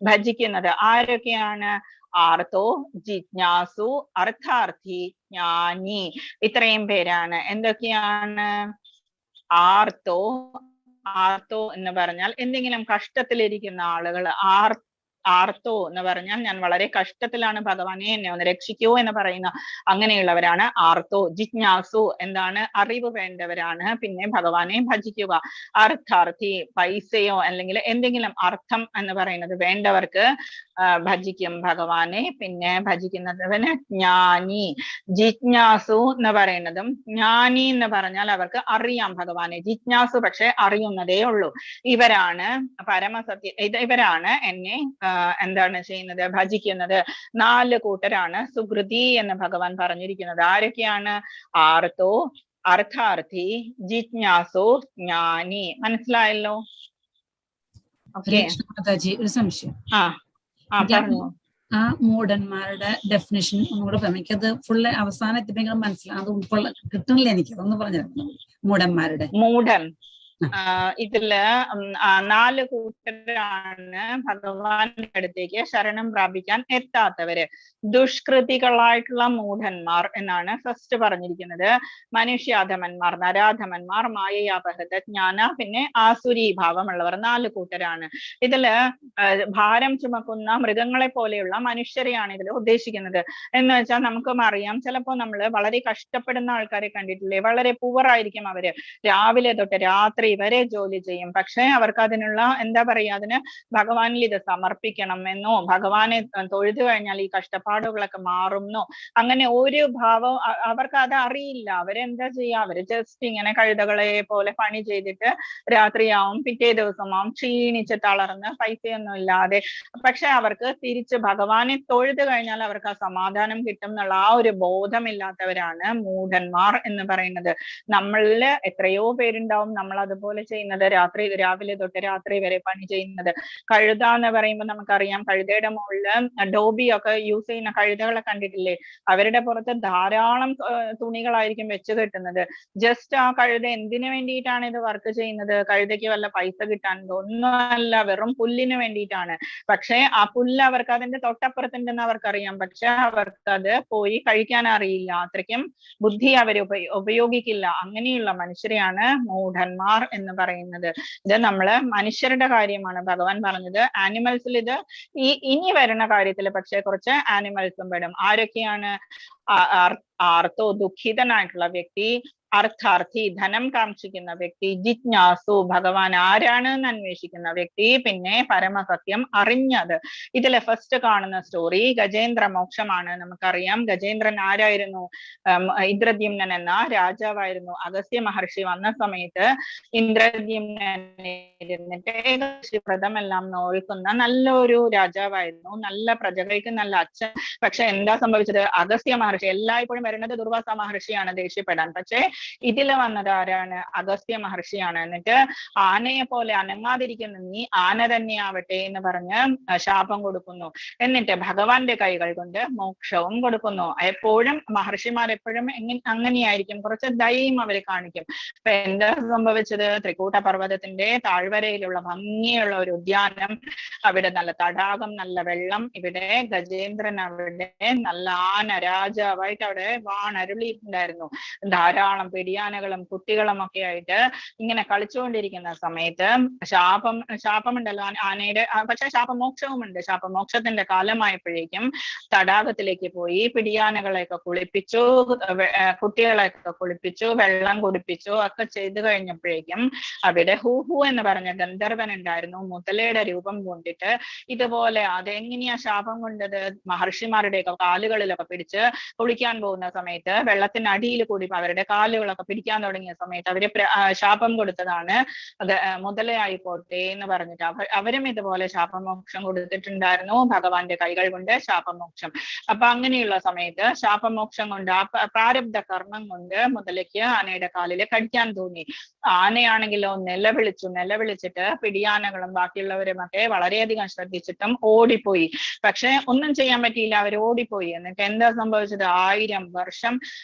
Speaker 4: ഭജിക്കുന്നത്. ആരൊക്കെയാണ്? ആർത്തോ, ജിജ്ഞാസു, അർത്ഥാർത്ഥി, ജ്ഞാനി. ഇത്രയും പേരാണ്. എന്തൊക്കെയാണ്? ആർത്തോ എന്ന് പറഞ്ഞാൽ എന്തെങ്കിലും കഷ്ടത്തിലിരിക്കുന്ന ആളുകൾ. ആർത്തോ എന്ന് പറഞ്ഞാൽ ഞാൻ വളരെ കഷ്ടത്തിലാണ്, ഭഗവാനെ എന്നെ ഒന്ന് രക്ഷിക്കൂ എന്ന് പറയുന്ന അങ്ങനെയുള്ളവരാണ് ആർത്തോ. ജിജ്ഞാസു എന്താണ്? അറിവ് വേണ്ടവരാണ്, പിന്നെ ഭഗവാനെ ഭജിക്കുക. അർത്ഥാർത്ഥി, പൈസയോ അല്ലെങ്കിൽ എന്തെങ്കിലും അർത്ഥം എന്ന് പറയുന്നത് വേണ്ടവർക്ക് ഭജിക്കും ഭഗവാനെ. പിന്നെ ഭജിക്കുന്നവന് ജ്ഞാനി. ജിജ്ഞാസു എന്ന് പറയുന്നതും ജ്ഞാനി എന്ന് പറഞ്ഞാൽ അവർക്ക് അറിയാം ഭഗവാനെ. ജിജ്ഞാസു പക്ഷെ അറിയുന്നതേ ഉള്ളൂ. ഇവരാണ് ഇവരാണ് എന്നെ എന്താണ് ചെയ്യുന്നത്? ഭജിക്കുന്നത്. 4 കൂട്ടരാണ് സുകൃതി എന്ന് ഭഗവാൻ പറഞ്ഞിരിക്കുന്നത്. ആരൊക്കെയാണ്? ആർത്തോ, അർത്ഥാർത്ഥി, ജിജ്ഞാസു, ജ്ഞാനി. മനസ്സിലായല്ലോ? ഓക്കെ.
Speaker 5: ഒരു സംശയം.
Speaker 4: പറഞ്ഞു.
Speaker 5: ആ മൂഢന്മാരുടെ ഡെഫിനേഷൻ ഒന്നുകൂടെ പറയാം. എനിക്കത് ഫുള്ള് അവസാനം എത്തിപ്പെങ്കിലും മനസ്സിലാവും, അത് കിട്ടുന്നില്ല എനിക്ക്. അതൊന്ന് പറഞ്ഞു. മൂഢന്മാരുടെ
Speaker 4: മൂഢൻ ഇതില് 4 കൂട്ടരാണ് ഭഗവാന്റെ അടുത്തേക്ക് ശരണം പ്രാപിക്കാൻ എത്താത്തവര്. ദുഷ്കൃതികളായിട്ടുള്ള മൂഢന്മാർ എന്നാണ് ഫസ്റ്റ് പറഞ്ഞിരിക്കുന്നത്. മനുഷ്യാധമന്മാർ, നരാധമന്മാർ, മായയാപഹൃത ജ്ഞാന, പിന്നെ ആസുരീ ഭാവമുള്ളവർ. 4 കൂട്ടരാണ്. ഇതില് ഭാരം ചുമക്കുന്ന മൃഗങ്ങളെ പോലെയുള്ള മനുഷ്യരെയാണ് ഇതിൽ ഉദ്ദേശിക്കുന്നത്. എന്ന് വെച്ചാൽ നമുക്കും അറിയാം, ചിലപ്പോ നമ്മള് വളരെ കഷ്ടപ്പെടുന്ന ആൾക്കാരെ കണ്ടിട്ടില്ലേ? വളരെ പുവറായിരിക്കും അവര്, രാവിലെ തൊട്ട് രാത്രി വരെ ജോലി ചെയ്യും. പക്ഷെ അവർക്ക് അതിനുള്ള എന്താ പറയാ, അതിന് ഭഗവാനിൽ ഇത് സമർപ്പിക്കണം എന്നോ ഭഗവാനെ തൊഴുതു കഴിഞ്ഞാൽ ഈ കഷ്ടപ്പാടുകളൊക്കെ മാറുന്നോ അങ്ങനെ ഒരു ഭാവം അവർക്ക് അത് അറിയില്ല. അവരെന്താ ചെയ്യാ, അവര് ജസ്റ്റ് ഇങ്ങനെ കഴുതകളെ പോലെ പണി ചെയ്തിട്ട് രാത്രിയാവും, പിറ്റേ ദിവസമാവും ക്ഷീണിച്ച് തളർന്ന് പൈസയൊന്നും ഇല്ലാതെ. പക്ഷെ അവർക്ക് തിരിച്ച് ഭഗവാനെ തൊഴുതു കഴിഞ്ഞാൽ അവർക്ക് ആ സമാധാനം കിട്ടും എന്നുള്ള ആ ഒരു ബോധമില്ലാത്തവരാണ് മൂഢന്മാർ എന്ന് പറയുന്നത്. നമ്മളില് എത്രയോ പേരുണ്ടാവും നമ്മൾ അതുപോലെ ചെയ്യുന്നത്, രാവിലെ തൊട്ട് രാത്രി വരെ പണി ചെയ്യുന്നത്. കഴുത എന്ന് പറയുമ്പോൾ നമുക്കറിയാം, കഴുതയുടെ മുകളില് ഡോബി ഒക്കെ യൂസ് ചെയ്യുന്ന കഴുതകളെ കണ്ടിട്ടില്ലേ? അവരുടെ പുറത്ത് ധാരാളം തുണികളായിരിക്കും വെച്ച് കെട്ടുന്നത്. ജസ്റ്റ് ആ കഴുത എന്തിനു വേണ്ടിയിട്ടാണ് ഇത് വർക്ക് ചെയ്യുന്നത്? കഴുതയ്ക്ക് വല്ല പൈസ കിട്ടാനുണ്ടോ? ഒന്നുമല്ല, വെറും പുല്ലിന് വേണ്ടിയിട്ടാണ്. പക്ഷെ ആ പുല്ല് അവർക്ക് അതിന്റെ തൊട്ടപ്പുറത്തുണ്ടെന്ന് അവർക്കറിയാം, പക്ഷെ അവർക്കത് പോയി കഴിക്കാൻ അറിയില്ല. അത്രയ്ക്കും ബുദ്ധി അവർ ഉപയോഗിക്കില്ല. അങ്ങനെയുള്ള മനുഷ്യരെയാണ് മൂഢന്മാർ എന്ന് പറയുന്നത്. ഇത് നമ്മള് മനുഷ്യരുടെ കാര്യമാണ് ഭഗവാൻ പറഞ്ഞത്. ആനിമൽസിൽ ഇത് ഇനി വരുന്ന കാര്യത്തിൽ പക്ഷെ കുറച്ച് ആനിമൽസും പെടും. ആരൊക്കെയാണ്? ആർത്തോ, ദുഃഖിതനായിട്ടുള്ള വ്യക്തി, അർത്ഥാർത്ഥി ധനം കാക്ഷിക്കുന്ന വ്യക്തി, ജിജ്ഞാസു ഭഗവാൻ ആരാണ് എന്ന് അന്വേഷിക്കുന്ന വ്യക്തി, പിന്നെ പരമസത്യം അറിഞ്ഞത്. ഇതിലെ ഫസ്റ്റ് കാണുന്ന സ്റ്റോറി ഗജേന്ദ്ര മോക്ഷമാണ്. നമുക്കറിയാം ഗജേന്ദ്രൻ ആരായിരുന്നു? ഇന്ദ്രദ്യുമ്നൻ എന്ന രാജാവായിരുന്നു. അഗസ്ത്യ മഹർഷി വന്ന സമയത്ത് ഇന്ദ്രദ്യുമ്നൻ ഇരുന്നിട്ട് ഏകാദശിവ്രതം എല്ലാം നോക്കുന്ന നല്ലൊരു രാജാവായിരുന്നു, നല്ല പ്രജകൾക്ക് നല്ല അച്ഛൻ. പക്ഷെ എന്താ സംഭവിച്ചത്? അഗസ്ത്യ മഹർഷി, എല്ലായ്പ്പോഴും വരുന്നത് ദുർവാസ മഹർഷിയാണ് ദേഷ്യപ്പെടാൻ, പക്ഷെ ഇതില് വന്നത് ആരാണ്? അഗസ്ത്യ മഹർഷിയാണ്. എന്നിട്ട് ആനയെ പോലെ അനങ്ങാതിരിക്കുന്ന നീ ആന തന്നെയാവട്ടെ എന്ന് പറഞ്ഞ് ശാപം കൊടുക്കുന്നു. എന്നിട്ട് ഭഗവാന്റെ കൈകൾ കൊണ്ട് മോക്ഷവും കൊടുക്കുന്നു. എപ്പോഴും മഹർഷിമാർ എപ്പോഴും അങ്ങനെയായിരിക്കും, കുറച്ച് ദയയും അവര് കാണിക്കും. അപ്പൊ എന്താ സംഭവിച്ചത്? ത്രികൂട്ട പർവ്വതത്തിന്റെ താഴ്വരയിലുള്ള ഭംഗിയുള്ള ഒരു ഉദ്യാനം, അവിടെ നല്ല തടാകം, നല്ല വെള്ളം. ഇവിടെ ഗജേന്ദ്രൻ അവിടെ നല്ല ആന രാജാവായിട്ട് അവിടെ വാണരുളിയിട്ടുണ്ടായിരുന്നു. ധാരാളം പിടിയാനകളും കുട്ടികളും ഒക്കെ ആയിട്ട് ഇങ്ങനെ കളിച്ചുകൊണ്ടിരിക്കുന്ന സമയത്ത് ശാപമുണ്ടല്ലോ ആനയുടെ, പക്ഷെ ശാപമോക്ഷവും ഉണ്ട്. ശാപമോക്ഷത്തിന്റെ കാലമായപ്പോഴേക്കും തടാകത്തിലേക്ക് പോയി പിടിയാനകളെയൊക്കെ കുളിപ്പിച്ചു, കുട്ടികളെയൊക്കെ കുളിപ്പിച്ചു, വെള്ളം കുടിപ്പിച്ചു ഒക്കെ ചെയ്തു കഴിഞ്ഞപ്പോഴേക്കും അവിടെ ഹൂഹു എന്ന് പറഞ്ഞ ഗന്ധർവൻ ഉണ്ടായിരുന്നു. മുതലയുടെ രൂപം കൊണ്ടിട്ട് ഇതുപോലെ അതെങ്ങനെയാ ശാപം കൊണ്ടത്? മഹർഷിമാരുടെയൊക്കെ കാലുകളിലൊക്കെ പിടിച്ച് കുളിക്കാൻ പോകുന്ന സമയത്ത് വെള്ളത്തിനടിയിൽ കൂടി അവരുടെ കാലുകളൊക്കെ പിടിക്കാൻ തുടങ്ങിയ സമയത്ത് അവര് ശാപം കൊടുത്തതാണ്. അത് മുതലയായി പോട്ടെ എന്ന് പറഞ്ഞിട്ട് അവരും ഇതുപോലെ ശാപമോക്ഷം കൊടുത്തിട്ടുണ്ടായിരുന്നു, ഭഗവാന്റെ കൈകൾ കൊണ്ട് ശാപമോക്ഷം. അപ്പൊ അങ്ങനെയുള്ള സമയത്ത് ശാപമോക്ഷം കൊണ്ട് ആ പ്രാരബ്ധ കർമ്മം കൊണ്ട് മുതലയ്ക്ക് ആനയുടെ കാലില് കടിക്കാൻ തോന്നി. ആനയാണെങ്കിലോ നിലവിളിച്ചിട്ട് പിടിയാനകളും ബാക്കിയുള്ളവരും ഒക്കെ വളരെയധികം ശ്രദ്ധിച്ചിട്ടും ഓടിപ്പോയി. പക്ഷെ ഒന്നും ചെയ്യാൻ പറ്റിയില്ല, അവർ ഓടിപ്പോയി. എന്നിട്ട് എന്താ സംഭവിച്ചത്? 1000 വർഷം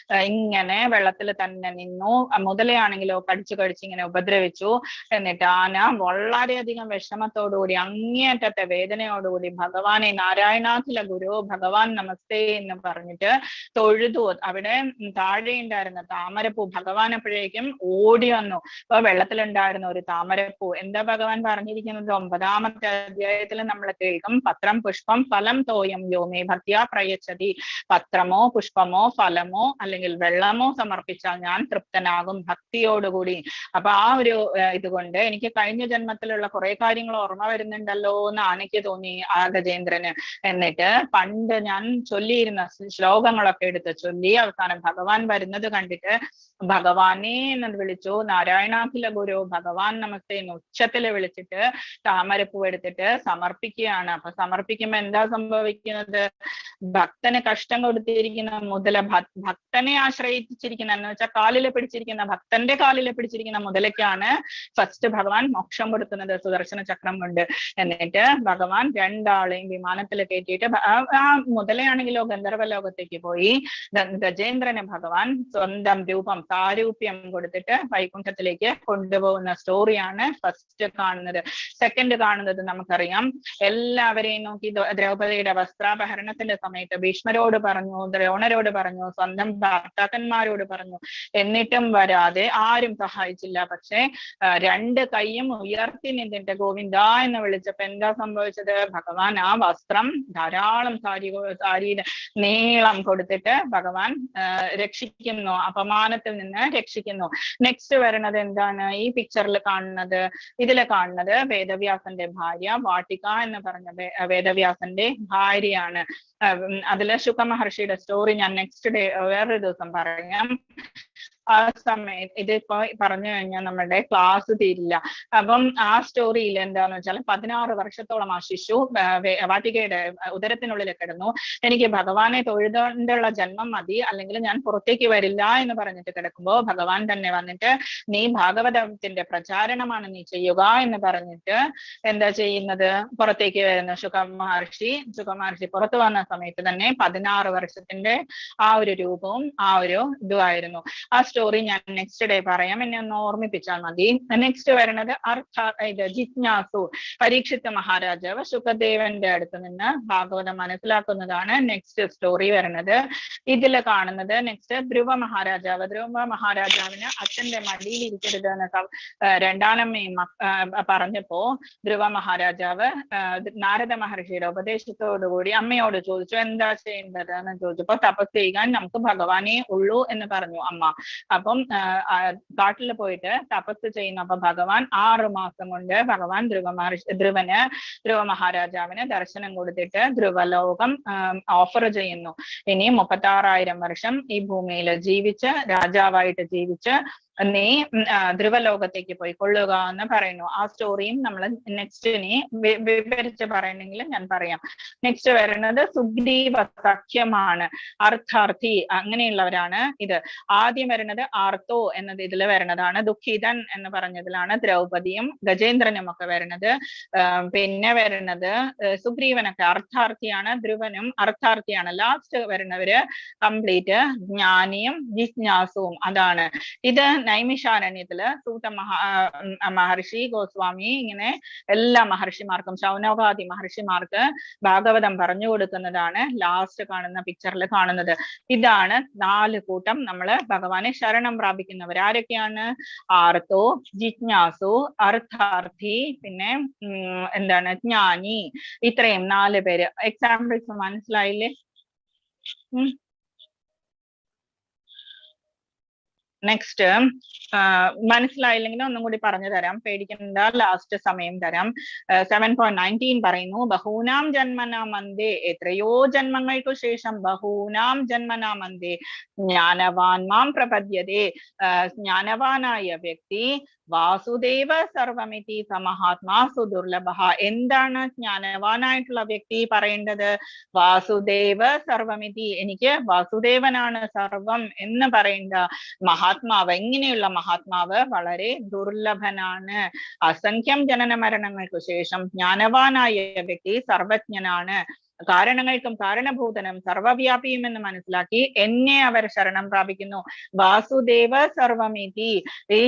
Speaker 4: ഇങ്ങനെ വെള്ളത്തിൽ തന്നെ നിന്നു. മുതലയാണെങ്കിലോ കടിച്ചു ഇങ്ങനെ ഉപദ്രവിച്ചു. എന്നിട്ട് ആന വളരെയധികം വിഷമത്തോടുകൂടി, അങ്ങേയറ്റത്തെ വേദനയോടുകൂടി ഭഗവാനെ നാരായണാഖില ഗുരു ഭഗവാൻ നമസ്തേ എന്ന് പറഞ്ഞിട്ട് തൊഴുതു. അവിടെ താഴെ ഉണ്ടായിരുന്ന താമരപ്പൂ ഭഗവാൻ അപ്പോഴേക്കും ഓടി വന്നു. അപ്പൊ വെള്ളത്തിലുണ്ടായിരുന്ന ഒരു താമരപ്പൂ, എന്താ ഭഗവാൻ പറഞ്ഞിരിക്കുന്നത്? 9ാമത്തെ അധ്യായത്തിൽ നമ്മൾ കേൾക്കും, പത്രം പുഷ്പം ഫലം തോയം യോമേ ഭക്തിയാ പ്രയച്ഛതി. പത്രമോ പുഷ്പമോ ഫലമോ അല്ലെങ്കിൽ വെള്ളമോ സമർപ്പിച്ചാൽ ഞാൻ തൃപ്തനാകും ഭക്തിയോടുകൂടി. അപ്പൊ ആ ഒരു ഇതുകൊണ്ട് എനിക്ക് കഴിഞ്ഞ ജന്മത്തിലുള്ള കുറെ കാര്യങ്ങൾ ഓർമ്മ വരുന്നുണ്ടല്ലോ എന്ന് ആനയ്ക്ക് തോന്നി, ആ ഗജേന്ദ്രന്. എന്നിട്ട് പണ്ട് ഞാൻ ചൊല്ലിയിരുന്ന ശ്ലോകങ്ങളൊക്കെ എടുത്ത് ചൊല്ലി അവസാനം ഭഗവാൻ വരുന്നത് കണ്ടിട്ട് ഭഗവാനെ എന്ന് വിളിച്ചു. നാരായണാഖില ഗുരു ഭഗവാൻ നമസ്തേ എന്ന് ഉച്ചത്തില് വിളിച്ചിട്ട് താമരപ്പൂ എടുത്തിട്ട് സമർപ്പിക്കുകയാണ്. അപ്പൊ സമർപ്പിക്കുമ്പോ എന്താ സംഭവിക്കുന്നത്? ഭക്തന് കഷ്ടം കൊടുത്തിരിക്കുന്ന മുതല, ഭക്തനെ ആശ്രയിച്ചിരിക്കുന്ന എന്ന് വെച്ചാൽ കാലില് പിടിച്ചിരിക്കുന്ന, ഭക്തന്റെ കാലില് പിടിച്ചിരിക്കുന്ന മുതലയ്ക്കാണ് ഫസ്റ്റ് ഭഗവാൻ മോക്ഷം കൊടുക്കുന്നത് സുദർശന ചക്രം കൊണ്ട്. എന്നിട്ട് ഭഗവാൻ രണ്ടാളെയും വിമാനത്തിൽ കയറ്റിയിട്ട് ആ മുതലയാണെങ്കിലോ ഗന്ധർവ ലോകത്തേക്ക് പോയി. ഗജേന്ദ്രന് ഭഗവാൻ സ്വന്തം രൂപം സാരൂപ്യം കൊടുത്തിട്ട് വൈകുണ്ഠത്തിലേക്ക് കൊണ്ടുപോകുന്ന സ്റ്റോറിയാണ് ഫസ്റ്റ് കാണുന്നത്. സെക്കൻഡ് കാണുന്നത് നമുക്കറിയാം, എല്ലാവരെയും നോക്കി ദ്രൗപദിയുടെ വസ്ത്രാപഹരണത്തിന്റെ സമയത്ത് ഭീഷ്മരോട് പറഞ്ഞു, ദ്രോണരോട് പറഞ്ഞു, സ്വന്തം ഭർത്താക്കന്മാരോട് പറഞ്ഞു, എന്നിട്ടും വരാതെ ആരും സഹായിച്ചില്ല. പക്ഷെ 2 കൈയും ഉയർത്തി നിന്നിട്ട് ഗോവിന്ദ എന്ന് വിളിച്ചപ്പോ എന്താ സംഭവിച്ചത്? ഭഗവാൻ ആ വസ്ത്രം ധാരാളം സാരിയുടെ നീളം കൊടുത്തിട്ട് ഭഗവാൻ രക്ഷിക്കുന്നു, അപമാനത്തിൽ നിന്ന് രക്ഷിക്കുന്നു. നെക്സ്റ്റ് വരുന്നത് എന്താണ് ഈ പിക്ചറിൽ കാണുന്നത്? ഇതിൽ കാണുന്നത് വേദവ്യാസന്റെ ഭാര്യ വാട്ടിക എന്ന് പറഞ്ഞ വേദവ്യാസന്റെ ഭാര്യയാണ്. അതില് ശുക മഹർഷിയുടെ സ്റ്റോറി ഞാൻ നെക്സ്റ്റ് ഡേ വേറൊരു ദിവസം പറയാം. ആ സമയത്ത് ഇതിപ്പോ പറഞ്ഞു കഴിഞ്ഞാൽ നമ്മുടെ ക്ലാസ് തീരില്ല. അപ്പം ആ സ്റ്റോറിയിൽ എന്താന്ന് വെച്ചാൽ 16 വർഷത്തോളം ആ ശിശു വാട്ടികയുടെ ഉദരത്തിനുള്ളിൽ കിടന്നു. എനിക്ക് ഭഗവാനെ തൊഴുതുകൊണ്ടുള്ള ജന്മം മതി, അല്ലെങ്കിൽ ഞാൻ പുറത്തേക്ക് വരില്ല എന്ന് പറഞ്ഞിട്ട് കിടക്കുമ്പോൾ ഭഗവാൻ തന്നെ വന്നിട്ട് നീ ഭാഗവതത്തിന്റെ പ്രചാരണമാണ് നീ ചെയ്യുക എന്ന് പറഞ്ഞിട്ട് എന്താ ചെയ്യുന്നത്? പുറത്തേക്ക് വരുന്നു ശുക മഹർഷി പുറത്തു വന്ന സമയത്ത് തന്നെ 16 വർഷത്തിന്റെ ആ ഒരു രൂപവും ആ ഒരു ഇതുമായിരുന്നു. ആ സ്റ്റോറി ഞാൻ നെക്സ്റ്റ് ഡേ പറയാം, എന്നെ ഒന്ന് ഓർമ്മിപ്പിച്ചാൽ മതി. നെക്സ്റ്റ് വരുന്നത് ജിജ്ഞാസു. പരീക്ഷിത് മഹാരാജാവ് ശുകദേവന്റെ അടുത്ത് നിന്ന് ഭാഗവതം മനസ്സിലാക്കുന്നതാണ് നെക്സ്റ്റ് സ്റ്റോറി വരുന്നത്. ഇതില് കാണുന്നത് നെക്സ്റ്റ് ധ്രുവ മഹാരാജാവിന് അച്ഛന്റെ മടിയിൽ ഇരിക്കരുത് എന്ന് രണ്ടാനമ്മയും പറഞ്ഞപ്പോ ധ്രുവ മഹാരാജാവ് നാരദ മഹർഷിയുടെ ഉപദേശത്തോടുകൂടി അമ്മയോട് ചോദിച്ചു, എന്താ ചെയ്യേണ്ടത് എന്ന് ചോദിച്ചപ്പോ തപസ് ചെയ്യാൻ നമുക്ക് ഭഗവാനേ ഉള്ളൂ എന്ന് പറഞ്ഞു അമ്മ. അപ്പം കാട്ടിൽ പോയിട്ട് തപസ് ചെയ്യുന്നു. അപ്പൊ ഭഗവാൻ 6 മാസം കൊണ്ട് ഭഗവാൻ ധ്രുവ മഹാരാജാവിന് ദർശനം കൊടുത്തിട്ട് ധ്രുവലോകം ഓഫർ ചെയ്യുന്നു. ഇനി 36,000 വർഷം ഈ ഭൂമിയിൽ ജീവിച്ച് രാജാവായിട്ട് ജീവിച്ച് നീ ധ്രുവലോകത്തേക്ക് പോയിക്കൊള്ളുക എന്ന് പറയുന്നു. ആ സ്റ്റോറിയും നമ്മൾ നെക്സ്റ്റ് ഇനി വിവരിച്ച് പറയണമെങ്കിൽ ഞാൻ പറയാം. നെക്സ്റ്റ് വരുന്നത് സുഗ്രീവ സഖ്യമാണ്. അർത്ഥാർത്ഥി അങ്ങനെയുള്ളവരാണ് ഇത്. ആദ്യം വരുന്നത് ആർത്തോ എന്നത് ഇതിൽ വരുന്നതാണ്. ദുഃഖിതൻ എന്ന് പറഞ്ഞതിലാണ് ദ്രൗപദിയും ഗജേന്ദ്രനും ഒക്കെ വരുന്നത്. പിന്നെ വരുന്നത് സുഗ്രീവനൊക്കെ അർത്ഥാർത്ഥിയാണ്, ധ്രുവനും അർത്ഥാർത്ഥിയാണ്. ലാസ്റ്റ് വരുന്നവര് കംപ്ലീറ്റ് ജ്ഞാനിയും ജിജ്ഞാസുവും. അതാണ് ഇത്. നൈമിഷാരണ്യത്തില് സൂത മഹർഷി, ഗോസ്വാമി, ഇങ്ങനെ എല്ലാ മഹർഷിമാർക്കും ശൗനകാദി മഹർഷിമാർക്ക് ഭാഗവതം പറഞ്ഞു കൊടുക്കുന്നതാണ് ലാസ്റ്റ് കാണുന്ന പിക്ചറിൽ കാണുന്നത്. ഇതാണ് 4 കൂട്ടം നമ്മള് ഭഗവാനെ ശരണം പ്രാപിക്കുന്നവർ. ആരൊക്കെയാണ്? ആർത്തോ, ജിജ്ഞാസു, അർത്ഥാർത്ഥി, പിന്നെ എന്താണ് ജ്ഞാനി. ഇത്രയും 4 പേര്. എക്സാമ്പിൾസ് മനസ്സിലായില്ലേ? നെക്സ്റ്റ് മനസ്സിലായില്ലെങ്കിൽ ഒന്നും കൂടി പറഞ്ഞു തരാം, പേടിക്കണ്ട, ലാസ്റ്റ് സമയം തരാം. 7.19 പറയുന്നു, ബഹൂനാം ജന്മനാമന്തേ, എത്രയോ ജന്മങ്ങൾക്കു ശേഷം ബഹൂനാം ജന്മനാമന്തേ ജ്ഞാനവാൻ മാം പ്രപദ്യതേ. ജ്ഞാനവാനായ വ്യക്തി വാസുദേവ സർവമിതി സമഹാത്മാ സുദുർലഭ. എന്താണ് ജ്ഞാനവാനായിട്ടുള്ള വ്യക്തി പറയേണ്ടത്? വാസുദേവ സർവമിതി, എനിക്ക് വാസുദേവനാണ് സർവം എന്ന് പറയേണ്ട മഹാത്മാവ്. എങ്ങനെയുള്ള മഹാത്മാവ്? വളരെ ദുർലഭനാണ്. അസംഖ്യം ജനന മരണങ്ങൾക്കു ശേഷം ജ്ഞാനവാനായ വ്യക്തി സർവജ്ഞനാണ്. കാരണങ്ങൾക്കും കാരണഭൂതനും സർവവ്യാപിയും എന്ന് മനസ്സിലാക്കി എന്നെ അവർ ശരണം പ്രാപിക്കുന്നു. വാസുദേവ സർവമിതി. ഈ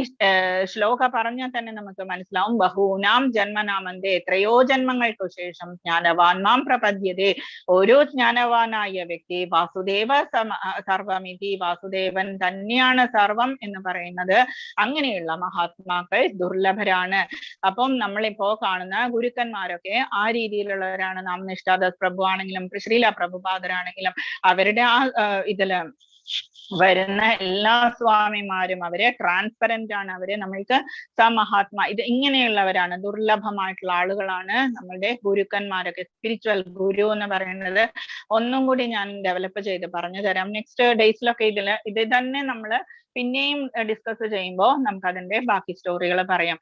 Speaker 4: ശ്ലോക പറഞ്ഞാൽ തന്നെ നമുക്ക് മനസ്സിലാവും. ബഹൂനാം ജന്മനാമന്തേ, എത്രയോ ജന്മങ്ങൾക്കു ശേഷം ജ്ഞാനവാൻമാം പ്രപദ്യതേ, ഒരു ജ്ഞാനവാനായ വ്യക്തി വാസുദേവ സർവമിതി, വാസുദേവൻ തന്നെയാണ് സർവം എന്ന് പറയുന്നത്. അങ്ങനെയുള്ള മഹാത്മാക്കൾ ദുർലഭരാണ്. അപ്പം നമ്മളിപ്പോ കാണുന്ന ഗുരുക്കന്മാരൊക്കെ ആ രീതിയിലുള്ളവരാണ്. നാം നിഷ്ഠാദാസ് പ്രഭു ആണെങ്കിലും ശ്രീല പ്രഭുപാദരാണെങ്കിലും അവരുടെ ആ ഇതില് വരുന്ന എല്ലാ സ്വാമിമാരും അവര് ട്രാൻസ്പെറന്റ് ആണ്. അവര് നമ്മൾക്ക് സമഹാത്മാ ഇത് ഇങ്ങനെയുള്ളവരാണ്, ദുർലഭമായിട്ടുള്ള ആളുകളാണ് നമ്മളുടെ ഗുരുക്കന്മാരൊക്കെ. സ്പിരിച്വൽ ഗുരു എന്ന് പറയുന്നത് ഒന്നും കൂടി ഞാൻ ഡെവലപ്പ് ചെയ്ത് പറഞ്ഞു തരാം. നെക്സ്റ്റ് ഡേയ്സിലൊക്കെ ഇത് തന്നെ നമ്മള് പിന്നെയും ഡിസ്കസ് ചെയ്യുമ്പോൾ നമുക്ക് അതിന്റെ ബാക്കി സ്റ്റോറികൾ പറയാം.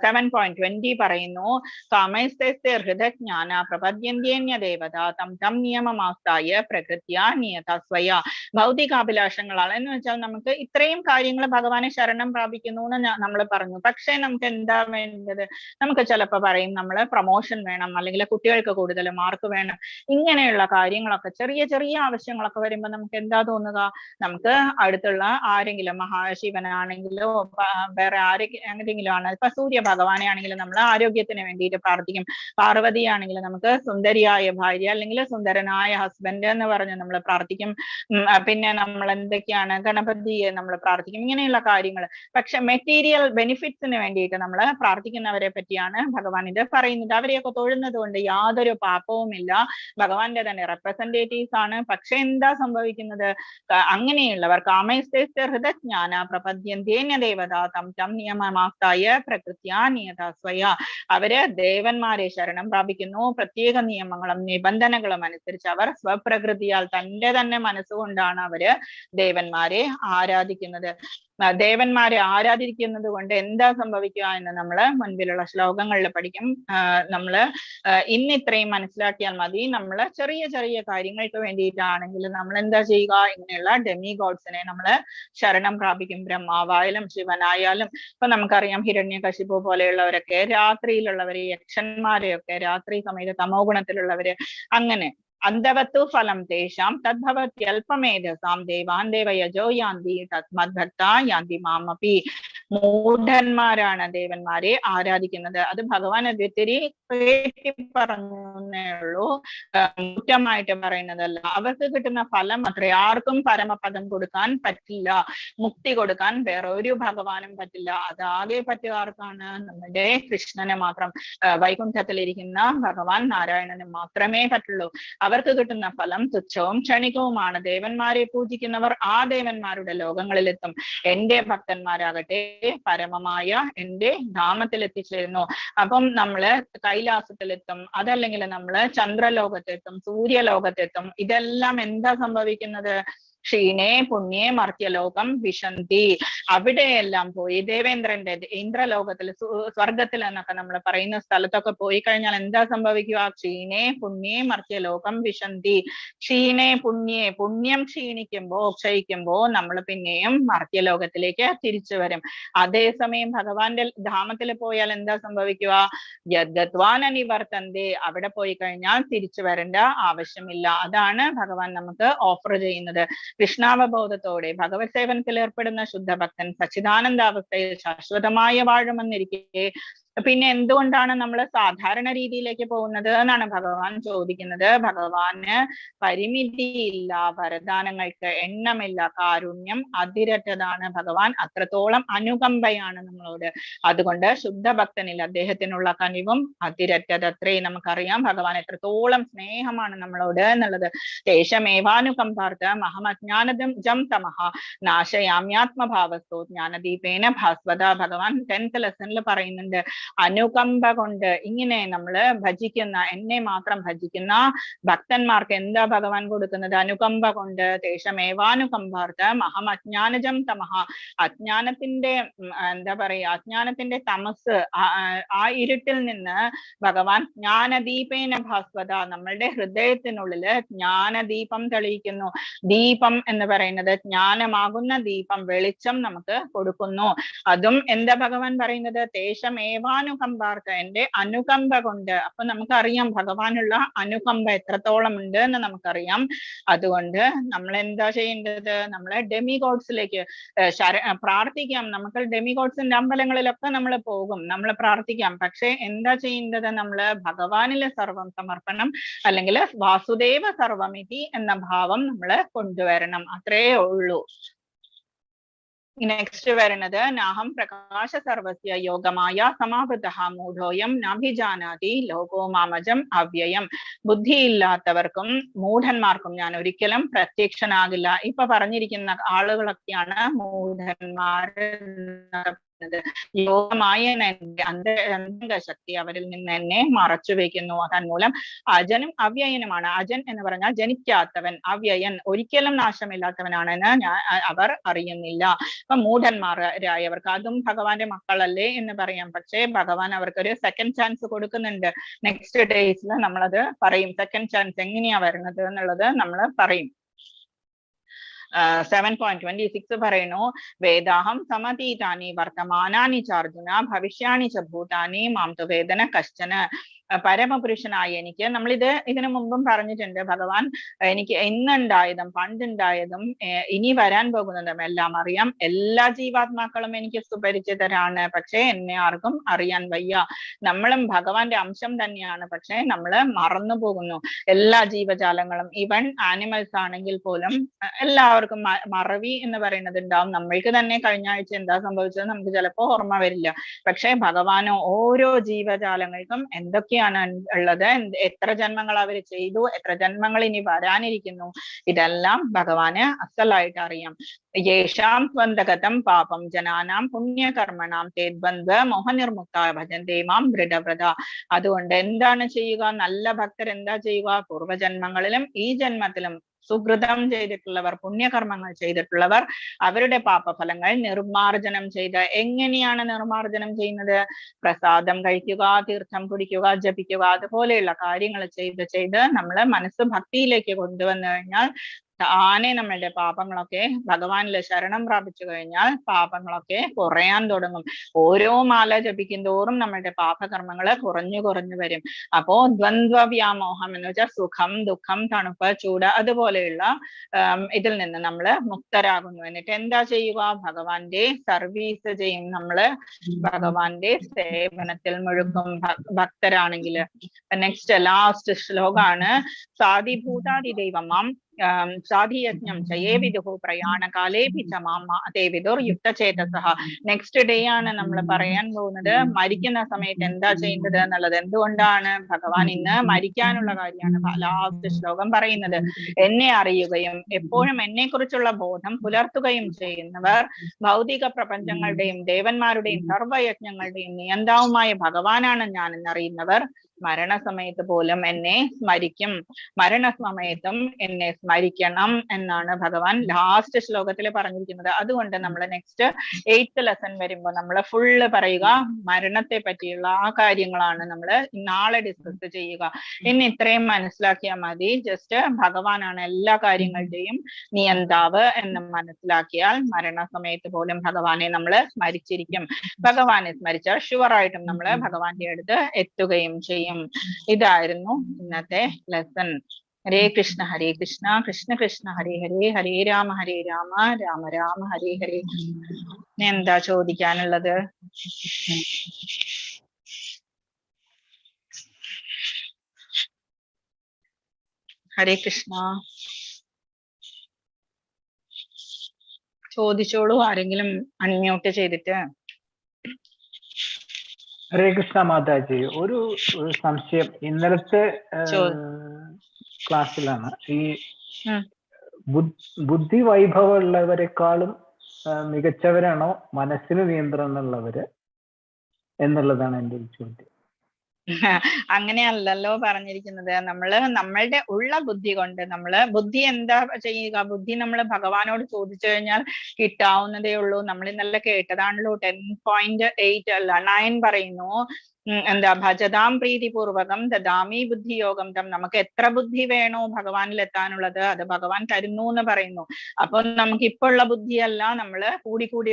Speaker 4: 7.20 പറയുന്നു, കാമൈസ്തൈസ്തേ ഹൃദജ്ഞാന പ്രപദ്യന്ത്യേന്യ ദേവത തം തം നിയമമാസ്തായ പ്രകൃത്യാ നിയത സ്വയ. ഭൗതികാഭിലാഷങ്ങളാണ് എന്ന് വെച്ചാൽ നമുക്ക് ഇത്രയും കാര്യങ്ങൾ ഭഗവാനെ ശരണം പ്രാപിക്കുന്നു എന്ന് നമ്മൾ പറഞ്ഞു. പക്ഷെ നമുക്ക് എന്താ വേണ്ടത്? നമുക്ക് ചിലപ്പോൾ പറയും നമ്മള് പ്രൊമോഷൻ വേണം, അല്ലെങ്കിൽ കുട്ടികൾക്ക് കൂടുതൽ മാർക്ക് വേണം. ഇങ്ങനെയുള്ള കാര്യങ്ങളൊക്കെ ചെറിയ ചെറിയ ആവശ്യങ്ങളൊക്കെ വരുമ്പോൾ നമുക്ക് എന്താ തോന്നുക? നമുക്ക് അടുത്തുള്ള ആരെങ്കിലും മഹാശിവനാണെങ്കിലോ വേറെ ആരെങ്കിലും ആണ്, ഇപ്പൊ സൂര്യ ഭഗവാനെ ആണെങ്കിലും നമ്മൾ ആരോഗ്യത്തിന് വേണ്ടിയിട്ട് പ്രാർത്ഥിക്കും. പാർവതി ആണെങ്കിലും നമുക്ക് സുന്ദരിയായ ഭാര്യ അല്ലെങ്കിൽ സുന്ദരനായ ഹസ്ബൻഡ് എന്ന് പറഞ്ഞ് നമ്മൾ പ്രാർത്ഥിക്കും. പിന്നെ നമ്മൾ എന്തൊക്കെയാണ്, ഗണപതിയെ നമ്മൾ പ്രാർത്ഥിക്കും. ഇങ്ങനെയുള്ള കാര്യങ്ങൾ. പക്ഷെ മെറ്റീരിയൽ ബെനിഫിറ്റ്സിന് വേണ്ടിയിട്ട് നമ്മൾ പ്രാർത്ഥിക്കുന്നവരെ പറ്റിയാണ് ഭഗവാൻ ഇത് പറയുന്നത്. അവരെയൊക്കെ തൊഴുന്നത് കൊണ്ട് യാതൊരു പാപവുമില്ല, ഭഗവാന്റെ തന്നെ റെപ്രസെന്റേറ്റീവ്സ് ആണ്. പക്ഷെ എന്താ സംഭവിക്കുന്നത്? അങ്ങനെയുള്ളവർ കാമൈസ്തൈസ്തേ ഹൃദജ്ഞാന പ്രപദ്യന്ത്യേന ദേവത തം തം നിയമമാസ്തായ പ്രകൃത്യാ നിയത സ്വയ. അവര് ദേവന്മാരെ ശരണം പ്രാപിക്കുന്നു. പ്രത്യേക നിയമങ്ങളും നിബന്ധനകളും അനുസരിച്ച് അവർ സ്വപ്രകൃതിയാൽ തന്റെ തന്നെ മനസ്സുകൊണ്ടാണ് അവര് ദേവന്മാരെ ആരാധിക്കുന്നത്. ദേവന്മാരെ ആരാധിക്കുന്നത് കൊണ്ട് എന്താ സംഭവിക്കുക എന്ന് നമ്മള് മുൻപിലുള്ള ശ്ലോകങ്ങളിൽ പഠിക്കും. നമ്മള് ഇന്ന് ഇത്രയും മനസ്സിലാക്കിയാൽ മതി. നമ്മള് ചെറിയ ചെറിയ കാര്യങ്ങൾക്ക് വേണ്ടിയിട്ടാണെങ്കിൽ നമ്മൾ എന്താ ചെയ്യുക? ഇങ്ങനെയുള്ള ഡെമി ഗോഡ്സിനെ നമ്മള് ശരണം പ്രാപിക്കും. ബ്രഹ്മാവായാലും ശിവനായാലും. ഇപ്പൊ നമുക്കറിയാം ഹിരണ്യകശിപു പോലെയുള്ളവരൊക്കെ, രാത്രിയിലുള്ളവര്, യക്ഷന്മാരെയൊക്കെ രാത്രി സമയത്ത് തമോ ഗുണത്തിലുള്ളവര്, അങ്ങനെ അന്ധവത്തു ഫലം തേഷാം തദ്ഭവത്യൽപമേധസാം ദേവാൻ ദേവയജോ യാന്തി തസ്മദ്ഭക്താ യാന്തി മാമപി. മൂഢന്മാരാണ് ദേവന്മാരെ ആരാധിക്കുന്നത്. അത് ഭഗവാൻ ഒത്തിരി പറഞ്ഞേ ഉള്ളൂ, കുറ്റമായിട്ട് പറയുന്നതല്ല. അവർക്ക് കിട്ടുന്ന ഫലം അത്രേ. ആർക്കും പരമപദം കൊടുക്കാൻ പറ്റില്ല, മുക്തി കൊടുക്കാൻ വേറെ ഒരു ഭഗവാനും പറ്റില്ല. അതാകെ പറ്റുക ആർക്കാണ്? നമ്മുടെ കൃഷ്ണനെ മാത്രം. വൈകുണ്ഠത്തിലിരിക്കുന്ന ഭഗവാൻ നാരായണന് മാത്രമേ പറ്റുള്ളൂ. അവർക്ക് കിട്ടുന്ന ഫലം തുച്ഛവും ക്ഷണികവുമാണ്. ദേവന്മാരെ പൂജിക്കുന്നവർ ആ ദേവന്മാരുടെ ലോകങ്ങളിലെത്തും. എന്റെ ഭക്തന്മാരാകട്ടെ പരമമായ എന്റെ ധാമത്തിൽ എത്തിച്ചേരുന്നു. അപ്പം നമ്മള് കൈലാസത്തിലെത്തും, അതല്ലെങ്കിൽ നമ്മള് ചന്ദ്രലോകത്തെത്തും, സൂര്യലോകത്തെത്തും. ഇതെല്ലാം എന്താ സംഭവിക്കുന്നത്? ക്ഷീണേ പുണ്യേ മർത്യലോകം വിശന്തി. അവിടെയെല്ലാം പോയി ദേവേന്ദ്രന്റെ ഇന്ദ്രലോകത്തിൽ, സ്വർഗത്തിൽ എന്നൊക്കെ നമ്മൾ പറയുന്ന സ്ഥലത്തൊക്കെ പോയി കഴിഞ്ഞാൽ എന്താ സംഭവിക്കുക? ക്ഷീണേ പുണ്യേ മർത്യലോകം വിശന്തി. ക്ഷീണേ പുണ്യേ, പുണ്യം ക്ഷയിക്കുമ്പോ നമ്മൾ പിന്നെയും മർത്യലോകത്തിലേക്ക് തിരിച്ചു വരും. അതേസമയം ഭഗവാന്റെ ധാമത്തിൽ പോയാൽ എന്താ സംഭവിക്കുക? യദ്ഗത്വാൻ അനിവർത്തന്തേ. അവിടെ പോയി കഴിഞ്ഞാൽ തിരിച്ചു വരേണ്ട ആവശ്യമില്ല. അതാണ് ഭഗവാൻ നമുക്ക് ഓഫർ ചെയ്യുന്നത്. കൃഷ്ണാവബോധത്തോടെ ഭഗവത് സേവനത്തിൽ ഏർപ്പെടുന്ന ശുദ്ധഭക്തൻ സച്ചിദാനന്ദാവസ്ഥയിൽ ശാശ്വതമായ വാഴുമെന്നിരിക്കെ പിന്നെ എന്തുകൊണ്ടാണ് നമ്മൾ സാധാരണ രീതിയിലേക്ക് പോകുന്നത് എന്നാണ് ഭഗവാൻ ചോദിക്കുന്നത്. ഭഗവാന് പരിമിതിയില്ല, വരദാനങ്ങൾക്ക് എണ്ണമില്ല, കാരുണ്യം അതിരറ്റതാണ്. ഭഗവാൻ അത്രത്തോളം അനുകമ്പയാണ് നമ്മളോട്. അതുകൊണ്ട് ശുദ്ധഭക്തനിൽ അദ്ദേഹത്തിനുള്ള കനിവും അതിരറ്റതത്രേ. നമുക്കറിയാം ഭഗവാൻ എത്രത്തോളം സ്നേഹമാണ് നമ്മളോട് എന്നുള്ളത്. തേശമേവാനുകമ്പാർത്ഥ മഹമജ്ഞാനദം ജം തമഹ നാശയാമ്യാത്മഭാവസ്തു ജ്ഞാനദീപേന ഭാസ്വത. ഭഗവാൻ 10th ലെസണിൽ പറയുന്നുണ്ട്, അനുകമ്പ കൊണ്ട് ഇങ്ങനെ നമ്മള് ഭജിക്കുന്ന, എന്നെ മാത്രം ഭജിക്കുന്ന ഭക്തന്മാർക്ക് എന്താ ഭഗവാൻ കൊടുക്കുന്നത്? അനുകമ്പ കൊണ്ട്. തേശമേവാനുകമ്പാർത്ഥ മഹം അജ്ഞാനജം തമഹ. അജ്ഞാനത്തിന്റെ എന്താ പറയാ, അജ്ഞാനത്തിന്റെ തമസ്, ആ ഇരുട്ടിൽ നിന്ന് ഭഗവാൻ ജ്ഞാനദീപേന ഭാസ്വത, നമ്മളുടെ ഹൃദയത്തിനുള്ളില് ജ്ഞാനദീപം തെളിയിക്കുന്നു. ദീപം എന്ന് പറയുന്നത് ജ്ഞാനമാകുന്ന ദീപം, വെളിച്ചം നമുക്ക് കൊടുക്കുന്നു. അതും എന്താ ഭഗവാൻ പറയുന്നത്? തേശമേവാനുകമ്പാർത്ഥ, എന്റെ അനുകമ്പ കൊണ്ട്. അപ്പൊ നമുക്കറിയാം ഭഗവാനുള്ള അനുകമ്പ എത്രത്തോളം ഉണ്ട് എന്ന് നമുക്കറിയാം. അതുകൊണ്ട് നമ്മൾ എന്താ ചെയ്യേണ്ടത്? നമ്മളെ ഡെമിഗോഡ്സിലേക്ക് പ്രാർത്ഥിക്കാം. നമുക്ക് ഡെമിഗോഡ്സിന്റെ അമ്പലങ്ങളിലൊക്കെ നമ്മൾ പോകും, നമ്മൾ പ്രാർത്ഥിക്കാം. പക്ഷെ എന്താ ചെയ്യേണ്ടത്? നമ്മള് ഭഗവാനിലെ സർവം സമർപ്പണം, അല്ലെങ്കിൽ വാസുദേവ സർവമിതി എന്ന ഭാവം നമ്മള് കൊണ്ടുവരണം. അത്രേ ഉള്ളൂ. നെക്സ്റ്റ് വരുന്നത് നാഹം പ്രകാശ സർവസ്യ യോഗമായ സമാവൃത മൂഢോയം നാഭിജാനാതി ലോകോ മാമജം അവ്യയം. ബുദ്ധിയില്ലാത്തവർക്കും മൂഢന്മാർക്കും ഞാൻ ഒരിക്കലും പ്രത്യക്ഷനാകില്ല. ഇപ്പൊ പറഞ്ഞിരിക്കുന്ന ആളുകളൊക്കെയാണ് മൂഢന്മാർ. യോഗമായ അന്തംഗശക്തി അവരിൽ നിന്ന് എന്നെ മറച്ചു വെക്കുന്നു. തന്മൂലം അജനും അവ്യയനുമാണ്. അജൻ എന്ന് പറഞ്ഞാൽ ജനിക്കാത്തവൻ, അവ്യയൻ ഒരിക്കലും നാശമില്ലാത്തവനാണെന്ന് അവർ അറിയുന്നില്ല. അപ്പൊ മൂഢന്മാരായവർക്ക്, അതും ഭഗവാന്റെ മക്കളല്ലേ എന്ന് പറയാം. പക്ഷേ ഭഗവാൻ അവർക്കൊരു സെക്കൻഡ് ചാൻസ് കൊടുക്കുന്നുണ്ട്. നെക്സ്റ്റ് ഡേയ്സിൽ നമ്മളത് പറയും, സെക്കൻഡ് ചാൻസ് എങ്ങനെയാ വരുന്നത് എന്നുള്ളത് നമ്മൾ പറയും. 7.26 പറയുന്നു, വേദാഹം സമതീതാനി വർത്തമാനാനി ചാർജുന ഭവിഷ്യാണി ച ഭൂതാനി മാം തു വേദന കശ്ചന. പരമപുരുഷനായ എനിക്ക്, നമ്മളിത് ഇതിനു മുമ്പും പറഞ്ഞിട്ടുണ്ട്, ഭഗവാൻ എനിക്ക് ഇന്നുണ്ടായതും പണ്ടുണ്ടായതും ഇനി വരാൻ പോകുന്നതും എല്ലാം അറിയാം. എല്ലാ ജീവാത്മാക്കളും എനിക്ക് സുപരിചിതരാണ്. പക്ഷെ എന്നെ ആർക്കും അറിയാൻ വയ്യ. നമ്മളും ഭഗവാന്റെ അംശം തന്നെയാണ്, പക്ഷെ നമ്മള് മറന്നു പോകുന്നു. എല്ലാ ജീവജാലങ്ങളും, ഈവൻ ആനിമൽസ് ആണെങ്കിൽ പോലും എല്ലാവർക്കും മറവി എന്ന് പറയുന്നത് ഉണ്ടാവും. നമ്മൾക്ക് തന്നെ കഴിഞ്ഞ ആഴ്ച എന്താ സംഭവിച്ചത് നമുക്ക് ചിലപ്പോ ഓർമ്മ വരില്ല. പക്ഷെ ഭഗവാനോ ഓരോ ജീവജാലങ്ങൾക്കും എന്തൊക്കെയാണ് ഉള്ളത്, എത്ര ജന്മങ്ങൾ അവർ ചെയ്തു, എത്ര ജന്മങ്ങൾ ഇനി വരാനിരിക്കുന്നു, ഇതെല്ലാം ഭഗവാന് അസലായിട്ട് അറിയാം. യേശാം സ്വന്തഗതം പാപം ജനാനാം പുണ്യകർമ്മണാം തേദ്വന്ദ്വ മോഹനിർമുക്ത ഭജന്തേ മാം ദൃഢവ്രത. അതുകൊണ്ട് എന്താണ് ചെയ്യുക? നല്ല ഭക്തർ എന്താ ചെയ്യുക? പൂർവ്വജന്മങ്ങളിലും ഈ ജന്മത്തിലും സുകൃതം ചെയ്തിട്ടുള്ളവർ, പുണ്യകർമ്മങ്ങൾ ചെയ്തിട്ടുള്ളവർ അവരുടെ പാപഫലങ്ങൾ നിർമാർജനം ചെയ്ത്. എങ്ങനെയാണ് നിർമാർജനം ചെയ്യുന്നത്? പ്രസാദം കഴിക്കുക, തീർത്ഥം കുടിക്കുക, ജപിക്കുക, അതുപോലെയുള്ള കാര്യങ്ങൾ ചെയ്ത് നമ്മള് മനസ്സ് ഭക്തിയിലേക്ക് കൊണ്ടുവന്നു കഴിഞ്ഞാൽ താനെ നമ്മളുടെ പാപങ്ങളൊക്കെ ഭഗവാനിൽ ശരണം പ്രാപിച്ചു കഴിഞ്ഞാൽ പാപങ്ങളൊക്കെ കുറയാൻ തുടങ്ങും. ഓരോ മാല ജപിക്കും തോറും നമ്മളുടെ പാപകർമ്മങ്ങള് കുറഞ്ഞു കുറഞ്ഞു വരും. അപ്പോ ദ്വന്ദ്വ വ്യാമോഹം എന്ന് വെച്ചാൽ സുഖം, ദുഃഖം, തണുപ്പ്, ചൂട് അതുപോലെയുള്ള ഇതിൽ നിന്ന് നമ്മള് മുക്തരാകുന്നു. എന്നിട്ട് എന്താ ചെയ്യുക? ഭഗവാന്റെ സർവീസ് ചെയ്യും. നമ്മള് ഭഗവാന്റെ സേവനത്തിൽ മുഴുക്കും ഭക്തരാണെങ്കിൽ. നെക്സ്റ്റ് ലാസ്റ്റ് ശ്ലോകാണ് സാധിഭൂതാദി ദൈവമാം സാധിയജ്ഞം ചയേ വിദുഹു പ്രയാണകാലേപി ച മാം തേ വിദുർ യുക്തചേതസഃ. നെക്സ്റ്റ് ഡേ ആണ് നമ്മൾ പറയാൻ പോകുന്നത്. മരിക്കുന്ന സമയത്ത് എന്താ ചെയ്യേണ്ടത് എന്നുള്ളത്. എന്തുകൊണ്ടാണ് ഭഗവാൻ ഇന്ന് മരിക്കാനുള്ള കാര്യമാണ് ലാസ്റ്റ് ശ്ലോകം പറയുന്നത്. എന്നെ അറിയുകയും എപ്പോഴും എന്നെ കുറിച്ചുള്ള ബോധം പുലർത്തുകയും ചെയ്യുന്നവർ ഭൗതിക പ്രപഞ്ചങ്ങളുടെയും ദേവന്മാരുടെയും സർവയജ്ഞങ്ങളുടെയും നിയന്താവുമായ ഭഗവാനാണ് ഞാൻ എന്നറിയുന്നവർ മരണസമയത്ത് പോലും എന്നെ സ്മരിക്കും. മരണസമയത്തും എന്നെ സ്മരിക്കണം എന്നാണ് ഭഗവാൻ ലാസ്റ്റ് ശ്ലോകത്തിൽ പറഞ്ഞിരിക്കുന്നത്. അതുകൊണ്ട് നമ്മൾ നെക്സ്റ്റ് 8th ലെസൺ വരുമ്പോൾ നമ്മൾ ഫുള്ള് പറയുക മരണത്തെ പറ്റിയുള്ള ആ കാര്യങ്ങളാണ് നമ്മൾ നാളെ ഡിസ്കസ് ചെയ്യുക. ഇനി ഇത്രയും മനസ്സിലാക്കിയാൽ മതി. ജസ്റ്റ് ഭഗവാനാണ് എല്ലാ കാര്യങ്ങളുടെയും നിയന്താവ് എന്ന് മനസ്സിലാക്കിയാൽ മരണസമയത്ത് പോലും ഭഗവാനെ നമ്മൾ സ്മരിച്ചിരിക്കും. ഭഗവാനെ സ്മരിച്ചാൽ ഷുവറായിട്ടും നമ്മൾ ഭഗവാന്റെ അടുത്ത് എത്തുകയും ചെയ്യും. ഇതായിരുന്നു ഇന്നത്തെ ലെസൺ. ഹരേ കൃഷ്ണ കൃഷ്ണ കൃഷ്ണ ഹരേ ഹരേ, ഹരേ രാമ രാമ രാമ ഹരേ ഹരേ. എന്താ ചോദിക്കാനുള്ളത്? ഹരേ കൃഷ്ണ, ചോദിച്ചോളൂ. ആരെങ്കിലും അൺമ്യൂട്ട് ചെയ്തിട്ട്.
Speaker 6: ഹരേ കൃഷ്ണ മാതാജി, ഒരു സംശയം. ഇന്നലത്തെ ക്ലാസ്സിലാണ് ഈ ബുദ്ധി വൈഭവം ഉള്ളവരെക്കാളും മികച്ചവരാണോ മനസ്സിന് നിയന്ത്രണം ഉള്ളവര് എന്നുള്ളതാണ് എൻ്റെ ഒരു ചോദ്യം.
Speaker 4: അങ്ങനെയല്ലല്ലോ പറഞ്ഞിരിക്കുന്നത്. നമ്മളുടെ ഉള്ള ബുദ്ധി കൊണ്ട് ബുദ്ധി എന്താ ചെയ്യുക? ബുദ്ധി നമ്മൾ ഭഗവാനോട് ചോദിച്ചു കഴിഞ്ഞാൽ കിട്ടാവുന്നതേ ഉള്ളൂ. നമ്മൾ ഇന്നലെ കേട്ടതാണല്ലോ 10.8 അല്ല 9 പറയുന്നു. എന്താ ഭജതാം പ്രീതിപൂർവകം ദദാമി ബുദ്ധിയോഗം തം. നമുക്ക് എത്ര ബുദ്ധി വേണോ ഭഗവാനിൽ എത്താനുള്ളത് അത് ഭഗവാൻ തരുന്നു എന്ന് പറയുന്നു. അപ്പൊ നമുക്ക് ഇപ്പൊ ഉള്ള ബുദ്ധിയല്ല, നമ്മള് കൂടി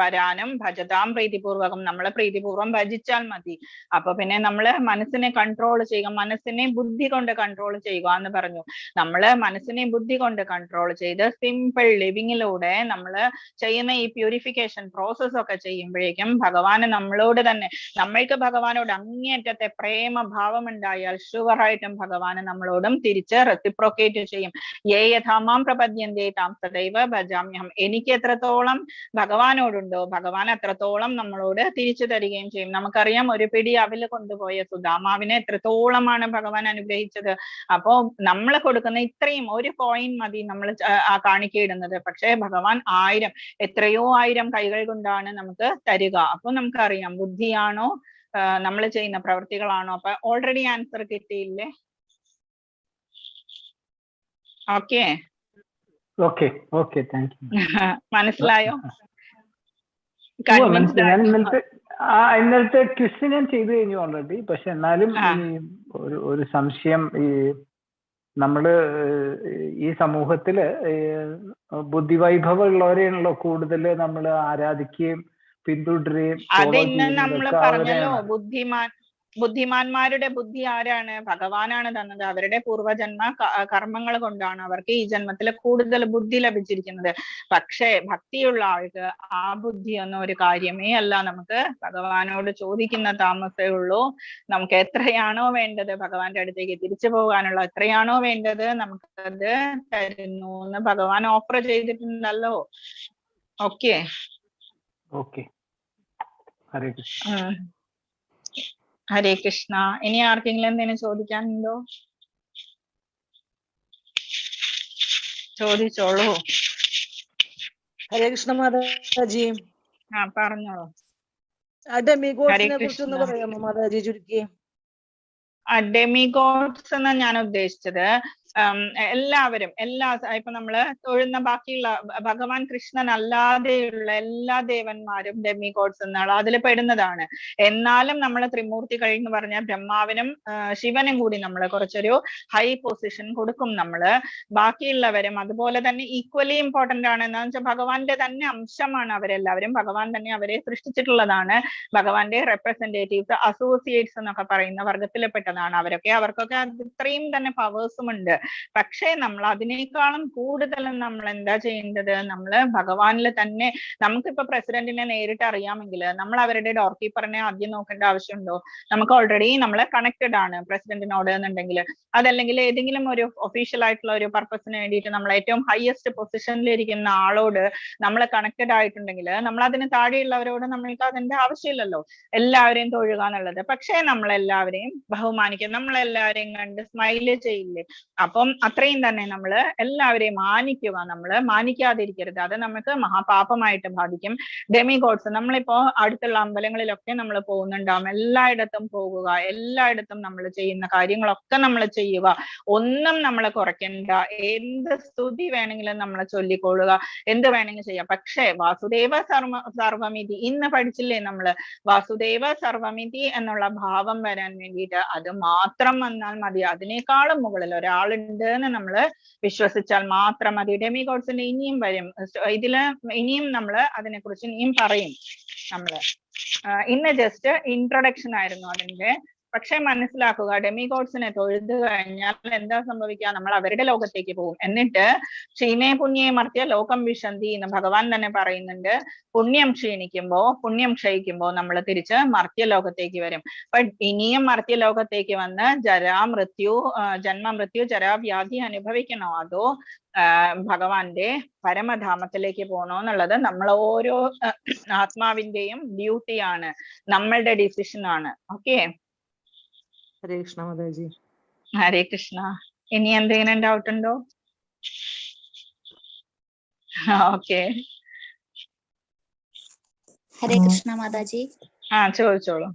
Speaker 4: വരാനും ഭജതാം പ്രീതിപൂർവകം നമ്മളെ പ്രീതിപൂർവം ഭജിച്ചാൽ മതി. അപ്പൊ പിന്നെ നമ്മള് മനസ്സിനെ കൺട്രോൾ ചെയ്യുക, മനസ്സിനെ ബുദ്ധി കൊണ്ട് കൺട്രോൾ ചെയ്യുക എന്ന് പറഞ്ഞു. നമ്മള് മനസ്സിനെ ബുദ്ധി കൊണ്ട് കൺട്രോൾ ചെയ്ത് സിമ്പിൾ ലിവിങ്ങിലൂടെ നമ്മള് ചെയ്യുന്ന ഈ പ്യൂരിഫിക്കേഷൻ പ്രോസസ് ഒക്കെ ചെയ്യുമ്പോഴേക്കും ഭഗവാന് നമ്മളോട് തന്നെ, നമ്മൾക്ക് ഭഗവാനോട് അങ്ങേയറ്റത്തെ പ്രേമഭാവം ഉണ്ടായാൽ ഷുവറായിട്ടും ഭഗവാന് നമ്മളോടും തിരിച്ച് റെസിപ്രോക്കേറ്റ് ചെയ്യും. യേ യഥാമാം പ്രപദ്യന്തേ താം തദൈവ ഭജാമ്യഹം. എനിക്ക് എത്രത്തോളം ഭഗവാനോടുണ്ടോ ഭഗവാൻ അത്രത്തോളം നമ്മളോട് തിരിച്ചു തരികയും ചെയ്യും. നമുക്കറിയാം ഒരു പിടി അവില് കൊണ്ടുപോയ സുദാമാവിനെ എത്രത്തോളമാണ് ഭഗവാൻ അനുഗ്രഹിച്ചത്. അപ്പോ നമ്മൾ കൊടുക്കുന്ന ഇത്രയും ഒരു കോയിൻ മതി നമ്മൾ കാണിക്കയിടുന്നത്. പക്ഷെ ഭഗവാൻ 1000 എത്രയോ 1000 കൈകൾ കൊണ്ടാണ് നമുക്ക് തരിക. അപ്പൊ നമുക്കറിയാം ബുദ്ധിയാണോ നമ്മൾ ചെയ്യുന്ന പ്രവൃത്തികളാണോ. അപ്പൊ ഓൾറെഡി ആൻസർ കിട്ടിയില്ലേ? Okay
Speaker 6: okay thank you.
Speaker 4: മനസ്സിലായോ?
Speaker 6: ഇന്നലത്തെ ക്വസ്റ്റ്യൻ ഞാൻ ചെയ്തു കഴിഞ്ഞു ഓൾറെഡി. പക്ഷെ എന്നാലും ഒരു സംശയം. ഈ നമ്മള് ഈ സമൂഹത്തില് ബുദ്ധിവൈഭവം ഉള്ളവരെയാണല്ലോ കൂടുതൽ നമ്മൾ ആരാധിക്കുകയും പിന്തുടരുകയും.
Speaker 4: അത് ഇന്ന് നമ്മൾ പറഞ്ഞല്ലോ, ബുദ്ധിമാന്മാരുടെ ബുദ്ധി ആരാണ്? ഭഗവാനാണ് തന്നത്. അവരുടെ പൂർവജന്മ കർമ്മങ്ങൾ കൊണ്ടാണ് അവർക്ക് ഈ ജന്മത്തിൽ കൂടുതൽ ബുദ്ധി ലഭിച്ചിരിക്കുന്നത്. പക്ഷേ ഭക്തിയുള്ള ആൾക്ക് ആ ബുദ്ധിയൊന്നും ഒരു കാര്യമേ അല്ല. നമുക്ക് ഭഗവാനോട് ചോദിക്കുന്ന താമസേ ഉള്ളൂ. നമുക്ക് എത്രയാണോ വേണ്ടത് ഭഗവാന്റെ അടുത്തേക്ക് തിരിച്ചു പോകാനുള്ള എത്രയാണോ വേണ്ടത് നമുക്കത് തരുന്നു എന്ന് ഭഗവാൻ ഓഫർ ചെയ്തിട്ടുണ്ടല്ലോ. ഓക്കെ
Speaker 6: ഹരേ കൃഷ്ണ.
Speaker 4: ഹരേ കൃഷ്ണ. ഇനി ആർക്കെങ്കിലും എന്തെങ്കിലും ചോദിക്കാനുണ്ടോ? ചോദിച്ചോളൂ.
Speaker 7: ഹരേ കൃഷ്ണ മാതാജി.
Speaker 4: പറഞ്ഞോളൂ.
Speaker 7: ഡെമിഗോഡ്സിനെ കുറിച്ചൊന്ന് പറയാമോ മാതാജി ചുരുക്കി?
Speaker 4: ഡെമിഗോഡ്സ് എന്ന് ഞാൻ ഉദ്ദേശിച്ചത് എല്ലാവരും ഇപ്പൊ നമ്മള് തൊഴുന്ന ബാക്കിയുള്ള ഭഗവാൻ കൃഷ്ണൻ അല്ലാതെയുള്ള എല്ലാ ദേവന്മാരും ഡെമി ഗോഡ്സ് എന്നാണ് അതിൽ പെടുന്നതാണ്. എന്നാലും നമ്മൾ ത്രിമൂർത്തികൾ എന്ന് പറഞ്ഞ ബ്രഹ്മാവിനും ശിവനും കൂടി നമ്മൾ കുറച്ചൊരു ഹൈ പൊസിഷൻ കൊടുക്കും. നമ്മള് ബാക്കിയുള്ളവരും അതുപോലെ തന്നെ ഈക്വലി ഇമ്പോർട്ടന്റ് ആണ്. എന്താണെന്ന് വെച്ചാൽ ഭഗവാന്റെ തന്നെ അംശമാണ് അവരെല്ലാവരും. ഭഗവാൻ തന്നെ അവരെ സൃഷ്ടിച്ചിട്ടുള്ളതാണ്. ഭഗവാന്റെ റെപ്രസെന്റേറ്റീവ്സ്, അസോസിയേറ്റ്സ് എന്നൊക്കെ പറയുന്ന വർഗത്തിൽപ്പെട്ടതാണ് അവരൊക്കെ. അവർക്കൊക്കെ ഇത്രയും തന്നെ പവേഴ്സും ഉണ്ട്. പക്ഷേ നമ്മൾ അതിനേക്കാളും കൂടുതൽ നമ്മൾ എന്താ ചെയ്യേണ്ടത്? നമ്മള് ഭഗവാനിൽ തന്നെ, നമുക്കിപ്പോ പ്രസിഡന്റിനെ നേരിട്ട് അറിയാമെങ്കിൽ നമ്മൾ അവരുടെ ഡോർ കീപ്പറിനെ ആദ്യം നോക്കേണ്ട ആവശ്യമുണ്ടോ? നമുക്ക് ഓൾറെഡി നമ്മള് കണക്റ്റഡ് ആണ് പ്രസിഡന്റിനോട് എന്നുണ്ടെങ്കിൽ, അതല്ലെങ്കിൽ ഏതെങ്കിലും ഒരു ഒഫീഷ്യൽ ആയിട്ടുള്ള ഒരു പർപ്പസിന് വേണ്ടിയിട്ട് നമ്മൾ ഏറ്റവും ഹയസ്റ്റ് പൊസിഷനിൽ ഇരിക്കുന്ന ആളോട് നമ്മൾ കണക്റ്റഡ് ആയിട്ടുണ്ടെങ്കിൽ നമ്മൾ അതിന് താഴെയുള്ളവരോട് നമ്മൾക്ക് അതിന്റെ ആവശ്യമില്ലല്ലോ, എല്ലാവരെയും തൊഴുക എന്നുള്ളത്. പക്ഷേ നമ്മളെല്ലാവരെയും ബഹുമാനിക്കുക, നമ്മളെല്ലാവരെയും കണ്ട് സ്മൈല് ചെയ്യില്ലേ? അപ്പം അത്രയും തന്നെ നമ്മൾ എല്ലാവരെയും മാനിക്കുക. നമ്മൾ മാനിക്കാതിരിക്കരുത്, അത് നമുക്ക് മഹാപാപമായിട്ട് ബാധിക്കും. ഡെമി ഗോഡ്സ്, നമ്മളിപ്പോ അടുത്തുള്ള അമ്പലങ്ങളിലൊക്കെ നമ്മൾ പോകുന്നുണ്ടാവും, എല്ലായിടത്തും പോകുക, എല്ലായിടത്തും നമ്മൾ ചെയ്യുന്ന കാര്യങ്ങളൊക്കെ നമ്മൾ ചെയ്യുക, ഒന്നും നമ്മൾ കുറയ്ക്കണ്ട. എന്ത് സ്തുതി വേണമെങ്കിലും നമ്മൾ ചൊല്ലിക്കൊള്ളുക, എന്ത് വേണമെങ്കിലും ചെയ്യാം. പക്ഷേ വാസുദേവ സർവമിതി ഇന്ന് പഠിച്ചില്ലേ നമ്മള്? വാസുദേവ സർവമിതി എന്നുള്ള ഭാവം വരാൻ വേണ്ടിയിട്ട് അത് മാത്രം വന്നാൽ മതി. അതിനേക്കാളും മുകളിൽ ഒരാളുണ്ട് എന്ന് നമ്മള് വിശ്വസിച്ചാൽ മാത്രം മതി. ഡെമി ഗോഡ്സിന്റെ ഇനിയും വരും, ഇതില് ഇനിയും നമ്മള് അതിനെക്കുറിച്ച് ഇനിയും പറയും. നമ്മള് ഇന്ന് ജസ്റ്റ് ഇൻട്രൊഡക്ഷൻ ആയിരുന്നു അതിന്റെ. പക്ഷെ മനസ്സിലാക്കുക, ഡെമി ഗോഡ്സിനെ തൊഴുതു കഴിഞ്ഞാൽ എന്താ സംഭവിക്കുക? നമ്മൾ അവരുടെ ലോകത്തേക്ക് പോകും. എന്നിട്ട് ക്ഷീണേ പുണ്യേ മർത്യ ലോകം വിശന്തി എന്ന് ഭഗവാൻ തന്നെ പറയുന്നുണ്ട്. പുണ്യം പുണ്യം ക്ഷയിക്കുമ്പോ നമ്മൾ തിരിച്ച് മർത്യലോകത്തേക്ക് വരും. അപ്പൊ ഇനിയും മർത്യലോകത്തേക്ക് വന്ന് ജന്മ മൃത്യു ജരാവ്യാധി അനുഭവിക്കണോ, അതോ ഭഗവാന്റെ പരമധാമത്തിലേക്ക് പോകണോ എന്നുള്ളത് നമ്മൾ ഓരോ ആത്മാവിന്റെയും ഡ്യൂട്ടിയാണ്, നമ്മളുടെ ഡിസിഷൻ ആണ്. ഓക്കെ,
Speaker 7: ഹരേ കൃഷ്ണ മാതാജി.
Speaker 4: ഹരേ കൃഷ്ണ. ഇനി എന്തെങ്കിലും ഡൗട്ട് ഉണ്ടോ? ഓക്കെ,
Speaker 8: ഹരേ കൃഷ്ണ മാതാജി.
Speaker 4: ചോദിച്ചോളൂ.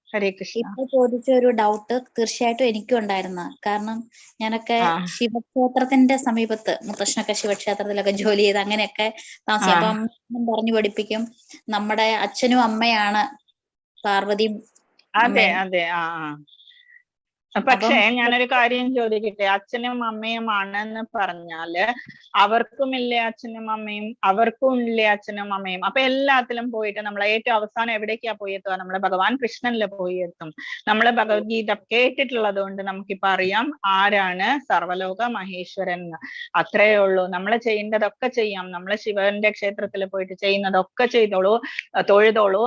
Speaker 4: ഹരേ കൃഷ്ണ.
Speaker 8: ഇപ്പൊ ചോദിച്ച ഒരു ഡൗട്ട് തീർച്ചയായിട്ടും എനിക്കും ഉണ്ടായിരുന്ന. കാരണം ഞാനൊക്കെ ശിവക്ഷേത്രത്തിന്റെ സമീപത്ത്, മുത്തശ്ശനൊക്കെ ശിവക്ഷേത്രത്തിലൊക്കെ ജോലി ചെയ്ത് അങ്ങനെയൊക്കെ താമസിക്കും. അപ്പൊ അമ്മ പറഞ്ഞു പഠിപ്പിക്കും, നമ്മുടെ അച്ഛനും അമ്മയാണ് പാർവതിയും.
Speaker 4: അതെ അതെ. പക്ഷേ ഞാനൊരു കാര്യം ചോദിക്കട്ടെ, അച്ഛനും അമ്മയും ആണെന്ന് പറഞ്ഞാല് അവർക്കും ഇല്ലേ അച്ഛനും അമ്മയും, അവർക്കും ഇല്ലേ അച്ഛനും അമ്മയും? അപ്പൊ എല്ലാത്തിലും പോയിട്ട് നമ്മൾ ഏറ്റവും അവസാനം എവിടേക്കാ പോയി എത്തുക? നമ്മള് ഭഗവാൻ കൃഷ്ണനിൽ പോയി എത്തും. നമ്മള് ഭഗവത്ഗീത കേട്ടിട്ടുള്ളത് കൊണ്ട് നമുക്കിപ്പോ അറിയാം ആരാണ് സർവലോക മഹേശ്വരൻ എന്ന്. അത്രയേ ഉള്ളൂ. നമ്മൾ ചെയ്യേണ്ടതൊക്കെ ചെയ്യാം. നമ്മൾ ശിവന്റെ ക്ഷേത്രത്തിൽ പോയിട്ട് ചെയ്യുന്നതൊക്കെ ചെയ്തോളൂ, തൊഴുതോളൂ.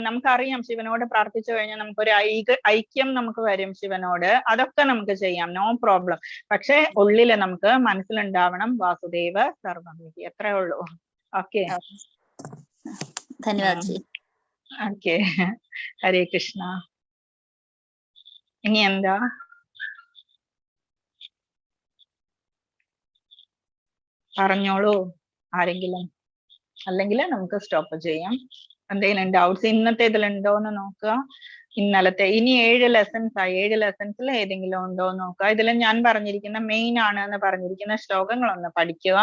Speaker 4: നമുക്കറിയാം, ശിവനോട് പ്രാർത്ഥിച്ചു കഴിഞ്ഞാൽ നമുക്കൊരു ഐക്യം നമുക്ക് വരും ശിവനോട്. അതൊക്കെ നമുക്ക് ചെയ്യാം, നോ പ്രോബ്ലം. പക്ഷെ ഉള്ളില് നമുക്ക് മനസ്സിലുണ്ടാവണം വാസുദേവ സർവമിതി, അത്രേ ഉള്ളൂ. ഓക്കെ,
Speaker 8: ധന്യവാദ്.
Speaker 4: ഓക്കെ, ഹരേ കൃഷ്ണ. ഇനി എന്താ? പറഞ്ഞോളൂ ആരെങ്കിലും, അല്ലെങ്കിൽ നമുക്ക് സ്റ്റോപ്പ് ചെയ്യാം. എന്തെങ്കിലും ഡൗട്ട്സ് ഇന്നത്തെ ഇതിലുണ്ടോ എന്ന് നോക്കുക. ഇന്നലത്തെ ഇനി 7 ലെസൺസ് ആയി. 7 ലെസൺസിൽ ഏതെങ്കിലും ഉണ്ടോ എന്ന് നോക്കുക. ഇതിൽ ഞാൻ പറഞ്ഞിരിക്കുന്ന മെയിൻ ആണ് എന്ന് പറഞ്ഞിരിക്കുന്ന ശ്ലോകങ്ങളൊന്ന് പഠിക്കുക.